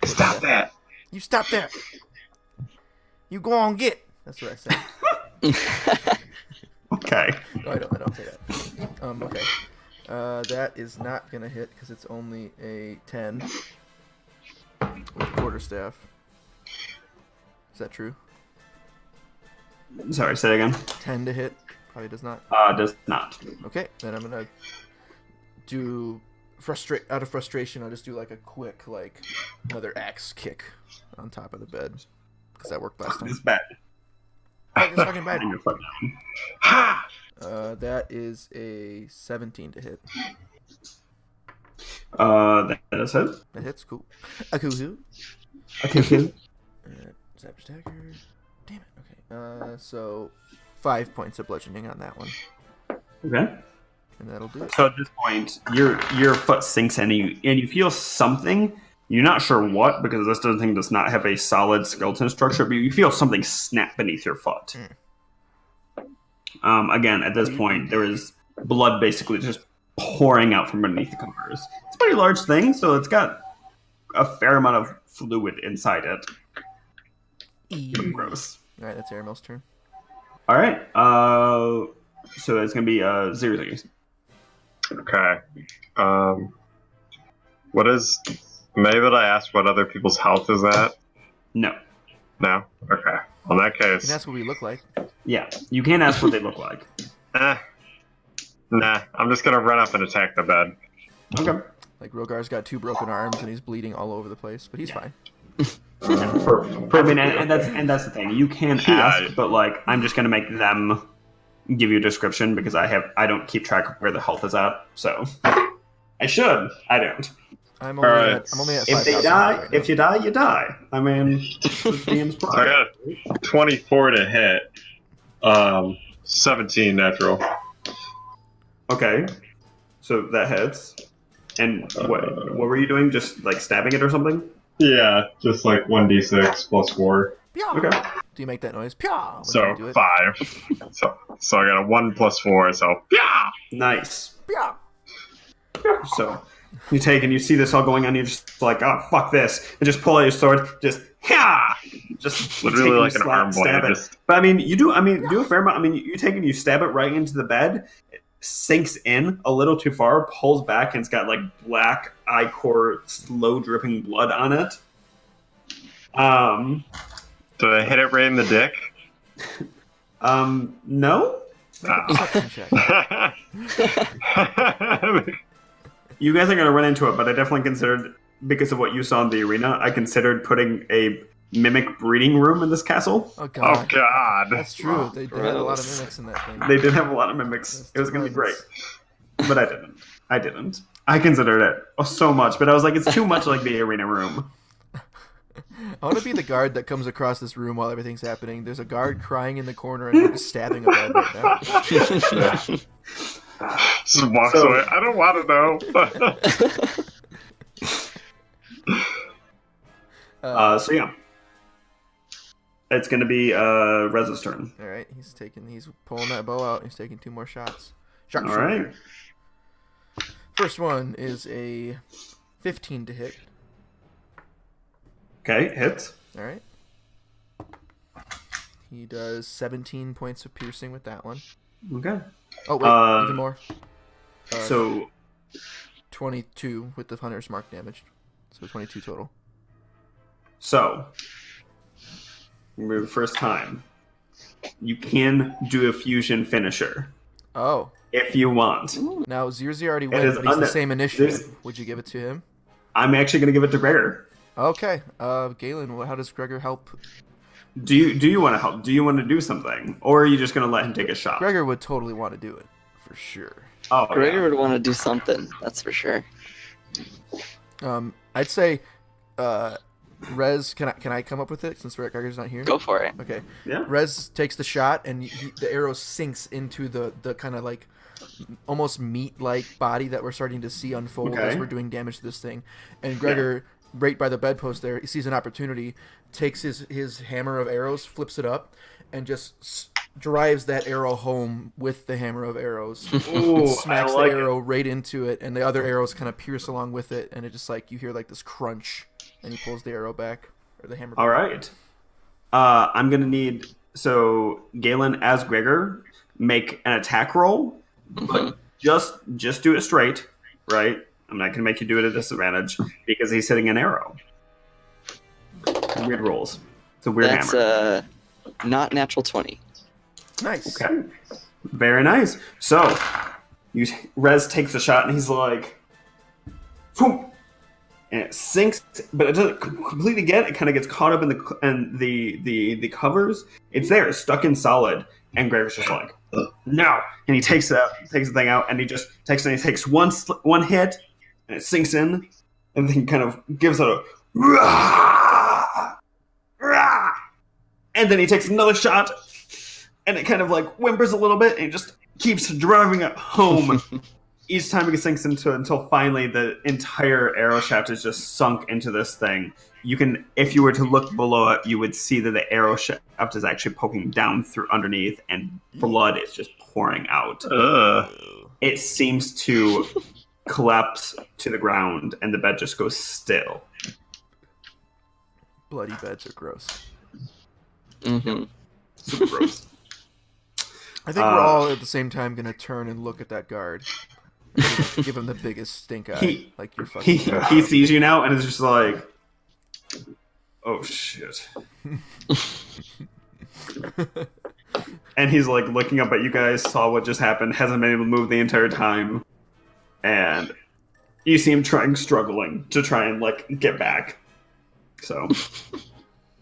[SPEAKER 1] Stop that!
[SPEAKER 3] You stop there! You go on get! That's what I said.
[SPEAKER 2] Okay.
[SPEAKER 3] No, I don't say that. Okay. That is not gonna hit because it's only a 10 with quarterstaff. Is that true?
[SPEAKER 2] Sorry, say it again.
[SPEAKER 3] 10 to hit. Probably does not.
[SPEAKER 2] Does not.
[SPEAKER 3] Okay, then I'm gonna do out of frustration. I'll just do like a quick another axe kick on top of the bed because that worked last time.
[SPEAKER 2] It's bad.
[SPEAKER 3] It's fucking bad.
[SPEAKER 2] And your foot down.
[SPEAKER 1] Ha!
[SPEAKER 3] That is a 17 to hit.
[SPEAKER 2] That is it.
[SPEAKER 3] That hits. Cool. A kuhu.
[SPEAKER 2] Okay.
[SPEAKER 3] Savage dagger. Damn it. Okay. So 5 points of bludgeoning on that one,
[SPEAKER 2] Okay.
[SPEAKER 3] and that'll do it.
[SPEAKER 2] So at this point, your foot sinks in, and you feel something. You're not sure what, because this thing does not have a solid skeleton structure, but you feel something snap beneath your foot. Again, at this point, there is blood basically just pouring out from beneath the covers. It's a pretty large thing, so it's got a fair amount of fluid inside it. Gross.
[SPEAKER 3] All right, that's Airmail's turn.
[SPEAKER 2] All right. So it's gonna be Zero.
[SPEAKER 5] Okay. What is? Maybe I ask what other people's health is at?
[SPEAKER 2] No.
[SPEAKER 5] No. Okay. Well, in that
[SPEAKER 3] You can
[SPEAKER 5] case,
[SPEAKER 3] ask what we look like.
[SPEAKER 2] Yeah, you can't ask what they look like.
[SPEAKER 5] nah. I'm just gonna run up and attack the bed.
[SPEAKER 2] Okay.
[SPEAKER 3] Like Rogar's got 2 broken arms and he's bleeding all over the place, but he's fine.
[SPEAKER 2] I mean, and that's the thing. You can ask, but like, I'm just gonna make them give you a description because I don't keep track of where the health is at. So I should. I don't.
[SPEAKER 3] I'm only at 5,000.
[SPEAKER 2] If they die,
[SPEAKER 3] right now.
[SPEAKER 2] if you die, you die. I mean, it's the DM's
[SPEAKER 5] So I
[SPEAKER 2] pride.
[SPEAKER 5] got a 24 to hit. 17 natural.
[SPEAKER 2] Okay, so that hits. And what were you doing? Just like stabbing it or something?
[SPEAKER 5] Yeah, just like 1d6 plus 4.
[SPEAKER 3] Pyaw!
[SPEAKER 2] Okay.
[SPEAKER 3] Do you make that noise? Pyaw!
[SPEAKER 5] So
[SPEAKER 3] do it.
[SPEAKER 5] 5. So I got a 1 plus 4. So yeah.
[SPEAKER 2] Nice.
[SPEAKER 3] Pyaw!
[SPEAKER 2] So you take and you see this all going on. You're just like, oh fuck this, and just pull out your sword. Just
[SPEAKER 5] Literally
[SPEAKER 2] take and
[SPEAKER 5] like an arm blade.
[SPEAKER 2] stab it. But I mean, do a fair amount. I mean, you take and you stab it right into the bed. sinks in a little too far, pulls back, and it's got like black ichor, slow dripping blood on it.
[SPEAKER 5] Did I hit it right in the dick?
[SPEAKER 2] No.
[SPEAKER 3] Perception check.
[SPEAKER 2] You guys are going to run into it, but I definitely considered, because of what you saw in the arena, I considered putting a mimic breeding room in this castle.
[SPEAKER 3] Oh god.
[SPEAKER 5] Oh god.
[SPEAKER 3] That's true. They had a lot of mimics in that thing.
[SPEAKER 2] They did have a lot of mimics. It was going to be great. But I didn't. I considered it so much, but I was like, it's too much like the arena room.
[SPEAKER 3] I want to be the guard that comes across this room while everything's happening. There's a guard crying in the corner and we're just stabbing a bed right now.
[SPEAKER 5] Just walks away. I don't want to know.
[SPEAKER 2] So yeah. It's going to be Rez's turn.
[SPEAKER 3] All right, he's pulling that bow out. He's taking 2 more shots.
[SPEAKER 2] All right.
[SPEAKER 3] First one is a 15 to hit.
[SPEAKER 2] Okay, hits.
[SPEAKER 3] All right. He does 17 points of piercing with that one.
[SPEAKER 2] Okay.
[SPEAKER 3] Oh, wait, even more.
[SPEAKER 2] So
[SPEAKER 3] 22 with the hunter's mark damage. So 22 total.
[SPEAKER 2] So, for the first time, you can do a fusion finisher.
[SPEAKER 3] Oh.
[SPEAKER 2] If you want.
[SPEAKER 3] Now, Zirzi already wins, but he's the same initiative. Would you give it to him?
[SPEAKER 2] I'm actually going to give it to Gregor.
[SPEAKER 3] Okay. Galen, how does Gregor help?
[SPEAKER 2] Do you want to help? Do you want to do something? Or are you just going to let him take a shot?
[SPEAKER 3] Gregor would totally want to do it, for sure.
[SPEAKER 2] Oh,
[SPEAKER 4] Gregor would want to do something, that's for sure.
[SPEAKER 3] I'd say, Rez, can I come up with it since Gregor's not here?
[SPEAKER 4] Go for it.
[SPEAKER 3] Okay.
[SPEAKER 2] Yeah.
[SPEAKER 3] Rez takes the shot, and the arrow sinks into the kind of like almost meat-like body that we're starting to see unfold as we're doing damage to this thing. And Gregor, right by the bedpost there, he sees an opportunity, takes his hammer of arrows, flips it up, and just drives that arrow home with the hammer of arrows.
[SPEAKER 2] Ooh,
[SPEAKER 3] smacks the arrow right into it, and the other arrows kind of pierce along with it, and it just like you hear like this crunch, and he pulls the arrow back, or the hammer back.
[SPEAKER 2] All right. I'm going to need, so Galen as Gregor, make an attack roll, but just do it straight, right? I'm not going to make you do it at a disadvantage because he's hitting an arrow. Weird rolls. It's a weird hammer.
[SPEAKER 4] That's not natural 20.
[SPEAKER 3] Nice.
[SPEAKER 2] Okay. Very nice. So, Rez takes a shot and he's like, boom, and it sinks, but it doesn't completely get. It kind of gets caught up in the covers. It's there, stuck in solid, and Gregor's just like, no, and he takes the thing out, and he just takes it. And he takes one hit, and it sinks in, and then he kind of gives it a, and then he takes another shot. And it kind of like whimpers a little bit, and he just keeps driving it home each time he sinks into it until finally the entire arrow shaft is just sunk into this thing. You can, if you were to look below it, you would see that the arrow shaft is actually poking down through underneath, and blood is just pouring out. It seems to collapse to the ground, and the bed just goes still.
[SPEAKER 3] Bloody beds are gross.
[SPEAKER 4] Mm-hmm.
[SPEAKER 2] Super gross.
[SPEAKER 3] I think we're all at the same time going to turn and look at that guard. Give him the biggest stink eye. Like you're fucking.
[SPEAKER 2] He sees you now and is just like, oh shit. And he's like looking up at you guys, saw what just happened, hasn't been able to move the entire time. And you see him struggling to try and like get back. So.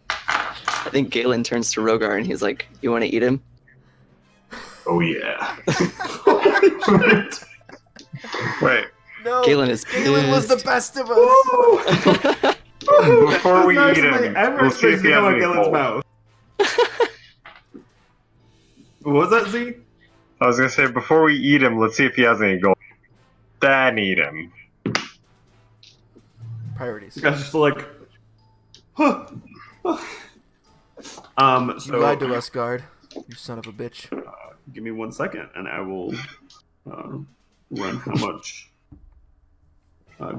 [SPEAKER 4] I think Galen turns to Rogar and he's like, you want to eat him?
[SPEAKER 1] Oh yeah.
[SPEAKER 5] Wait.
[SPEAKER 3] No,
[SPEAKER 4] Galen is
[SPEAKER 3] Galen was the best of us.
[SPEAKER 5] Before we eat him, we'll see if he has any
[SPEAKER 2] Galen's
[SPEAKER 5] gold.
[SPEAKER 2] mouth. What was that, Z?
[SPEAKER 5] I was gonna say, before we eat him, let's see if he has any gold. Then eat him.
[SPEAKER 3] Priorities.
[SPEAKER 2] You guys just like, huh. So
[SPEAKER 3] You lied to us, guard. You son of a bitch.
[SPEAKER 2] give me 1 second, and I will run how much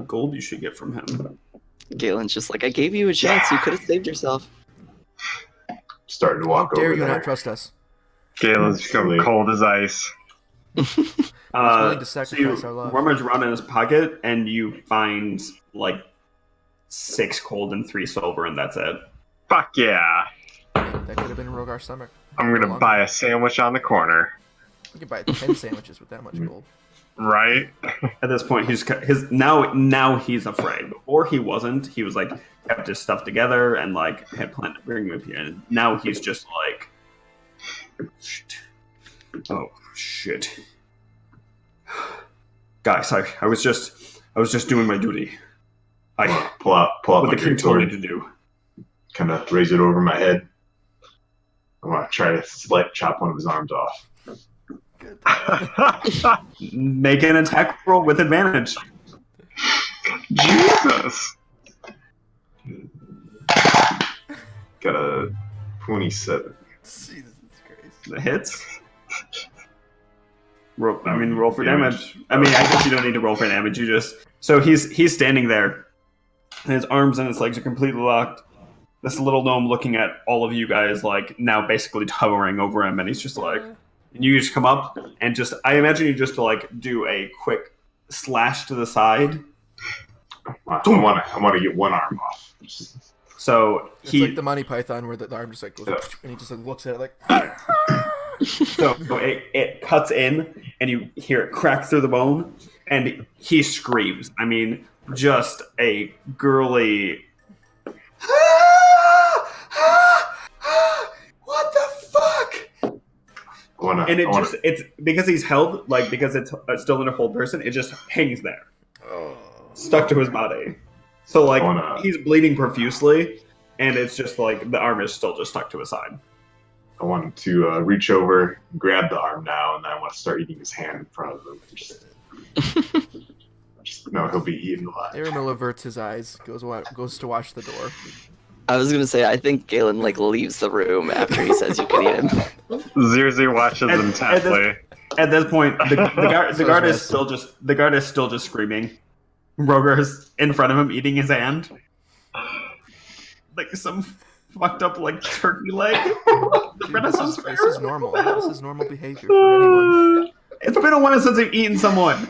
[SPEAKER 2] gold you should get from him.
[SPEAKER 4] Galen's just like, I gave you a chance. You could have saved yourself.
[SPEAKER 1] Starting to
[SPEAKER 3] How
[SPEAKER 1] walk
[SPEAKER 3] dare
[SPEAKER 1] over
[SPEAKER 3] you
[SPEAKER 1] there.
[SPEAKER 3] not trust us?
[SPEAKER 5] Galen's becoming cold as ice.
[SPEAKER 3] willing to
[SPEAKER 2] So
[SPEAKER 3] sacrifice
[SPEAKER 2] you
[SPEAKER 3] our love.
[SPEAKER 2] rummage around in his pocket and you find like 6 gold and 3 silver, and that's it.
[SPEAKER 5] Fuck yeah.
[SPEAKER 3] That could have been Rogar's stomach.
[SPEAKER 5] I'm going to buy a sandwich on the corner.
[SPEAKER 3] You could buy 10 sandwiches with that much gold.
[SPEAKER 5] Right?
[SPEAKER 2] At this point, now he's afraid. Before he wasn't. He was like kept his stuff together and like had planned to bring him up here. And now he's just like, shit. Oh shit, guys! I was just doing my duty. I
[SPEAKER 1] pull out
[SPEAKER 2] what
[SPEAKER 1] my
[SPEAKER 2] the king told me
[SPEAKER 1] sword,
[SPEAKER 2] to do.
[SPEAKER 1] kind of raise it over my head. I want to try to chop one of his arms off.
[SPEAKER 2] Make an attack roll with advantage.
[SPEAKER 5] Jesus.
[SPEAKER 1] Got a 27.
[SPEAKER 3] Jesus Christ.
[SPEAKER 2] The hits. Roll for damage. I mean, I guess you don't need to roll for damage. You just so he's standing there, and his arms and his legs are completely locked. This little gnome looking at all of you guys, like now basically hovering over him, and he's just like, and you just come up and just, I imagine you just to like do a quick slash to the side.
[SPEAKER 1] I want to get one arm off.
[SPEAKER 2] So
[SPEAKER 3] It's like the Monty Python where the arm just like goes, and he just like looks at it like.
[SPEAKER 2] So it cuts in, and you hear it crack through the bone, and he screams. I mean, just a girly. What the fuck? And it's because he's held, like because it's still in a whole person. It just hangs there, stuck to his body. So like he's bleeding profusely, and it's just like the arm is still just stuck to his side.
[SPEAKER 1] I want to reach over, grab the arm now, and then I want to start eating his hand in front of him. Just no, he'll be eaten alive.
[SPEAKER 3] Aramil averts his eyes, goes to watch the door.
[SPEAKER 4] I was gonna say, I think Galen like leaves the room after he says you can eat him.
[SPEAKER 5] Zirzi watches intently.
[SPEAKER 2] At this point, the guard is still just screaming. Roger's in front of him eating his hand, like some fucked up like turkey leg. The Renaissance fair.
[SPEAKER 3] This is normal. This is normal behavior for anyone.
[SPEAKER 2] It's been a while since I've eaten someone.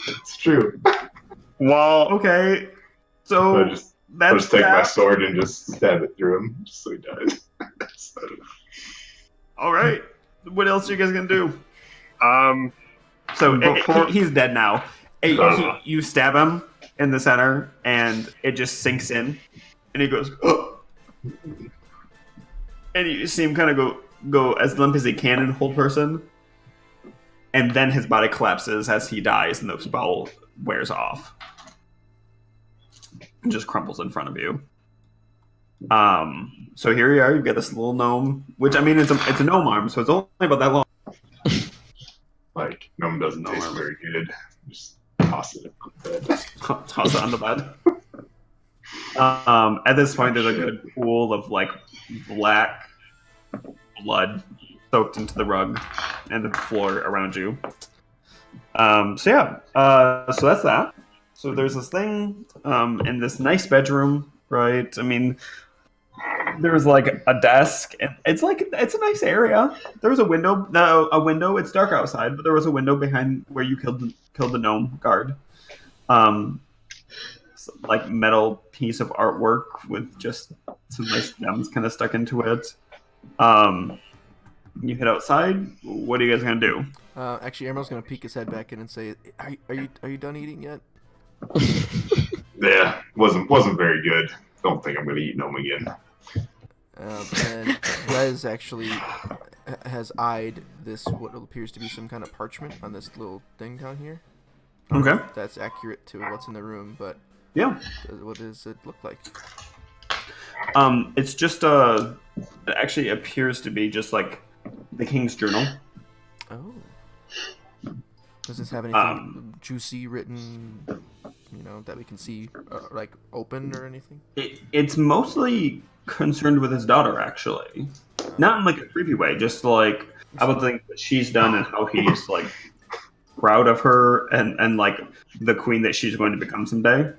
[SPEAKER 1] It's true.
[SPEAKER 5] Well,
[SPEAKER 2] okay, so
[SPEAKER 1] I'll just take my sword and just stab it through him, just so he dies.
[SPEAKER 2] All right, what else are you guys gonna do?
[SPEAKER 5] Before...
[SPEAKER 2] He's dead now. You stab him in the center, and it just sinks in, and he goes, oh! And you see him kind of go as limp as he can in hold person, and then his body collapses as he dies, and the spell wears off. And just crumples in front of you. So here you are. You've got this little gnome, which I mean, it's a gnome arm, so it's only about that long.
[SPEAKER 1] Like gnome doesn't taste very good. Just toss it on the bed.
[SPEAKER 2] Toss it on the bed. At this point, there's a good pool of like black blood soaked into the rug and the floor around you. So that's that. So there's this thing in this nice bedroom, right? I mean, there's like a desk, and it's a nice area. There was a window. It's dark outside, but there was a window behind where you killed the gnome guard. Like metal piece of artwork with just some nice gems kind of stuck into it. You head outside. What are you guys gonna do?
[SPEAKER 3] Actually, Aramil's gonna peek his head back in and say, "Are you done eating yet?"
[SPEAKER 1] Yeah, wasn't very good. Don't think I'm gonna eat gnome again.
[SPEAKER 3] And Rez actually has eyed this what appears to be some kind of parchment on this little thing down here.
[SPEAKER 2] Okay,
[SPEAKER 3] that's accurate to what's in the room, but
[SPEAKER 2] yeah,
[SPEAKER 3] what does it look like?
[SPEAKER 2] It's just it actually appears to be just like the king's journal.
[SPEAKER 3] Oh. Does this have anything juicy written, that we can see, like open or anything?
[SPEAKER 2] It's mostly concerned with his daughter, actually. Not in like a creepy way, just like about the things that she's done and how he's like proud of her and like the queen that she's going to become someday.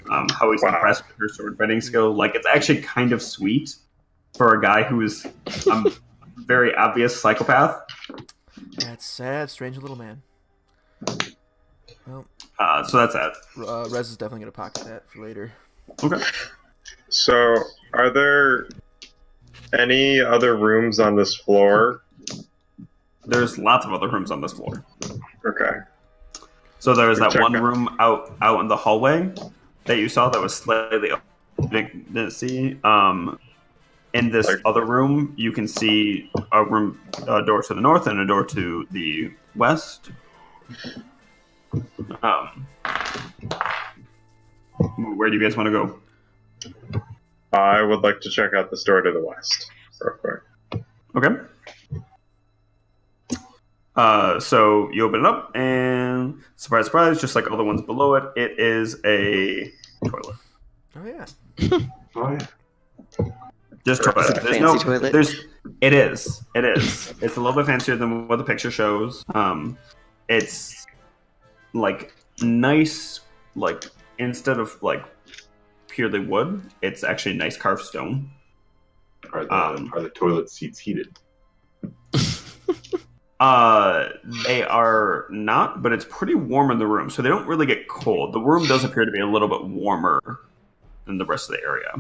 [SPEAKER 2] How he's impressed with her sword fighting skill. Like, it's actually kind of sweet for a guy who is a very obvious psychopath.
[SPEAKER 3] That's sad. Strange little man. Well,
[SPEAKER 2] So that's it.
[SPEAKER 3] Rez is definitely gonna pocket that for later.
[SPEAKER 2] Okay.
[SPEAKER 5] So, are there any other rooms on this floor?
[SPEAKER 2] There's lots of other rooms on this floor.
[SPEAKER 5] Okay.
[SPEAKER 2] So there's that
[SPEAKER 5] Check
[SPEAKER 2] one
[SPEAKER 5] that.
[SPEAKER 2] room out in the hallway that you saw that was slightly open. Didn't see. In this other room, you can see a door to the north and a door to the west. Where do you guys want to go?
[SPEAKER 5] I would like to check out this door to the west, real quick.
[SPEAKER 2] Okay. So you open it up, and surprise, surprise, just like all the ones below it, it is a toilet.
[SPEAKER 3] Oh yeah.
[SPEAKER 1] Oh, yeah.
[SPEAKER 2] Just
[SPEAKER 4] Is it
[SPEAKER 2] toilet.
[SPEAKER 4] a
[SPEAKER 2] There's
[SPEAKER 4] fancy toilet?
[SPEAKER 2] It is. It's a little bit fancier than what the picture shows. It's like nice, like instead of like purely wood, it's actually nice carved stone.
[SPEAKER 1] Are the toilet seats heated?
[SPEAKER 2] They are not, but it's pretty warm in the room, so they don't really get cold. The room does appear to be a little bit warmer than the rest of the area.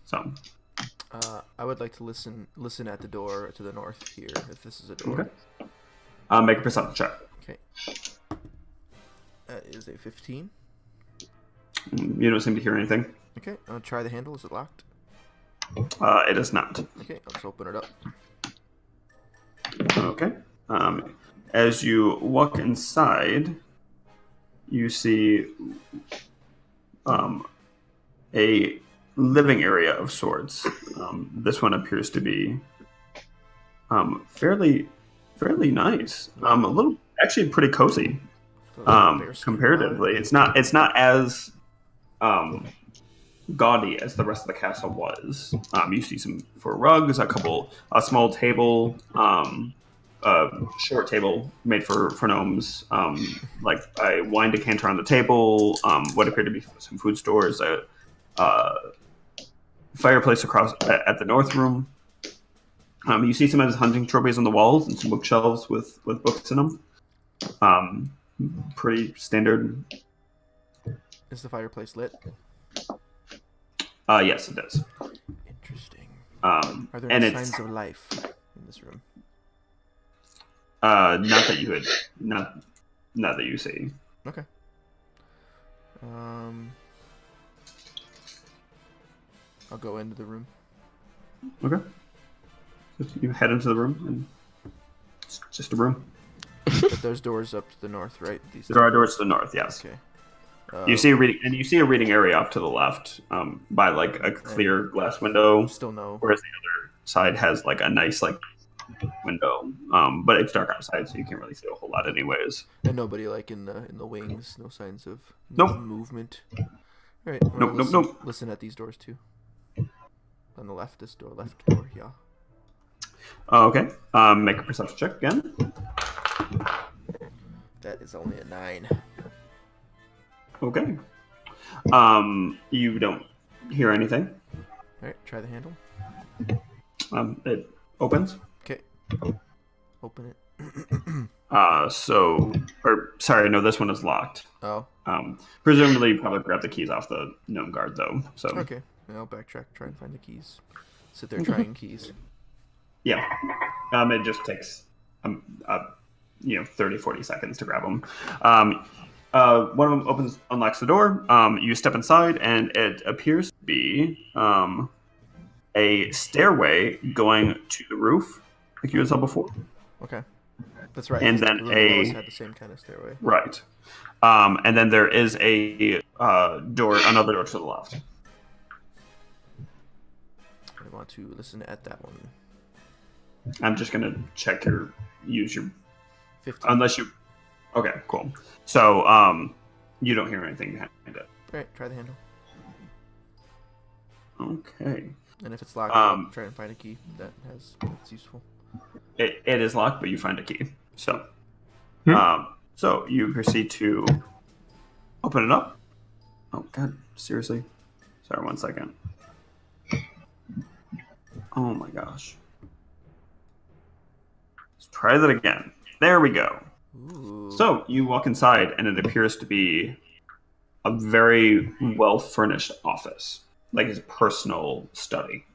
[SPEAKER 2] So,
[SPEAKER 3] I would like to listen at the door to the north here, if this is a door.
[SPEAKER 2] okay. Make a perception check.
[SPEAKER 3] Okay. That is a 15.
[SPEAKER 2] You don't seem to hear anything.
[SPEAKER 3] Okay, I'll try the handle. Is it locked?
[SPEAKER 2] It is not.
[SPEAKER 3] Okay, let's open it up.
[SPEAKER 2] Okay. As you walk inside, you see a living area of sorts. This one appears to be fairly nice. A little, actually, pretty cozy. Comparatively, it's not as gaudy as the rest of the castle was. You see some four rugs, a small table, a short table made for gnomes, like a wine decanter on the table, what appeared to be some food stores, a fireplace across at the north room. You see some of his hunting trophies on the walls and some bookshelves with books in them. Pretty standard.
[SPEAKER 3] Is the fireplace lit?
[SPEAKER 2] Yes, it does.
[SPEAKER 3] Interesting.
[SPEAKER 2] Are
[SPEAKER 3] there any signs of life in this room?
[SPEAKER 2] Not that you not that you see.
[SPEAKER 3] Okay. I'll go into the room.
[SPEAKER 2] Okay. You head into the room, and it's just a room.
[SPEAKER 3] But there's doors up to the north, right?
[SPEAKER 2] There are doors to the north. Yes.
[SPEAKER 3] Okay.
[SPEAKER 2] You see a reading area off to the left, by like a clear glass window.
[SPEAKER 3] Still no.
[SPEAKER 2] Whereas the other side has like a nice like window, but it's dark outside, so you can't really see a whole lot, anyways.
[SPEAKER 3] And nobody like in the wings. No signs of
[SPEAKER 2] Nope.
[SPEAKER 3] movement. All right. Well,
[SPEAKER 2] Nope.
[SPEAKER 3] Listen at these doors too. On the left, left door. Yeah.
[SPEAKER 2] Okay. Make a perception check again.
[SPEAKER 3] That is only a 9.
[SPEAKER 2] Okay. You don't hear anything.
[SPEAKER 3] All right. Try the handle.
[SPEAKER 2] It opens.
[SPEAKER 3] Okay. Open it.
[SPEAKER 2] Sorry, no, this one is locked.
[SPEAKER 3] Oh.
[SPEAKER 2] Presumably you probably grabbed the keys off the gnome guard, though. So
[SPEAKER 3] Okay. I'll backtrack. Try and find the keys. Sit there trying keys.
[SPEAKER 2] yeah, it just takes 30-40 seconds to grab them. One of them unlocks the door. You step inside, and it appears to be a stairway going to the roof, like you saw before.
[SPEAKER 3] Okay. That's right.
[SPEAKER 2] And
[SPEAKER 3] The
[SPEAKER 2] then
[SPEAKER 3] room above us had the same kind of stairway.
[SPEAKER 2] Right. And then there is a another door to the left.
[SPEAKER 3] I want to listen at that one.
[SPEAKER 2] I'm just gonna use your
[SPEAKER 3] 15.
[SPEAKER 2] unless you. Okay, cool. So you don't hear anything behind it.
[SPEAKER 3] All right. Try the handle.
[SPEAKER 2] Okay.
[SPEAKER 3] And if it's locked, I'll try and find a key that's useful.
[SPEAKER 2] It is locked, but you find a key. So, so you proceed to open it up. Oh God, seriously? Sorry, 1 second. Oh my gosh. This try that again. There we go.
[SPEAKER 3] Ooh.
[SPEAKER 2] So you walk inside, and it appears to be a very well-furnished office, like his personal study.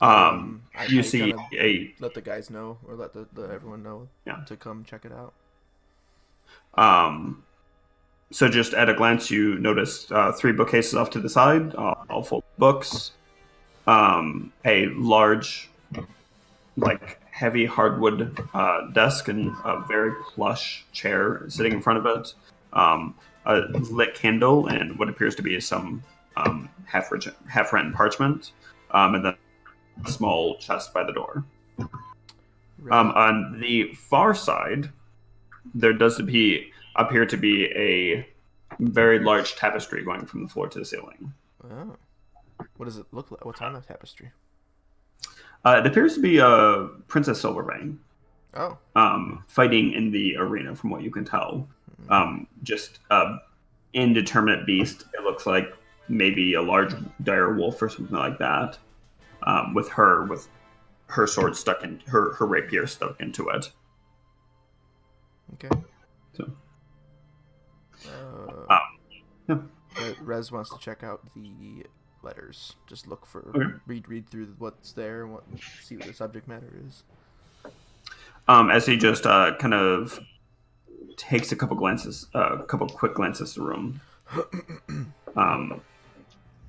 [SPEAKER 2] You see
[SPEAKER 3] let the guys know, or let the everyone know to come check it out.
[SPEAKER 2] So just at a glance, you notice 3 bookcases off to the side, all full of books. A large, like heavy hardwood desk and a very plush chair sitting in front of it. A lit candle and what appears to be some half-written parchment, and then a small chest by the door. On the far side, there does appear to be a very large tapestry going from the floor to the ceiling.
[SPEAKER 3] Oh. What does it look like? What's on the tapestry?
[SPEAKER 2] It appears to be Princess Silvervein.
[SPEAKER 3] Oh.
[SPEAKER 2] Fighting in the arena, from what you can tell. Just indeterminate beast. It looks like maybe a large dire wolf or something like that. With her sword stuck in her rapier stuck into it.
[SPEAKER 3] Okay.
[SPEAKER 2] So.
[SPEAKER 3] Yeah. Rez wants to check out the letters. Just look for read through what's there and see what the subject matter is.
[SPEAKER 2] As he just kind of takes a couple quick glances at the room.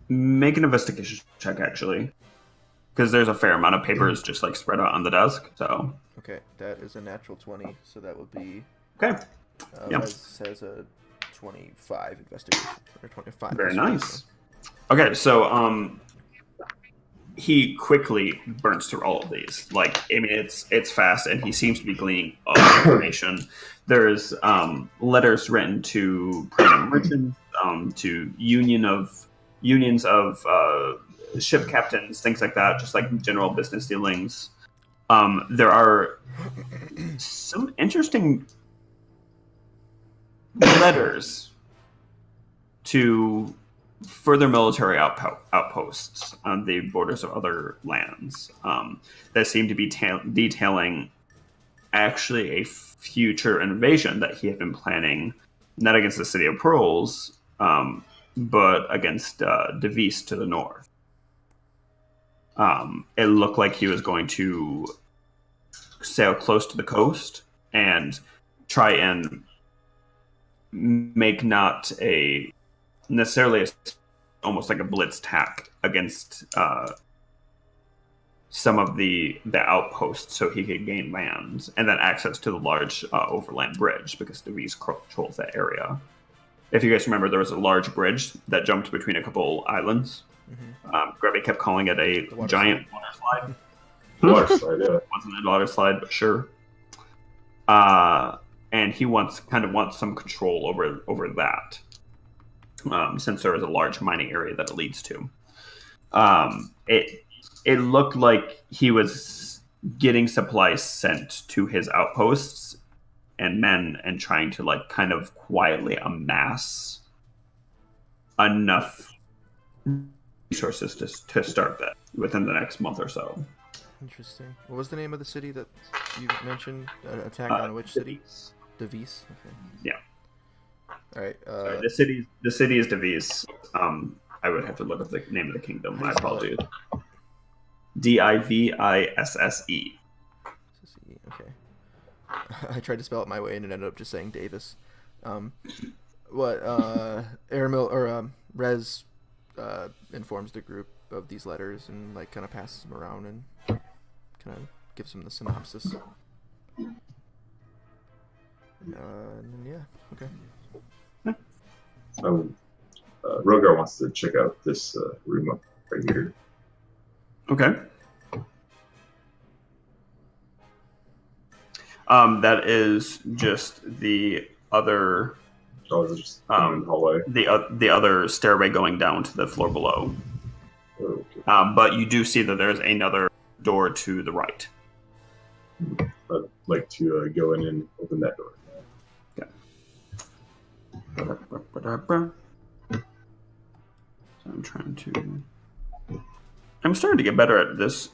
[SPEAKER 2] Make an investigation check, actually, because there's a fair amount of papers just like spread out on the desk. So
[SPEAKER 3] okay, that is a natural 20, so that would be
[SPEAKER 2] okay.
[SPEAKER 3] Rez has a 25 investigation or 25.
[SPEAKER 2] Very nice. Okay, so he quickly burns through all of these. Like, I mean, it's fast, and he seems to be gleaning information. There's letters written to private merchants, to unions of ship captains, things like that, just like general business dealings. There are some interesting letters to further military outposts on the borders of other lands that seem to be detailing actually a future invasion that he had been planning, not against the city of Pearls, but against Devis to the north. It looked like he was going to sail close to the coast and try and make not a necessarily almost like a blitz attack against some of the outposts so he could gain land and then access to the large overland bridge because Devis controls that area. If you guys remember, there was a large bridge that jumped between a couple islands. Grevy kept calling it a giant water slide.
[SPEAKER 1] Water slide, yeah.
[SPEAKER 2] It wasn't a water slide, but sure. And he wants some control over that. Since there is a large mining area that it leads to. It looked like he was getting supplies sent to his outposts and men and trying to like kind of quietly amass enough resources to start that within the next month or so.
[SPEAKER 3] Interesting. What was the name of the city that you mentioned? Attack on which city? Devis. Okay.
[SPEAKER 2] Yeah.
[SPEAKER 3] All right.
[SPEAKER 2] Sorry, the city is Devis. I would have to look up the name of the kingdom. My apologies. Divisse.
[SPEAKER 3] Okay. I tried to spell it my way and it ended up just saying Davis. Aramil or Rez informs the group of these letters and like kind of passes them around and kind of gives them the synopsis. And then, yeah. Okay.
[SPEAKER 1] Rogar wants to check out this room up right here.
[SPEAKER 2] Okay. That is just the other.
[SPEAKER 1] Oh, it's just hallway.
[SPEAKER 2] The other stairway going down to the floor below.
[SPEAKER 1] Oh, okay.
[SPEAKER 2] But you do see that there's another door to the right.
[SPEAKER 1] I'd like to go in and open that door.
[SPEAKER 2] So I'm starting to get better at this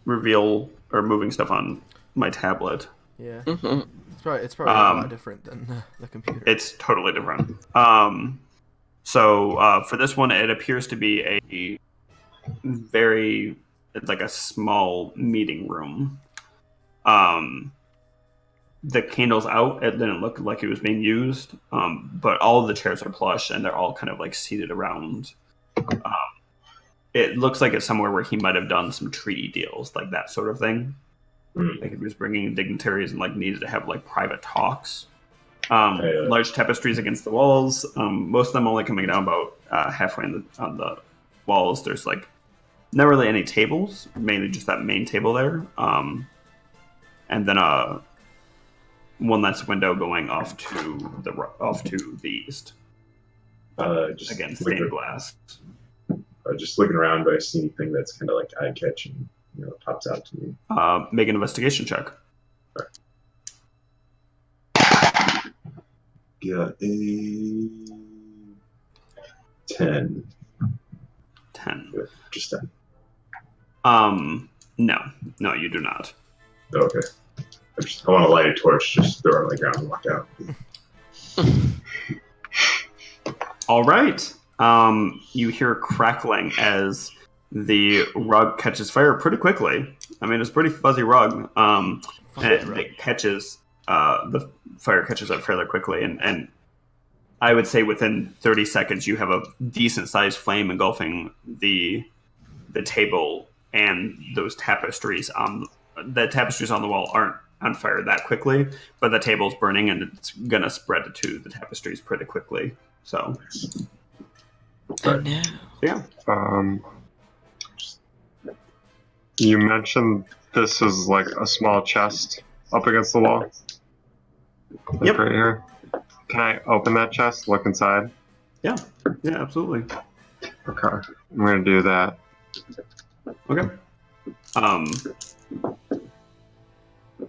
[SPEAKER 2] reveal or moving stuff on my tablet.
[SPEAKER 3] Yeah.
[SPEAKER 4] Mm-hmm.
[SPEAKER 3] It's probably a lot different than the computer.
[SPEAKER 2] It's totally different. So for this one, it appears to be it's like a small meeting room. The candle's out. It didn't look like it was being used, but all of the chairs are plush and they're all kind of like seated around. It looks like it's somewhere where he might have done some treaty deals, like that sort of thing. Like if he was bringing dignitaries and like needed to have like private talks. Large tapestries against the walls. Most of them only coming down about halfway on the walls. There's like not really any tables, mainly just that main table there. And then one less window going off to the east.
[SPEAKER 1] Just
[SPEAKER 2] Again, stained glass.
[SPEAKER 1] Just looking around, do I see anything that's kind of like eye catching? Pops out to me.
[SPEAKER 2] Make an investigation check.
[SPEAKER 1] Right. Got a 10.
[SPEAKER 2] 10.
[SPEAKER 1] Yeah, just 10.
[SPEAKER 2] No, you do not.
[SPEAKER 1] Oh, okay. I want to light a torch, just throw it on the ground and walk out.
[SPEAKER 2] All right. You hear crackling as the rug catches fire pretty quickly. I mean, it's a pretty fuzzy rug. And it catches. The fire catches up fairly quickly, and I would say within 30 seconds you have a decent-sized flame engulfing the table and those tapestries. The tapestries on the wall aren't on fire that quickly, but the table's burning and it's gonna spread to the tapestries pretty quickly. So,
[SPEAKER 4] Oh no.
[SPEAKER 2] yeah.
[SPEAKER 5] You mentioned this is like a small chest up against the wall. Like
[SPEAKER 2] Yep.
[SPEAKER 5] right here. Can I open that chest? Look inside.
[SPEAKER 2] Yeah, absolutely.
[SPEAKER 5] Okay, I'm gonna do that.
[SPEAKER 2] Okay.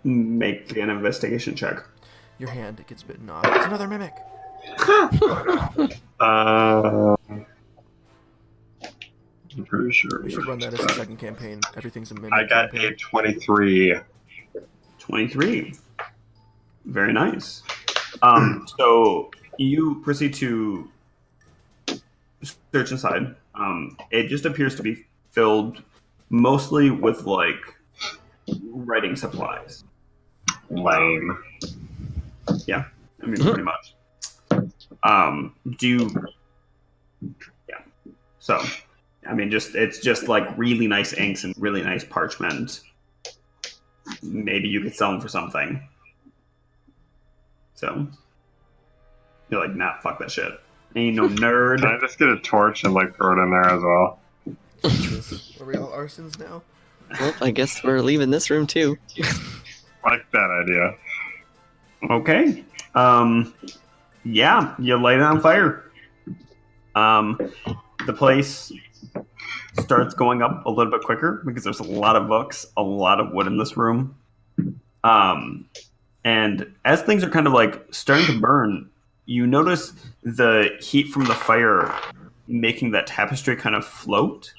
[SPEAKER 2] Make an investigation check.
[SPEAKER 3] Your hand gets bitten off. It's another mimic.
[SPEAKER 5] I'm pretty sure.
[SPEAKER 3] We should run that as a second campaign. Everything's a mimic.
[SPEAKER 5] I got
[SPEAKER 3] campaign.
[SPEAKER 5] a 23.
[SPEAKER 2] 23. Very nice. So you proceed to search inside. It just appears to be filled mostly with like writing supplies.
[SPEAKER 5] Lame.
[SPEAKER 2] Yeah, I mean pretty much. Yeah. So, I mean, it's just like really nice inks and really nice parchment. Maybe you could sell them for something. So, you're like, nah, fuck that shit. Ain't no nerd.
[SPEAKER 5] Can I just get a torch and like throw it in there as well?
[SPEAKER 3] Are we all arsons now?
[SPEAKER 4] Well, I guess we're leaving this room too.
[SPEAKER 5] Like that idea.
[SPEAKER 2] Okay. Yeah, you light it on fire. The place starts going up a little bit quicker because there's a lot of books, a lot of wood in this room. And as things are kind of like starting to burn, you notice the heat from the fire making that tapestry kind of float.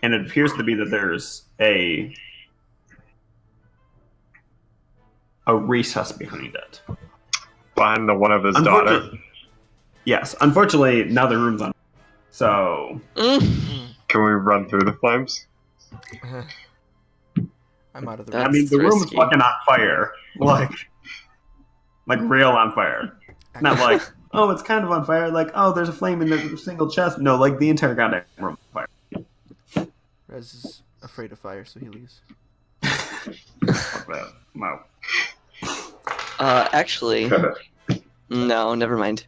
[SPEAKER 2] And it appears to be that there's a recess behind it.
[SPEAKER 5] Behind the one of his daughter.
[SPEAKER 2] Yes, unfortunately, now the room's on. So,
[SPEAKER 5] Can we run through the flames?
[SPEAKER 3] I'm out of the
[SPEAKER 4] That's
[SPEAKER 2] I mean, the room is
[SPEAKER 4] risky.
[SPEAKER 2] fucking on fire, like real on fire. Not like, oh, it's kind of on fire. Like, oh, there's a flame in the single chest. No, like the entire goddamn room on fire.
[SPEAKER 3] Rez is afraid of fire, so he leaves.
[SPEAKER 2] Fuck that. No.
[SPEAKER 4] Actually, no, never mind.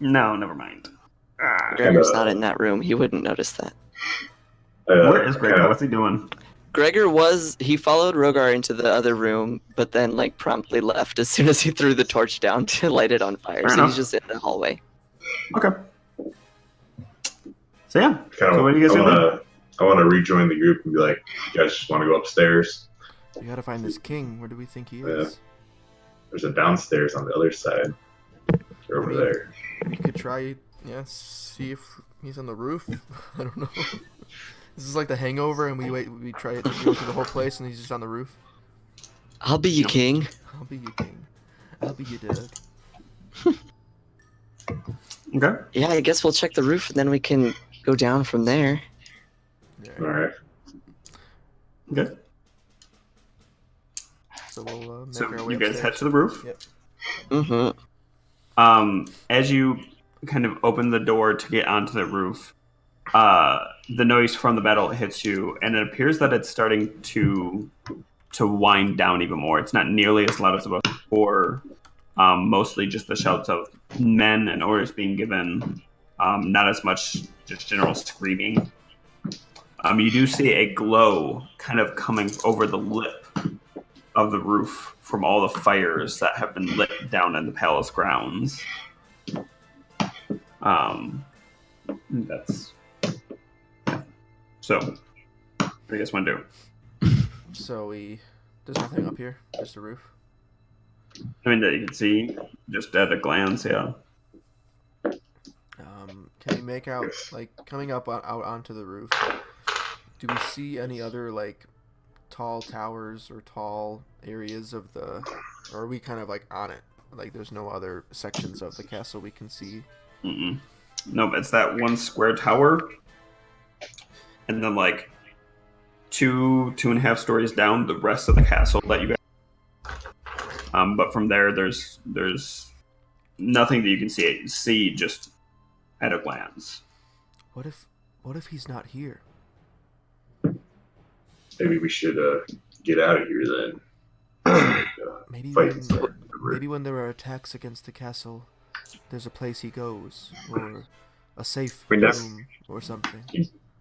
[SPEAKER 2] No, never mind.
[SPEAKER 4] Gregor's not in that room. He wouldn't notice that.
[SPEAKER 2] Where is Gregor? What's he doing?
[SPEAKER 4] Gregor he followed Rogar into the other room, but then like promptly left as soon as he threw the torch down to light it on fire.
[SPEAKER 2] Fair
[SPEAKER 4] So
[SPEAKER 2] enough.
[SPEAKER 4] he's just in the hallway.
[SPEAKER 2] Okay. So yeah. So what do you guys do?
[SPEAKER 1] I want to rejoin the group and be like, you guys just want to go upstairs?
[SPEAKER 3] We gotta find this king. Where do we think he
[SPEAKER 1] Yeah.
[SPEAKER 3] is?
[SPEAKER 1] There's a downstairs on the other side. They're over there.
[SPEAKER 3] We could try, see if he's on the roof. I don't know. This is like the Hangover, and we try to go through the whole place, and he's just on the roof.
[SPEAKER 4] I'll be your king.
[SPEAKER 3] I'll be your king. I'll be your dog.
[SPEAKER 2] Okay.
[SPEAKER 4] Yeah, I guess we'll check the roof and then we can go down from there.
[SPEAKER 3] All right.
[SPEAKER 2] Okay.
[SPEAKER 3] So we'll make
[SPEAKER 2] So
[SPEAKER 3] our way
[SPEAKER 2] you guys
[SPEAKER 3] upstairs.
[SPEAKER 2] head to the roof.
[SPEAKER 3] Yep.
[SPEAKER 4] Mm-hmm.
[SPEAKER 2] As you kind of open the door to get onto the roof, the noise from the battle hits you, and it appears that it's starting to wind down even more. It's not nearly as loud as it was before. Mostly just the shouts of men and orders being given. Not as much just general screaming. You do see a glow kind of coming over the lip of the roof from all the fires that have been lit down in the palace grounds. That's so. What do you guys want to do?
[SPEAKER 3] So there's nothing up here, just a roof.
[SPEAKER 2] I mean, that you can see just at a glance, yeah.
[SPEAKER 3] Can we make out, like, coming up out onto the roof, do we see any other, like, tall towers or tall areas of or are we kind of, like, on it? Like, there's no other sections of the castle we can see?
[SPEAKER 2] Mm-mm. No, it's that one square tower, and then, like, two and a half stories down, the rest of the castle that you guys. But from there, there's nothing that you can see just at a glance.
[SPEAKER 3] What if he's not here?
[SPEAKER 1] Maybe we should get out of here then.
[SPEAKER 3] Maybe
[SPEAKER 1] Fight
[SPEAKER 3] when,
[SPEAKER 1] inside the river.
[SPEAKER 3] maybe when there are attacks against the castle, there's a place he goes, or a safe room, or something.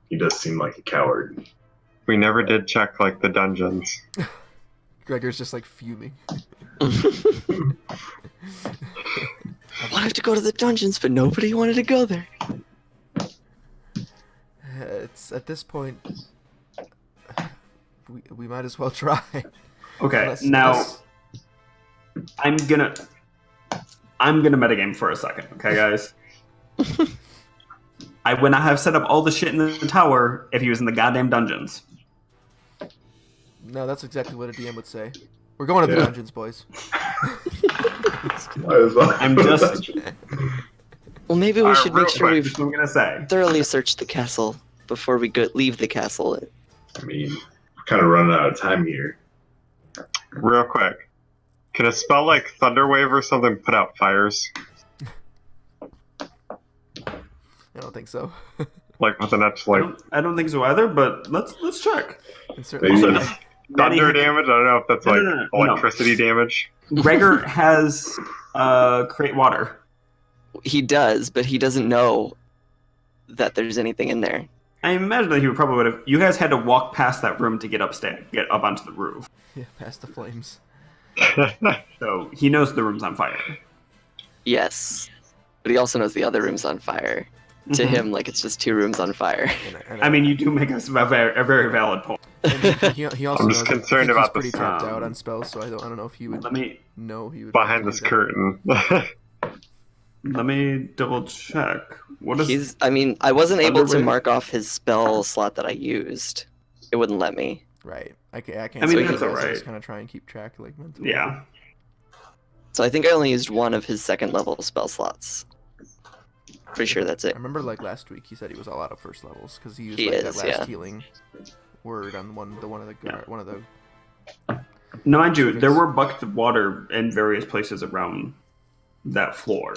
[SPEAKER 1] He does seem like a coward.
[SPEAKER 5] We never did check like the dungeons.
[SPEAKER 3] Gregor's just like fuming.
[SPEAKER 4] I wanted to go to the dungeons, but nobody wanted to go there.
[SPEAKER 3] It's at this point, we might as well try.
[SPEAKER 2] Okay, now I'm gonna metagame for a second, okay, guys? I would not have set up all the shit in the tower if he was in the goddamn dungeons.
[SPEAKER 3] No, that's exactly what a DM would say. We're going to the dungeons, boys.
[SPEAKER 2] I'm just.
[SPEAKER 4] Well, maybe we should make sure we've
[SPEAKER 2] That's what I'm gonna say.
[SPEAKER 4] thoroughly searched the castle before we leave the castle.
[SPEAKER 1] I mean, we're kind of running out of time here.
[SPEAKER 5] Real quick, can a spell like Thunderwave or something put out fires?
[SPEAKER 3] I don't think so.
[SPEAKER 5] Like with an extra like
[SPEAKER 2] I don't think so either, but let's check.
[SPEAKER 3] It's certainly
[SPEAKER 1] Maybe.
[SPEAKER 3] not.
[SPEAKER 5] thunder damage? I don't know if that's like
[SPEAKER 2] No.
[SPEAKER 5] electricity damage.
[SPEAKER 2] Gregor has create water.
[SPEAKER 4] He does, but he doesn't know that there's anything in there.
[SPEAKER 2] I imagine that he would have. You guys had to walk past that room to get up onto the roof.
[SPEAKER 3] Yeah, past the flames.
[SPEAKER 2] So he knows the room's on fire.
[SPEAKER 4] Yes, but he also knows the other room's on fire. To
[SPEAKER 2] Mhm.
[SPEAKER 4] him, like it's just two rooms on fire.
[SPEAKER 3] And
[SPEAKER 2] I mean, you do make a very valid point.
[SPEAKER 3] and he also
[SPEAKER 5] I'm just
[SPEAKER 3] knows,
[SPEAKER 5] concerned
[SPEAKER 3] I think
[SPEAKER 5] about
[SPEAKER 3] he's pretty
[SPEAKER 5] this,
[SPEAKER 3] tapped out on spells, so I don't know if he would
[SPEAKER 2] Let me
[SPEAKER 3] know he would
[SPEAKER 5] Behind
[SPEAKER 3] want
[SPEAKER 5] this
[SPEAKER 3] to do
[SPEAKER 5] curtain.
[SPEAKER 2] double check. What is?
[SPEAKER 4] I mean, I wasn't able to
[SPEAKER 2] Thunderwave?
[SPEAKER 4] mark off his spell slot that I used. It wouldn't let me.
[SPEAKER 3] that. Right. I can't.
[SPEAKER 2] I mean,
[SPEAKER 3] say
[SPEAKER 2] that's
[SPEAKER 3] because I
[SPEAKER 2] alright.
[SPEAKER 3] just kind of try and keep track, like mentally.
[SPEAKER 2] Yeah.
[SPEAKER 4] So I think I only used one of his second level spell slots. Pretty sure that's
[SPEAKER 3] I
[SPEAKER 4] it.
[SPEAKER 3] remember like last week he said he was all out of first levels because he used
[SPEAKER 4] He
[SPEAKER 3] like
[SPEAKER 4] is,
[SPEAKER 3] that last
[SPEAKER 4] yeah.
[SPEAKER 3] healing word on one of the
[SPEAKER 2] No, mind you, there were buckets of water in various places around that floor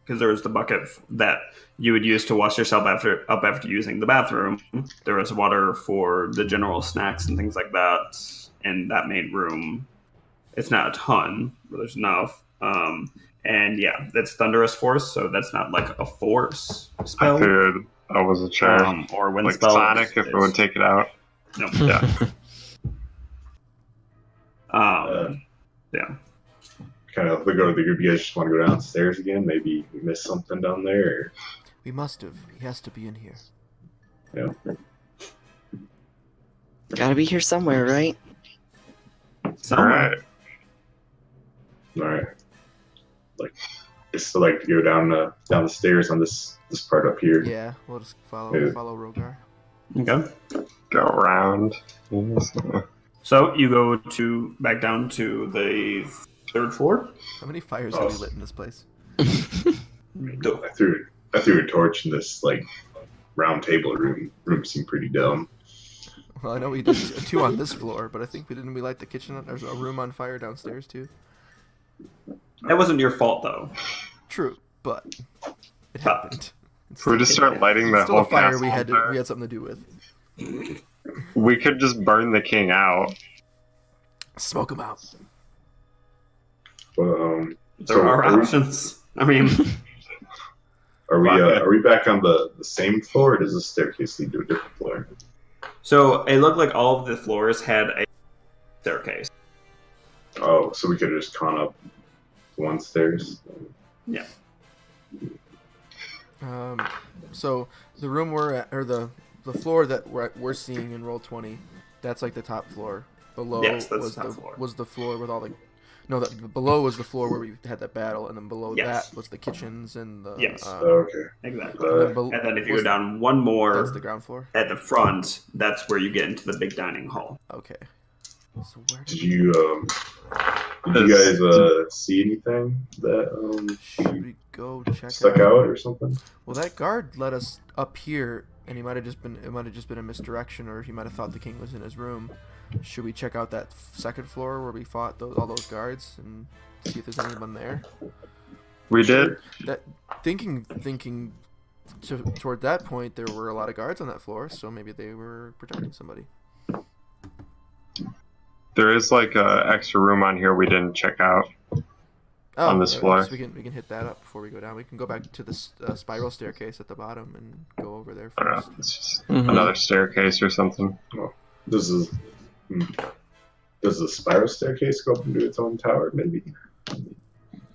[SPEAKER 2] because there was the bucket that you would use to wash yourself after using the bathroom. There was water for the general snacks and things like that in that main room. It's not a ton, but there's enough. And yeah, that's thunderous force, so that's not like a force
[SPEAKER 5] I
[SPEAKER 2] spell
[SPEAKER 5] figured I wasn't sure.
[SPEAKER 2] or wind
[SPEAKER 5] Like
[SPEAKER 2] spell.
[SPEAKER 5] Sonic, if it would take it out.
[SPEAKER 2] No.
[SPEAKER 5] Yeah.
[SPEAKER 2] Yeah.
[SPEAKER 1] Kind of look over the group. You guys just want to go downstairs again? Maybe we missed something down there.
[SPEAKER 3] We must have. He has to be in here.
[SPEAKER 1] Or,
[SPEAKER 4] Gotta be here somewhere, right?
[SPEAKER 5] Alright.
[SPEAKER 1] All right. Like, just to like go down the stairs on this part up here.
[SPEAKER 3] Yeah, we'll just
[SPEAKER 1] Yeah.
[SPEAKER 3] follow Rogar.
[SPEAKER 2] Okay.
[SPEAKER 5] Go around.
[SPEAKER 2] So you go back down to the 3rd floor.
[SPEAKER 3] How many fires have we lit in this place?
[SPEAKER 1] I threw a torch in this like round table room. Room seemed pretty dumb.
[SPEAKER 3] Well, I know we did 2 on this floor, but I think we light the kitchen. There's a room on fire downstairs too.
[SPEAKER 2] That wasn't your fault, though.
[SPEAKER 3] True, but it happened.
[SPEAKER 5] If we just start lighting the
[SPEAKER 3] It's still
[SPEAKER 5] whole
[SPEAKER 3] a fire
[SPEAKER 5] castle
[SPEAKER 3] we
[SPEAKER 5] on
[SPEAKER 3] had
[SPEAKER 5] fire,
[SPEAKER 3] something to do with.
[SPEAKER 5] we could just burn the king out.
[SPEAKER 3] Smoke him out.
[SPEAKER 1] Well,
[SPEAKER 2] There are options. I mean,
[SPEAKER 1] are we back on the same floor, or does this staircase lead to a different floor?
[SPEAKER 2] so it looked like all of the floors had a staircase.
[SPEAKER 1] Oh, so we could have just gone up one stairs.
[SPEAKER 2] Yeah.
[SPEAKER 3] So the room we're at, or the floor that we're seeing in Roll20, that's like the top floor. Below
[SPEAKER 2] Yes, that's
[SPEAKER 3] was
[SPEAKER 2] the top
[SPEAKER 3] the
[SPEAKER 2] floor.
[SPEAKER 3] was the floor with all the. No, below was the floor where we had that battle, and then below
[SPEAKER 2] Yes.
[SPEAKER 3] that was the kitchens and the.
[SPEAKER 2] Yes.
[SPEAKER 1] Okay.
[SPEAKER 2] Exactly.
[SPEAKER 1] Uh,
[SPEAKER 2] And then if you go down one more
[SPEAKER 3] That's the ground floor.
[SPEAKER 2] at the front, that's where you get into the big dining hall.
[SPEAKER 3] Okay. So where
[SPEAKER 1] did you guys see anything that
[SPEAKER 3] should we go check
[SPEAKER 1] stuck out or something?
[SPEAKER 3] Well, that guard led us up here, and it might have just been a misdirection, or he might have thought the king was in his room. Should we check out that 2nd floor where we fought all those guards and see if there's anyone there?
[SPEAKER 5] We did.
[SPEAKER 3] That thinking toward that point, there were a lot of guards on that floor, so maybe they were protecting somebody.
[SPEAKER 5] There is like a extra room on here we didn't check out. On this floor.
[SPEAKER 3] So we can hit that up before we go down. We can go back to the spiral staircase at the bottom and go over there
[SPEAKER 5] I don't
[SPEAKER 3] first.
[SPEAKER 5] know, it's just another staircase or something.
[SPEAKER 1] Does the spiral staircase go up into its own tower? Maybe.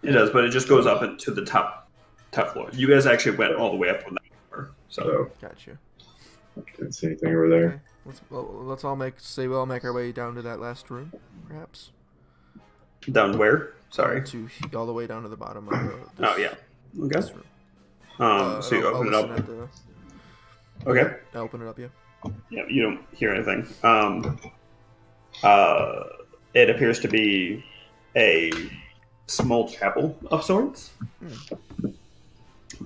[SPEAKER 2] It does, but it just goes up into the top floor. You guys actually went all the way up on that floor. So
[SPEAKER 1] So
[SPEAKER 3] Gotcha.
[SPEAKER 1] didn't see anything over there.
[SPEAKER 3] Okay. Let's all make our way down to that last room, perhaps.
[SPEAKER 2] down where? Sorry.
[SPEAKER 3] All the way down to the bottom of
[SPEAKER 2] Oh yeah. Okay.
[SPEAKER 3] this room.
[SPEAKER 2] So you open it
[SPEAKER 3] I'll
[SPEAKER 2] up.
[SPEAKER 3] listen
[SPEAKER 2] Okay.
[SPEAKER 3] I'll open it up, yeah.
[SPEAKER 2] Yeah, you don't hear anything. It appears to be a small chapel of sorts.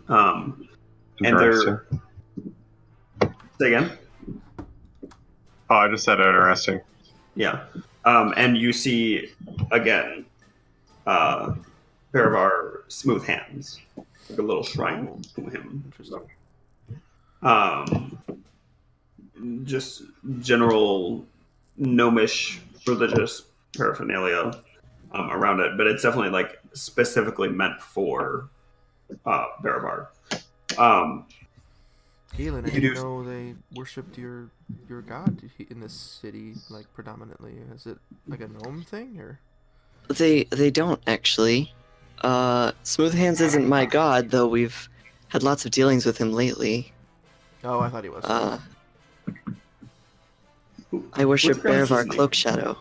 [SPEAKER 2] And
[SPEAKER 5] Interesting.
[SPEAKER 2] say again.
[SPEAKER 5] Oh, I just said interesting.
[SPEAKER 2] Yeah. And you see again a pair of our smooth hands, like a little shrine to him.
[SPEAKER 3] Interesting.
[SPEAKER 2] Just general gnomish religious paraphernalia around it, but it's definitely like specifically meant for Baravar.
[SPEAKER 3] Galen, I
[SPEAKER 2] You
[SPEAKER 3] didn't
[SPEAKER 2] do-
[SPEAKER 3] know they worshipped your god in this city, like predominantly. Is it like a gnome thing, or?
[SPEAKER 4] They don't actually. Smooth Hands isn't my god, though we've had lots of dealings with him lately.
[SPEAKER 3] Oh, I thought he was.
[SPEAKER 4] I worship
[SPEAKER 2] What's Grace's
[SPEAKER 4] Baravar
[SPEAKER 2] name?
[SPEAKER 4] Cloak Shadow.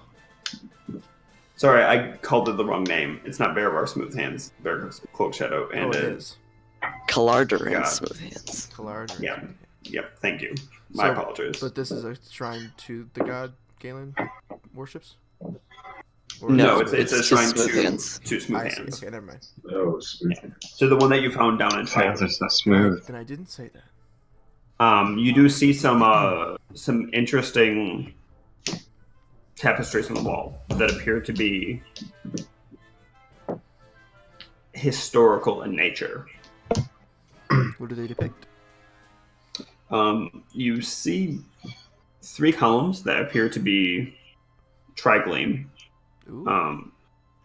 [SPEAKER 2] Sorry, I called it the wrong name. It's not Baravar Smooth Hands, Baravar Cloak Shadow, and
[SPEAKER 3] it is.
[SPEAKER 4] Kalardarin
[SPEAKER 2] God.
[SPEAKER 4] Smooth Hands.
[SPEAKER 3] Kallard. or-
[SPEAKER 2] Yeah. Yep, thank you. My
[SPEAKER 3] So-
[SPEAKER 2] apologies.
[SPEAKER 3] But this is a shrine to the god Galen worships? Or
[SPEAKER 2] No,
[SPEAKER 3] is
[SPEAKER 2] it's
[SPEAKER 3] it-
[SPEAKER 2] a
[SPEAKER 4] just
[SPEAKER 2] shrine
[SPEAKER 4] Smooth Hands.
[SPEAKER 2] to Smooth
[SPEAKER 3] I see.
[SPEAKER 2] Hands.
[SPEAKER 3] Okay, never mind.
[SPEAKER 1] Oh, smooth.
[SPEAKER 2] So the one that you found down in
[SPEAKER 5] Hands
[SPEAKER 2] China.
[SPEAKER 5] are so smooth.
[SPEAKER 3] Then I didn't say that.
[SPEAKER 2] You do see some interesting tapestries on the wall that appear to be historical in nature.
[SPEAKER 3] What do they depict?
[SPEAKER 2] You see 3 columns that appear to be triglyph,
[SPEAKER 3] Ooh.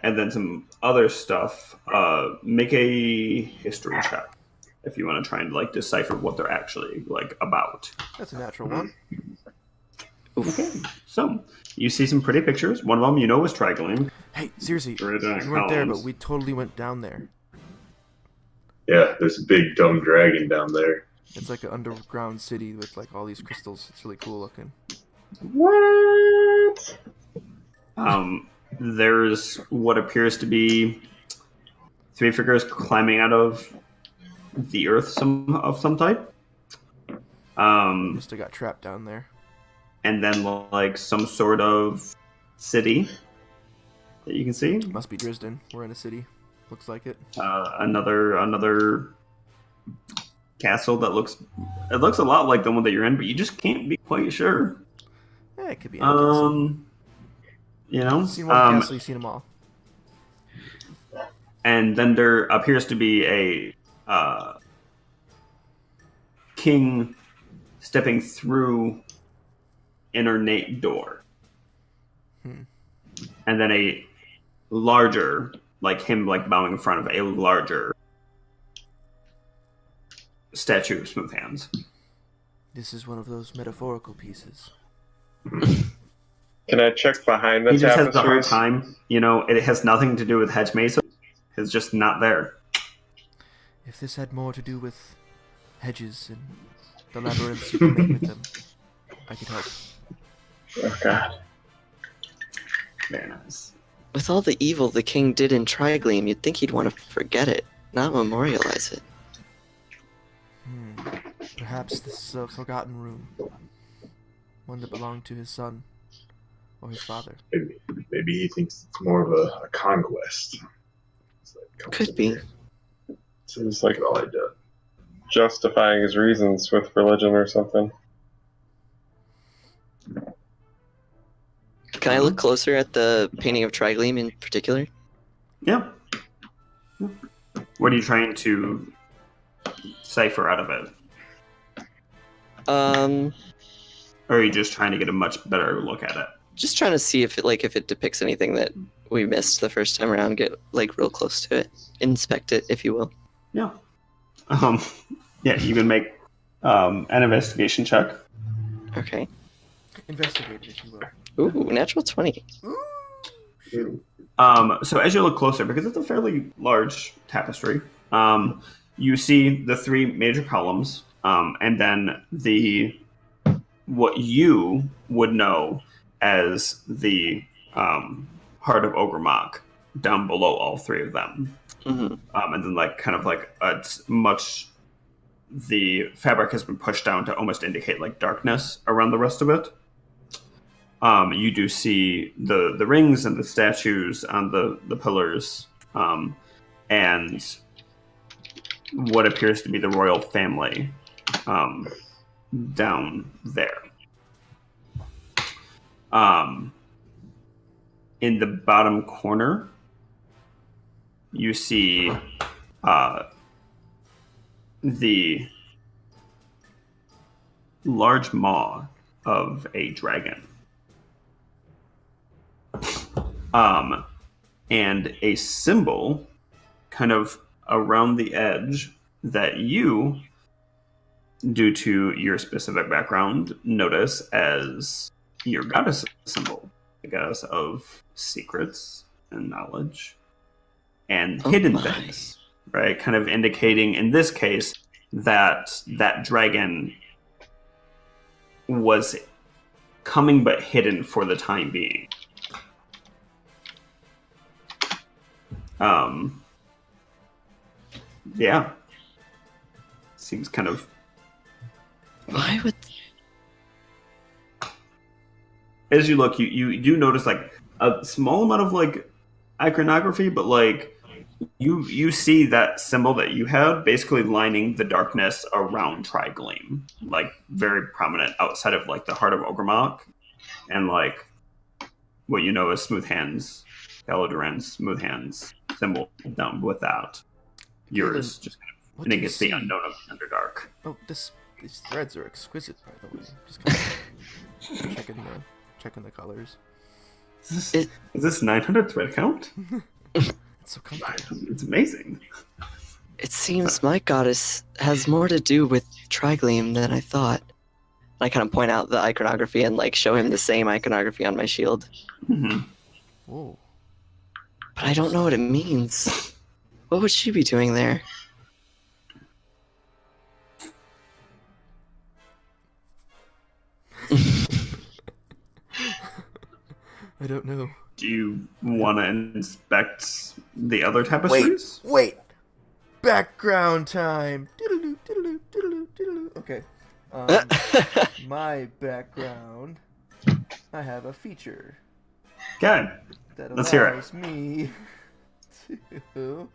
[SPEAKER 2] and then some other stuff. Make a history check if you want to try and like decipher what they're actually like about.
[SPEAKER 3] That's a natural one.
[SPEAKER 2] Okay, so you see some pretty pictures. One of them you know was triglyph.
[SPEAKER 3] Hey, seriously,
[SPEAKER 2] Right down
[SPEAKER 3] we weren't there, but
[SPEAKER 2] columns.
[SPEAKER 3] we totally went down there.
[SPEAKER 1] Yeah, there's a big dumb dragon down there.
[SPEAKER 3] It's like an underground city with like all these crystals. It's really cool looking.
[SPEAKER 1] What?
[SPEAKER 2] There's what appears to be 3 figures climbing out of the earth of some type.
[SPEAKER 3] Must have got trapped down there.
[SPEAKER 2] And then like some sort of city that you can see.
[SPEAKER 3] Must be Dresden. We're in a city. Looks like it.
[SPEAKER 2] Another castle that looks a lot like the one that you're in, but you just can't be quite sure.
[SPEAKER 3] Yeah, it could be any castle.
[SPEAKER 2] You know,
[SPEAKER 3] You've seen one castle, you've seen them all.
[SPEAKER 2] And then there appears to be a king stepping through an ornate door. And then a larger, like him like bowing in front of a larger statue of Smooth Hands.
[SPEAKER 3] This is one of those metaphorical pieces.
[SPEAKER 5] Can I check behind the
[SPEAKER 2] He just has a hard
[SPEAKER 5] tapestries?
[SPEAKER 2] time. You know, it has nothing to do with hedge mason. It's just not there.
[SPEAKER 3] If this had more to do with hedges and the labyrinths you can make with them, I could help.
[SPEAKER 5] Oh god.
[SPEAKER 2] Very nice.
[SPEAKER 4] With all the evil the king did in Trigleam, you'd think he'd want to forget it, not memorialize it.
[SPEAKER 3] Perhaps this is a forgotten room. One that belonged to his son. Or his father.
[SPEAKER 1] Maybe he thinks it's more of a conquest. It's like,
[SPEAKER 4] Could be.
[SPEAKER 5] Seems like
[SPEAKER 1] all I did.
[SPEAKER 5] justifying his reasons with religion or something.
[SPEAKER 4] Can I look closer at the painting of Trigleam in particular?
[SPEAKER 2] Yeah. What are you trying to cipher out of it? Or are you just trying to get a much better look at it?
[SPEAKER 4] Just trying to see if it depicts anything that we missed the first time around. Get like real close to it, inspect it, if you will.
[SPEAKER 2] Yeah. Yeah, you can make an investigation check.
[SPEAKER 4] Okay.
[SPEAKER 3] Investigate it, if you will.
[SPEAKER 4] Ooh, natural 20.
[SPEAKER 2] So as you look closer, because it's a fairly large tapestry, you see the three major columns, and then what you would know as the Heart of Ogremok down below all three of them.
[SPEAKER 4] Mm-hmm.
[SPEAKER 2] And then the fabric has been pushed down to almost indicate like darkness around the rest of it. You do see the rings and the statues on the pillars, and what appears to be the royal family down there. In the bottom corner, you see the large maw of a dragon. And a symbol kind of around the edge that you, due to your specific background, notice as your goddess symbol, the goddess of secrets and knowledge and hidden things, right? Kind of indicating, in this case, that dragon was coming but hidden for the time being. Yeah. Seems kind of...
[SPEAKER 4] Why would...
[SPEAKER 2] As you look, you do notice like a small amount of like iconography, but like you see that symbol that you had basically lining the darkness around Trigleam, like very prominent outside of like the Heart of Ogremok, and like what you know as Smooth Hands, Galaduran's Smooth Hands symbol down without yours, just kind of indicates the unknown of Underdark.
[SPEAKER 3] Oh, these threads are exquisite, by the way. Just kind of checking the colors.
[SPEAKER 2] Is this 900 thread count?
[SPEAKER 3] It's so comfortable.
[SPEAKER 2] It's amazing.
[SPEAKER 4] It seems my goddess has more to do with Trigleam than I thought. I kind of point out the iconography and like show him the same iconography on my shield.
[SPEAKER 2] Mm-hmm.
[SPEAKER 3] Whoa.
[SPEAKER 4] But I don't know what it means. What would she be doing there?
[SPEAKER 3] I don't know.
[SPEAKER 2] Do you want to inspect the other tapestries?
[SPEAKER 3] Wait! Background time! Diddle-doo, diddle-doo, diddle-doo, diddle-doo. Okay. My background, I have a feature.
[SPEAKER 2] Okay.
[SPEAKER 3] That
[SPEAKER 2] Let's hear it.
[SPEAKER 3] allows me to...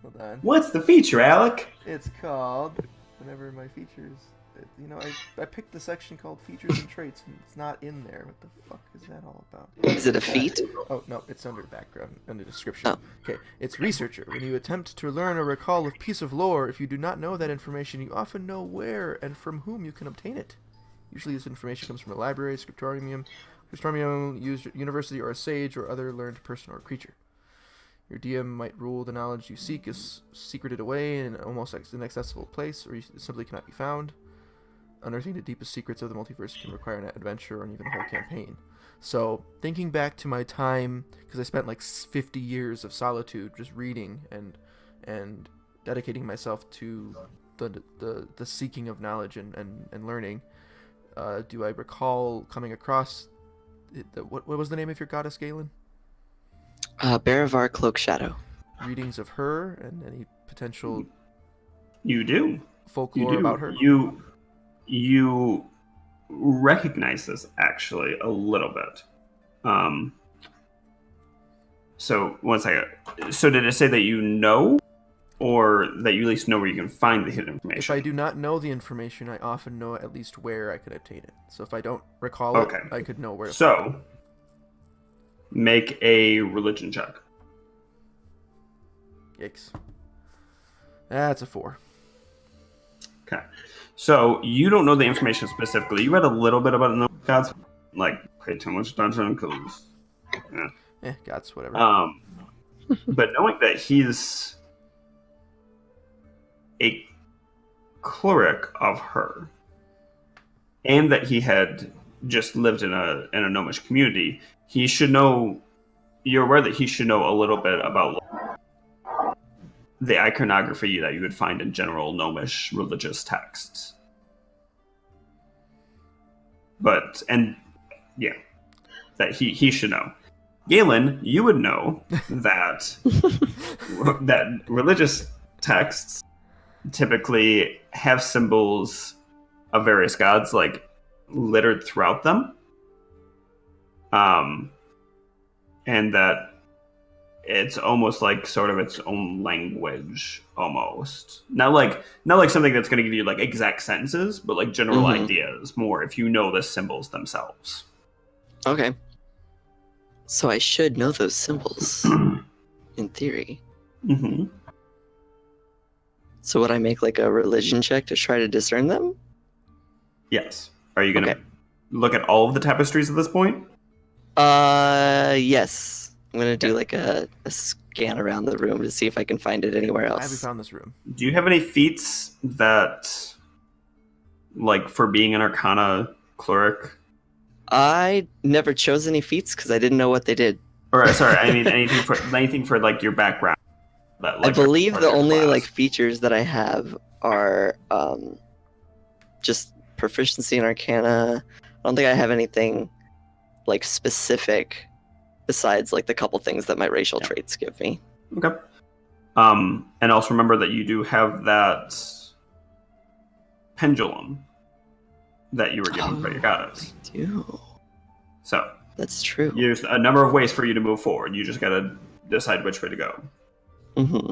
[SPEAKER 3] Hold on.
[SPEAKER 2] What's the feature, Alec?
[SPEAKER 3] It's called... Whenever my features... You know, I picked the section called Features and Traits, and it's not in there. What the fuck is that all about?
[SPEAKER 4] Is it a feat?
[SPEAKER 3] Oh, no, it's under background, under description.
[SPEAKER 4] Oh.
[SPEAKER 3] Okay, it's Researcher. When you attempt to learn or recall a piece of lore, if you do not know that information, you often know where and from whom you can obtain it. Usually this information comes from a library, scriptorium, university, or a sage, or other learned person or creature. Your DM might rule the knowledge you seek is secreted away in an almost inaccessible place, or simply cannot be found. Unearthing the deepest secrets of the multiverse can require an adventure or even a whole campaign. So, thinking back to my time, because I spent like 50 years of solitude just reading and dedicating myself to the seeking of knowledge and learning, do I recall coming across... What was the name of your goddess, Galen?
[SPEAKER 4] Baravar Cloak Shadow.
[SPEAKER 3] Readings of her and any potential
[SPEAKER 2] You do.
[SPEAKER 3] folklore about her?
[SPEAKER 2] You recognize this actually a little bit. So one second. So did it say that you know, or that you at least know where you can find the hidden information?
[SPEAKER 3] If I do not know the information, I often know at least where I could obtain it. So if I don't recall it, I could know where to find it.
[SPEAKER 2] Make a religion check.
[SPEAKER 3] Yikes. That's a 4.
[SPEAKER 2] Okay. So you don't know the information specifically. You read a little bit about it in the gods, like pay too much attention because,
[SPEAKER 3] gods, whatever.
[SPEAKER 2] But knowing that he's a cleric of her, and that he had just lived in a gnomish community, he should know. You're aware that he should know a little bit about the iconography that you would find in general gnomish religious texts. That he should know. Galen, you would know that that religious texts typically have symbols of various gods like littered throughout them. And that it's almost like sort of its own language, almost. Not like something that's going to give you like exact sentences, but like general ideas more if you know the symbols themselves.
[SPEAKER 4] Okay. So I should know those symbols, in theory.
[SPEAKER 2] Mm-hmm.
[SPEAKER 4] So would I make like a religion check to try to discern them?
[SPEAKER 2] Yes. Are you going to look at all of the tapestries at this point?
[SPEAKER 4] Yes. I'm going to do like a scan around the room to see if I can find it anywhere else.
[SPEAKER 3] Have we found this room?
[SPEAKER 2] Do you have any feats that, like, for being an Arcana cleric?
[SPEAKER 4] I never chose any feats because I didn't know what they did.
[SPEAKER 2] Or, sorry, I mean anything for like, your background. That, like,
[SPEAKER 4] I believe the only,
[SPEAKER 2] class.
[SPEAKER 4] like, features that I have are, just proficiency in Arcana. I don't think I have anything, like, specific besides like the couple things that my racial traits give me.
[SPEAKER 2] Okay. And also remember that you do have that pendulum that you were given by your goddess.
[SPEAKER 4] I do.
[SPEAKER 2] So
[SPEAKER 4] that's true.
[SPEAKER 2] There's a number of ways for you to move forward. You just gotta decide which way to go.
[SPEAKER 4] Mm-hmm.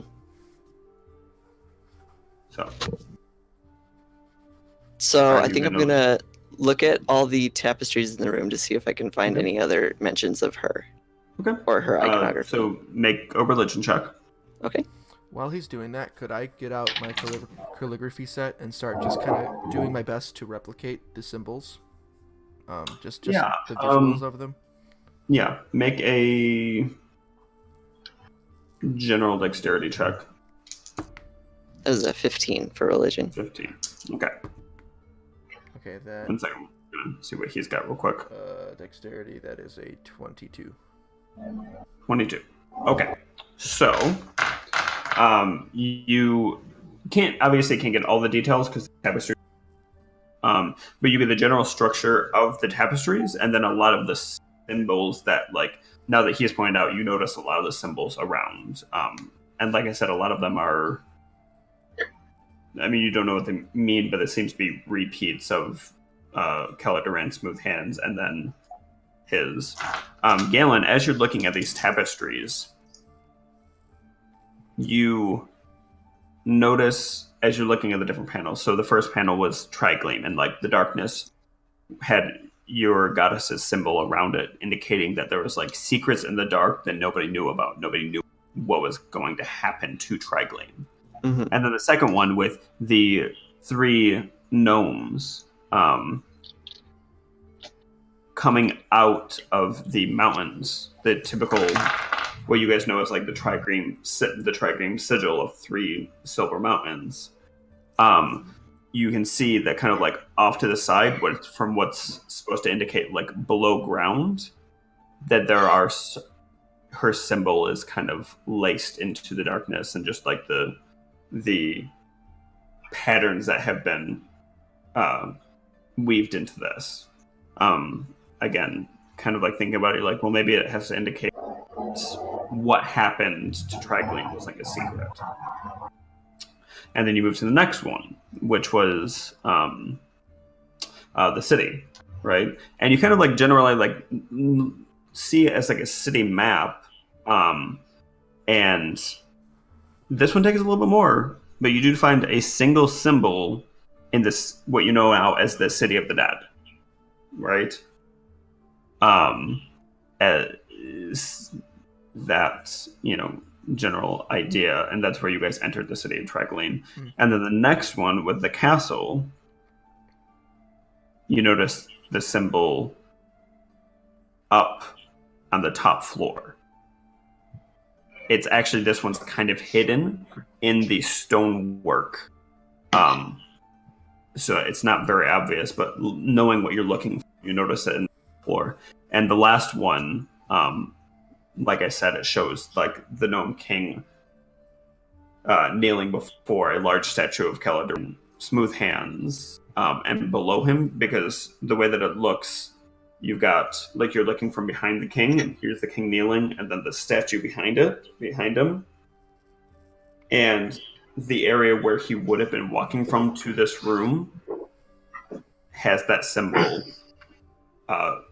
[SPEAKER 4] So I think I'm gonna look at all the tapestries in the room to see if I can find any other mentions of her.
[SPEAKER 2] Okay.
[SPEAKER 4] Or her iconography.
[SPEAKER 2] So make a religion check.
[SPEAKER 4] Okay.
[SPEAKER 3] While he's doing that, could I get out my calligraphy set and start just kind of doing my best to replicate the symbols? Just the visuals of them?
[SPEAKER 2] Yeah. Make a general dexterity check.
[SPEAKER 4] That was a 15 for religion.
[SPEAKER 2] 15. Okay.
[SPEAKER 3] Okay, that...
[SPEAKER 2] 1 second. I'm gonna see what he's got real quick.
[SPEAKER 3] Dexterity, that is a 22.
[SPEAKER 2] 22. Okay. So, you can't get all the details because the tapestry. But you get the general structure of the tapestries, and then a lot of the symbols that, like, now that he's pointed out, you notice a lot of the symbols around. And like I said, a lot of them are. I mean, you don't know what they mean, but it seems to be repeats of Caladuran, Smooth Hands, and then his. Galen, as you're looking at these tapestries, you notice as you're looking at the different panels. So the first panel was Trigleam, and like the darkness had your goddess's symbol around it, indicating that there was like secrets in the dark that nobody knew about. Nobody knew what was going to happen to Trigleam.
[SPEAKER 4] Mm-hmm.
[SPEAKER 2] And then the second one with the 3 gnomes coming out of the mountains, the typical, what you guys know as like the trigream sigil of 3 silver mountains. You can see that kind of like off to the side, from what's supposed to indicate like below ground, that there are her symbol is kind of laced into the darkness, and just like the patterns that have been weaved into this. Again, kind of like thinking about it, like, well, maybe it has to indicate what happened to Trigleam was like a secret. And then you move to the next one, which was the city, right? And you kind of like generally like see it as like a city map, and this one takes a little bit more, but you do find a single symbol in this, what you know now as the City of the Dead, right? Is that, you know, general idea, and that's where you guys entered the city of Trigleam. And then the next one with the castle, you notice the symbol up on the top floor. It's actually, this one's kind of hidden in the stonework. So it's not very obvious, but knowing what you're looking for, you notice it in the floor. And the last one, like I said, it shows like the Gnome King kneeling before a large statue of Caledon, smooth hands, and below him, because the way that it looks, you've got, like, you're looking from behind the king, and here's the king kneeling, and then the statue behind him. And the area where he would have been walking from to this room has that symbol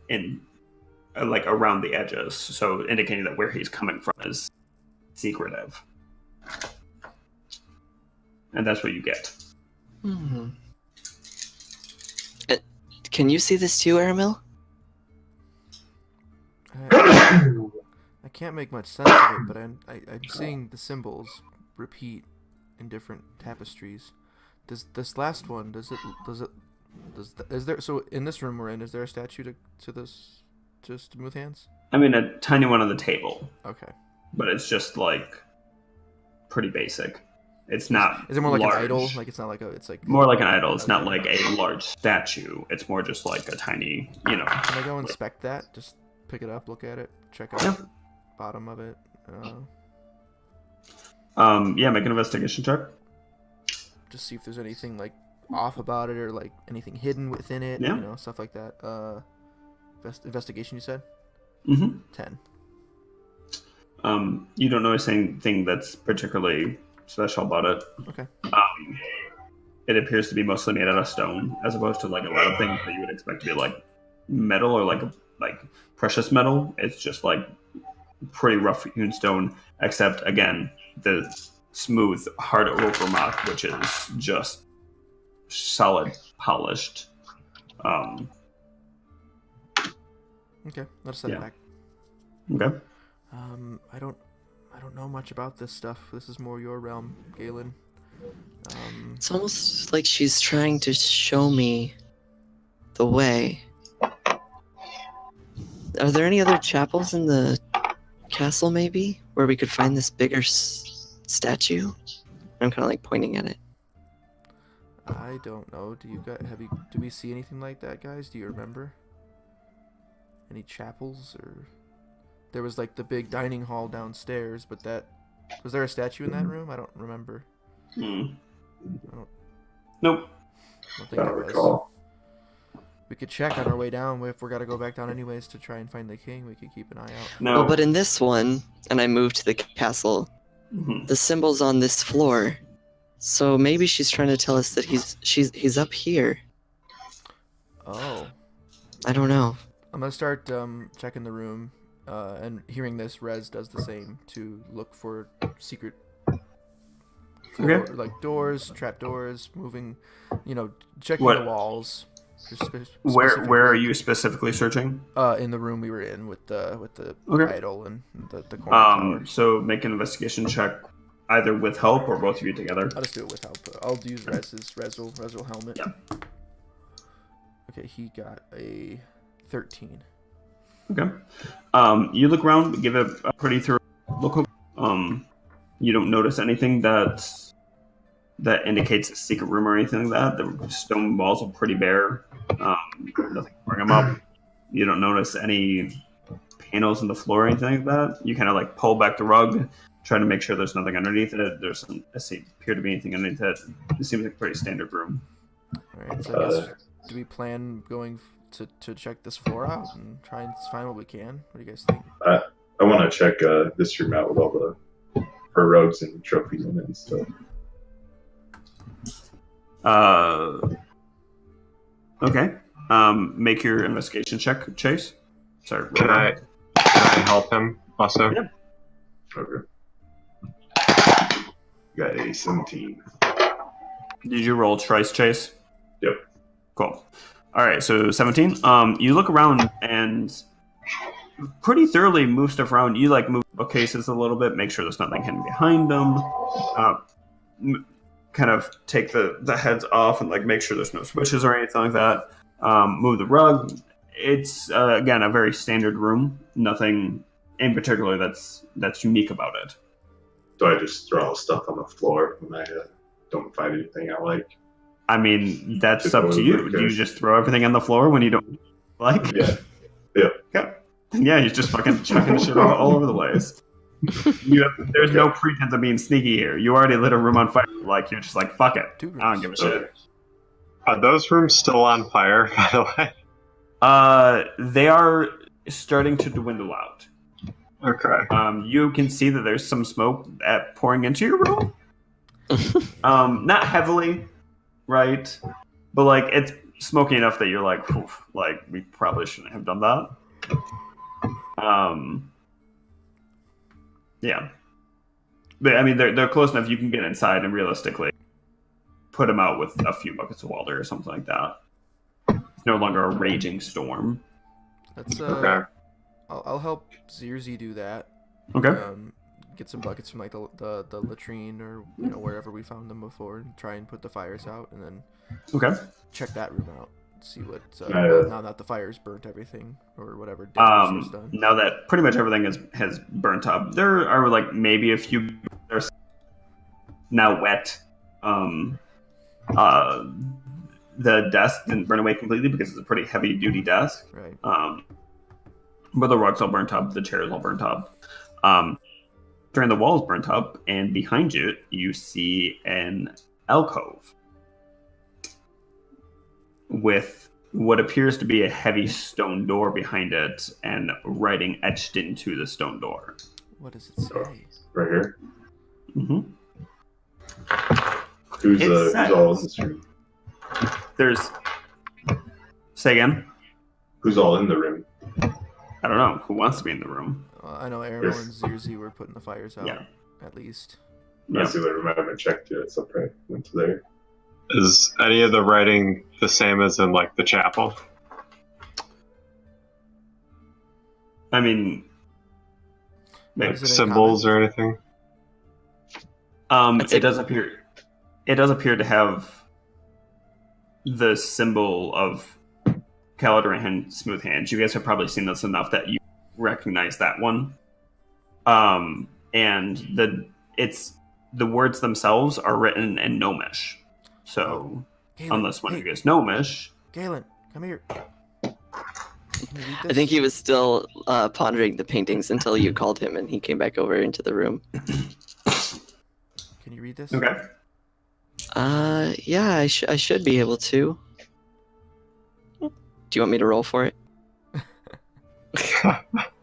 [SPEAKER 2] in like around the edges, so indicating that where he's coming from is secretive. And that's what you get.
[SPEAKER 4] Mm-hmm. Can you see this too, Aramil?
[SPEAKER 3] I can't make much sense of it, but I'm seeing the symbols repeat in different tapestries. Does this last one, is there, so in this room we're in, is there a statue to this, just Smooth Hands?
[SPEAKER 2] I mean, a tiny one on the table.
[SPEAKER 3] Okay.
[SPEAKER 2] But it's just like pretty basic. It's not.
[SPEAKER 3] Is it more like
[SPEAKER 2] large.
[SPEAKER 3] an idol? Like it's not like it's like
[SPEAKER 2] more like an idol. It's not like a large statue. It's more just like a tiny, you know.
[SPEAKER 3] Can I go inspect that? Just pick it up, look at it, check out the bottom of it.
[SPEAKER 2] Yeah, make an investigation check.
[SPEAKER 3] Just see if there's anything like off about it, or like anything hidden within it.
[SPEAKER 2] Yeah.
[SPEAKER 3] You know, stuff like that. Investigation, you said?
[SPEAKER 2] Mm-hmm.
[SPEAKER 3] 10.
[SPEAKER 2] You don't notice anything that's particularly special about it.
[SPEAKER 3] Okay.
[SPEAKER 2] It appears to be mostly made out of stone, as opposed to like a lot of things that you would expect to be like metal or like precious metal. It's just like pretty rough hewn stone, except again the smooth hard oak rock, which is just solid polished.
[SPEAKER 3] Okay, let's set it back.
[SPEAKER 2] Okay.
[SPEAKER 3] I don't know much about this stuff. This is more your realm, Galen.
[SPEAKER 4] It's almost like she's trying to show me the way. Are there any other chapels in the castle, maybe, where we could find this bigger statue? I'm kind of like pointing at it.
[SPEAKER 3] I don't know. Do we see anything like that, guys? Do you remember? Any chapels? Or there was like the big dining hall downstairs, but was there a statue in that room? I don't remember.
[SPEAKER 2] Nope.
[SPEAKER 3] I don't think there was. We could check on our way down. If we're gotta go back down anyways to try and find the king, we could keep an eye out.
[SPEAKER 2] No.
[SPEAKER 4] Oh, but in this one, and I moved to the castle, the symbol's on this floor. So maybe she's trying to tell us that he's up here.
[SPEAKER 3] Oh.
[SPEAKER 4] I don't know.
[SPEAKER 3] I'm gonna start checking the room, and hearing this, Rez does the same to look for secret like doors, trap doors, moving, checking the walls.
[SPEAKER 2] Where are you specifically searching?
[SPEAKER 3] In the room we were in with the idol and the corner tower.
[SPEAKER 2] So make an investigation check, either with help or both of you together.
[SPEAKER 3] I'll just do it with help. I'll use Rezul helmet.
[SPEAKER 2] Yeah.
[SPEAKER 3] Okay, he got a 13.
[SPEAKER 2] Okay. You look around, give it a pretty thorough look. You don't notice anything that indicates a secret room or anything like that. The stone walls are pretty bare. Nothing to bring them up. You don't notice any panels in the floor or anything like that. You kind of like pull back the rug, try to make sure there's nothing underneath it. There doesn't appear to be anything underneath it. It seems like a pretty standard room.
[SPEAKER 3] All right, so I guess, do we plan going to check this floor out and try and find what we can? What do you guys think?
[SPEAKER 1] I want to check this room out with all the her robes and trophies in it and stuff.
[SPEAKER 2] Okay. Make your investigation check, Chase. Sorry.
[SPEAKER 5] Can I help him also?
[SPEAKER 2] Yeah.
[SPEAKER 1] Okay. Got a 17.
[SPEAKER 2] Did you roll twice, Chase?
[SPEAKER 1] Yep.
[SPEAKER 2] Cool. All right, so 17. You look around and pretty thoroughly move stuff around. You like move bookcases a little bit, make sure there's nothing hidden behind them. Kind of take the heads off and like make sure there's no switches or anything like that. Move the rug. It's again a very standard room. Nothing in particular that's unique about it.
[SPEAKER 1] So I just throw all stuff on the floor when I don't find anything I like.
[SPEAKER 2] I mean, that's up to you. Do you just throw everything on the floor when you don't like?
[SPEAKER 1] Yeah. Yeah.
[SPEAKER 2] Okay. Yeah, he's just fucking chucking shit all over the place. There's no pretense of being sneaky here. You already lit a room on fire. Like, you're just like, fuck it. I don't give a shit.
[SPEAKER 5] Are those rooms still on fire, by the way?
[SPEAKER 2] They are starting to dwindle out.
[SPEAKER 5] Okay.
[SPEAKER 2] You can see that there's some smoke pouring into your room. Not heavily, right? But, like, it's smoky enough that you're like, oof, like, we probably shouldn't have done that. Yeah. But, I mean, they're close enough you can get inside and realistically put them out with a few buckets of water or something like that. It's no longer a raging storm.
[SPEAKER 3] That's
[SPEAKER 5] okay.
[SPEAKER 3] I'll help Zirzi do that.
[SPEAKER 2] Okay.
[SPEAKER 3] Get some buckets from like the latrine or wherever we found them before, and try and put the fires out, and then check that room out. See what now that the fires burnt everything or whatever damage was done.
[SPEAKER 2] Now that pretty much everything has burnt up, there are like maybe a few that are now wet. The desk didn't burn away completely because it's a pretty heavy duty desk.
[SPEAKER 3] Right.
[SPEAKER 2] But the rug's all burnt up, the chairs all burnt up. During the walls burnt up, and behind you, you see an alcove with what appears to be a heavy stone door behind it, and writing etched into the stone door.
[SPEAKER 3] What does it say?
[SPEAKER 1] Right here.
[SPEAKER 2] Mm-hmm.
[SPEAKER 1] Who's all in this room?
[SPEAKER 2] There's. Say again.
[SPEAKER 1] Who's all in the room?
[SPEAKER 2] I don't know. Who wants to be in the room?
[SPEAKER 3] I know Aramo and Zirzi were putting the fires out.
[SPEAKER 2] Yeah.
[SPEAKER 3] At least.
[SPEAKER 1] That's the room I haven't checked yet, so I went to there.
[SPEAKER 5] Is any of the writing the same as in like the chapel?
[SPEAKER 2] I mean,
[SPEAKER 5] like symbols or anything?
[SPEAKER 2] It does appear. It does appear to have the symbol of Caledron Smooth Hands. You guys have probably seen this enough that you recognize that one. And the words themselves are written in Gnomish. So,
[SPEAKER 3] Galen,
[SPEAKER 2] unless one of you guys Gnomish,
[SPEAKER 3] Galen, come here.
[SPEAKER 4] I think he was still pondering the paintings until you called him and he came back over into the room.
[SPEAKER 3] Can you read this?
[SPEAKER 2] okay.
[SPEAKER 4] Yeah, I should be able to. Do you want me to roll for it?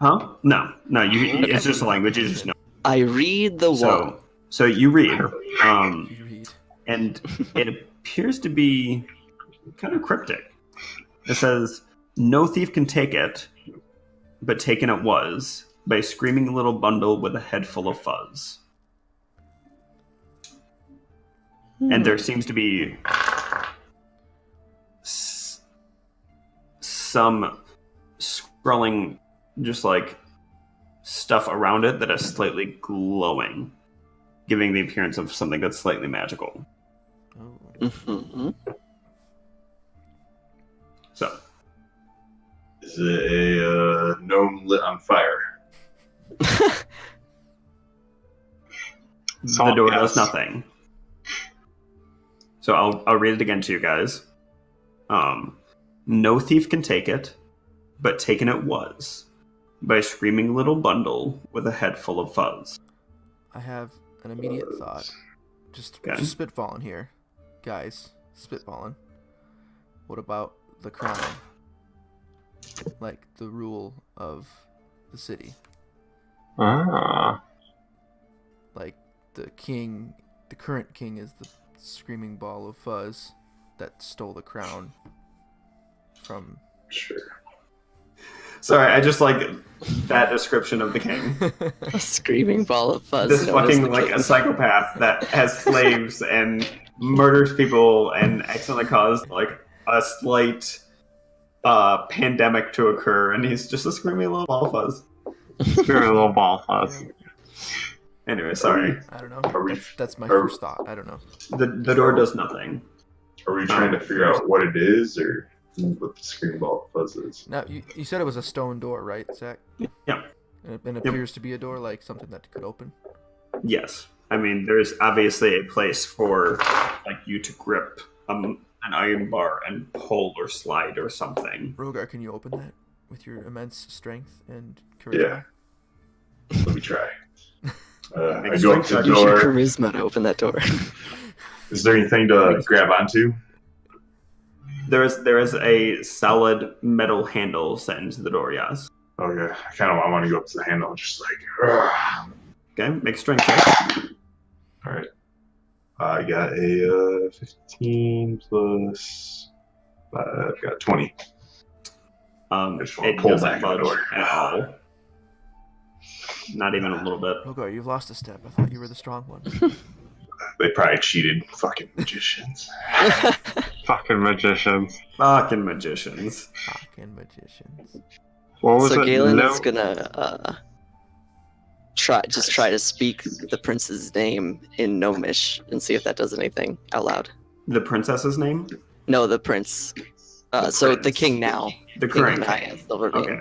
[SPEAKER 2] Huh? No. It's just a language. You just know.
[SPEAKER 4] I read the wall.
[SPEAKER 2] So you read.
[SPEAKER 3] You read.
[SPEAKER 2] And it appears to be kind of cryptic. It says, No thief can take it, but taken it was by a screaming little bundle with a head full of fuzz. And there seems to be some scrolling, just like stuff around it that is slightly glowing, giving the appearance of something that's slightly magical.
[SPEAKER 4] Mm-hmm.
[SPEAKER 2] So,
[SPEAKER 1] Is it a gnome lit on fire?
[SPEAKER 2] the door does nothing. So I'll read it again to you guys. No thief can take it, but taken it was by a screaming little bundle with a head full of fuzz.
[SPEAKER 3] I have an immediate thought. Just spitballing here. Guys, spitballing. What about the crown? Like, the rule of the city.
[SPEAKER 5] Ah.
[SPEAKER 3] Like, the current king is the screaming ball of fuzz that stole the crown from...
[SPEAKER 1] Sure.
[SPEAKER 2] Sorry, I just like that description of the king.
[SPEAKER 4] A screaming ball of fuzz.
[SPEAKER 2] This fucking like a psychopath that has slaves and murders people and accidentally caused like a slight pandemic to occur, and he's just a screaming little ball of fuzz.
[SPEAKER 5] Screaming little ball of fuzz.
[SPEAKER 2] Anyway, sorry.
[SPEAKER 3] I don't know. That's my first thought. I don't know.
[SPEAKER 2] The door does nothing.
[SPEAKER 1] Are we trying to figure out what it is, or what the screen ball fuzz is?
[SPEAKER 3] Now, you said it was a stone door, right, Zach?
[SPEAKER 2] Yeah.
[SPEAKER 3] And it appears to be a door, like something that could open?
[SPEAKER 2] Yes. I mean, there's obviously a place for like you to grip an iron bar and pull or slide or something.
[SPEAKER 3] Rogar, can you open that with your immense strength and charisma?
[SPEAKER 1] Yeah. Let me try. I
[SPEAKER 2] Use
[SPEAKER 1] go up to the
[SPEAKER 4] Use your
[SPEAKER 1] door.
[SPEAKER 4] charisma to open that door.
[SPEAKER 1] Is there anything to grab onto?
[SPEAKER 2] There is a solid metal handle set into the door, yes.
[SPEAKER 1] Oh yeah, I want to go up to the handle and just like. Ugh.
[SPEAKER 2] Okay, make a strength check.
[SPEAKER 1] All right. I got a 15 plus. I've got 20. I just want
[SPEAKER 2] It
[SPEAKER 1] to pull
[SPEAKER 2] doesn't
[SPEAKER 1] back on the
[SPEAKER 2] budge
[SPEAKER 1] door.
[SPEAKER 2] at all. Not even a little bit.
[SPEAKER 3] Rogar, you've lost a step. I thought you were the strong one.
[SPEAKER 1] They probably cheated. Fucking magicians.
[SPEAKER 5] Fucking magicians.
[SPEAKER 2] Fucking magicians.
[SPEAKER 3] Fucking magicians.
[SPEAKER 5] What was
[SPEAKER 4] So
[SPEAKER 5] it?
[SPEAKER 4] Galen
[SPEAKER 5] No.
[SPEAKER 4] is gonna try to speak the prince's name in Gnomish and see if that does anything out loud.
[SPEAKER 2] The princess's name?
[SPEAKER 4] No, the prince. So the
[SPEAKER 2] prince.
[SPEAKER 4] king now.
[SPEAKER 2] The
[SPEAKER 4] King
[SPEAKER 2] current
[SPEAKER 4] Naya,
[SPEAKER 2] king.
[SPEAKER 4] silver name.
[SPEAKER 2] Okay.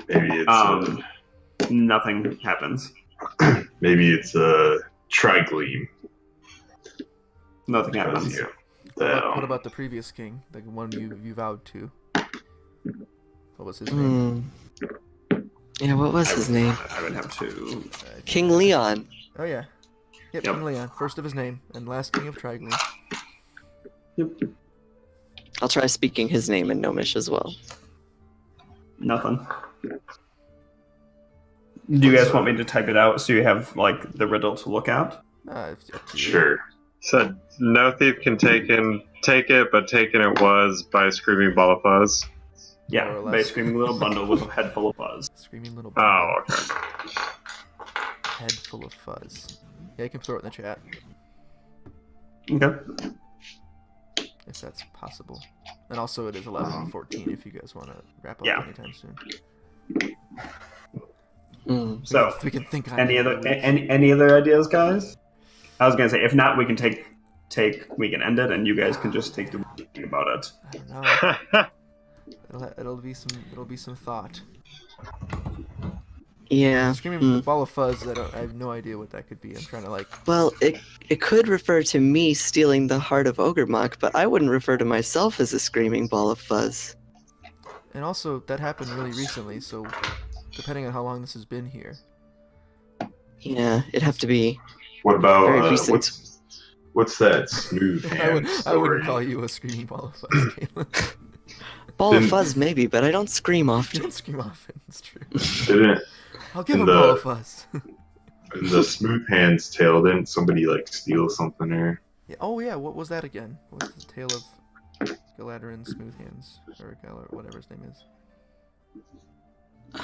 [SPEAKER 1] Maybe it's
[SPEAKER 2] Nothing happens.
[SPEAKER 1] maybe it's a trigleam.
[SPEAKER 2] Nothing happens.
[SPEAKER 1] Yeah.
[SPEAKER 3] What about the previous king? The one you vowed to? What was his name?
[SPEAKER 4] Yeah, what was his name?
[SPEAKER 2] I would have to.
[SPEAKER 4] King Leon.
[SPEAKER 3] Oh yeah. Yep,
[SPEAKER 2] Yep.
[SPEAKER 3] King Leon. First of his name and last king of Trigly.
[SPEAKER 2] Yep.
[SPEAKER 4] I'll try speaking his name in Gnomish as well.
[SPEAKER 2] Nothing. Do you guys want me to type it out so you have like the riddle to look at?
[SPEAKER 3] It's up to you.
[SPEAKER 1] Sure.
[SPEAKER 5] Said no thief can take it, but taken it was by a screaming ball of fuzz.
[SPEAKER 2] Yeah,
[SPEAKER 3] More or
[SPEAKER 2] by a
[SPEAKER 3] less.
[SPEAKER 2] screaming little bundle with a head full of fuzz.
[SPEAKER 3] Screaming little
[SPEAKER 5] Oh,
[SPEAKER 3] bundle,
[SPEAKER 5] okay.
[SPEAKER 3] head full of fuzz. Yeah, you can throw it in the chat
[SPEAKER 2] Okay.
[SPEAKER 3] if that's possible. And also, it is 11:14 if you guys want to wrap up
[SPEAKER 2] Yeah.
[SPEAKER 3] anytime soon.
[SPEAKER 4] Mm.
[SPEAKER 3] We can think on
[SPEAKER 2] Any
[SPEAKER 3] it.
[SPEAKER 2] other any other ideas, guys? I was gonna say if not, we can we can end it, and you guys can just take the think about it.
[SPEAKER 3] I don't know. It'll be some thought.
[SPEAKER 4] Yeah.
[SPEAKER 3] Screaming ball of fuzz. I have no idea what that could be. I'm trying to like.
[SPEAKER 4] Well, it could refer to me stealing the heart of Ogremok, but I wouldn't refer to myself as a screaming ball of fuzz.
[SPEAKER 3] And also, that happened really recently, so depending on how long this has been here.
[SPEAKER 4] Yeah, it'd have to be.
[SPEAKER 1] What
[SPEAKER 4] Very
[SPEAKER 1] about
[SPEAKER 4] recent.
[SPEAKER 1] what's that smooth hand
[SPEAKER 3] I wouldn't
[SPEAKER 1] story?
[SPEAKER 3] call you a screaming ball of fuzz, Caitlin.
[SPEAKER 4] Ball of
[SPEAKER 1] Didn't-
[SPEAKER 4] fuzz, maybe, but I don't scream
[SPEAKER 3] You
[SPEAKER 4] often.
[SPEAKER 3] don't scream often. It's true.
[SPEAKER 1] Didn't
[SPEAKER 3] I'll give
[SPEAKER 1] In
[SPEAKER 3] him
[SPEAKER 1] the-
[SPEAKER 3] ball of fuzz.
[SPEAKER 1] in the smooth hand's tale? Didn't somebody like steal something or?
[SPEAKER 3] Yeah, oh yeah, what was that again? What was the tale of? Galadrin Smooth Hands, or whatever his name is.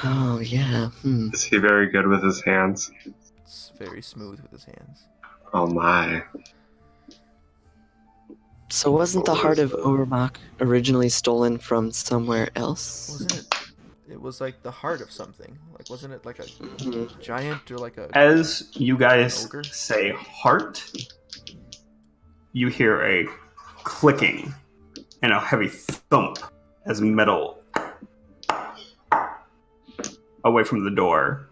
[SPEAKER 4] Oh yeah.
[SPEAKER 5] Is he very good with his hands?
[SPEAKER 3] It's very smooth with his hands.
[SPEAKER 5] Oh my.
[SPEAKER 4] So wasn't the heart of Urmak originally stolen from somewhere else?
[SPEAKER 3] Wasn't it? It was like the heart of something. Like, wasn't it like a giant or like a?
[SPEAKER 2] As you guys
[SPEAKER 3] ogre?
[SPEAKER 2] say heart, you hear a clicking and a heavy thump as metal away from the door,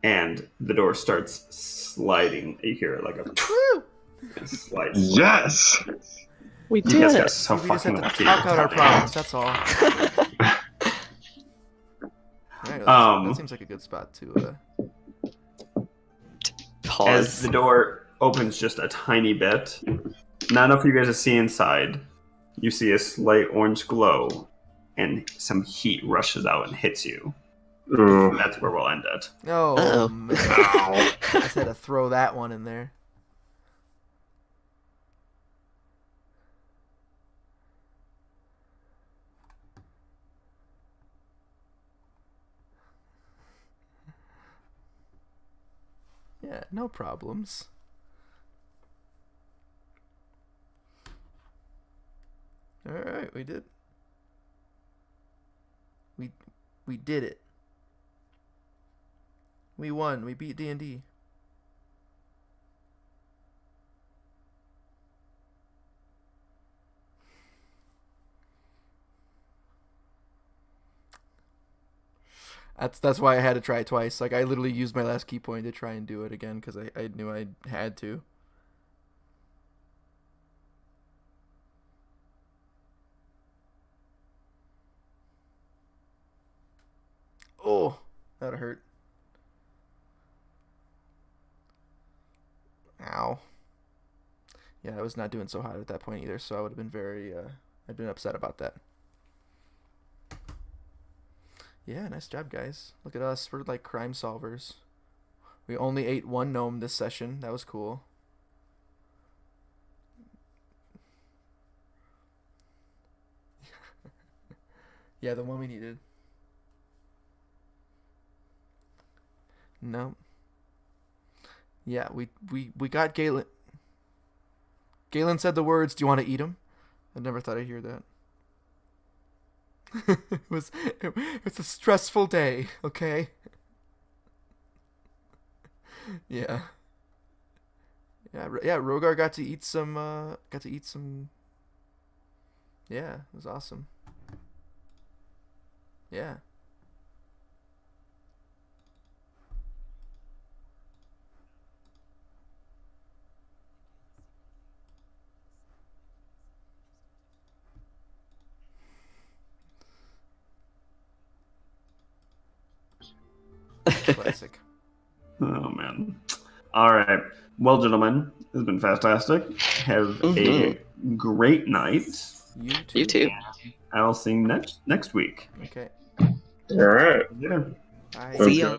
[SPEAKER 2] and the door starts sliding. You hear it like a slide.
[SPEAKER 5] Yes!
[SPEAKER 4] We
[SPEAKER 2] You
[SPEAKER 4] did
[SPEAKER 2] guys
[SPEAKER 4] it!
[SPEAKER 2] got so
[SPEAKER 3] We just
[SPEAKER 2] fucking
[SPEAKER 3] have to
[SPEAKER 2] lucky.
[SPEAKER 3] talk out our problems. That's all. Right, that seems like a good spot to.
[SPEAKER 4] Pause.
[SPEAKER 2] As the door opens just a tiny bit, not enough for you guys to see inside, you see a slight orange glow, and some heat rushes out and hits you.
[SPEAKER 5] Ooh.
[SPEAKER 2] That's where we'll end it.
[SPEAKER 3] Oh
[SPEAKER 4] Uh-oh.
[SPEAKER 3] man! I just had to throw that one in there. Yeah, no problems. All right, we did. We did it. We won. We beat D&D. That's why I had to try it twice. Like, I literally used my last key point to try and do it again because I knew I had to. Oh, that hurt. Ow. Yeah, I was not doing so hot at that point either, so I would have been I'd been upset about that. Yeah, nice job, guys. Look at us. We're like crime solvers. We only ate one gnome this session. That was cool. Yeah, the one we needed. No. Yeah, we got Galen. Galen said the words, "Do you want to eat them?" I never thought I'd hear that. it was a stressful day, okay? Yeah. Yeah, Rogar got to eat some Yeah, it was awesome. Yeah. Classic.
[SPEAKER 2] Oh, man. All right. Well, gentlemen, it's been fantastic. Have a great night.
[SPEAKER 3] You too.
[SPEAKER 2] I'll see you next week.
[SPEAKER 3] Okay.
[SPEAKER 5] Alright.
[SPEAKER 2] Later.
[SPEAKER 3] Bye.
[SPEAKER 4] See ya.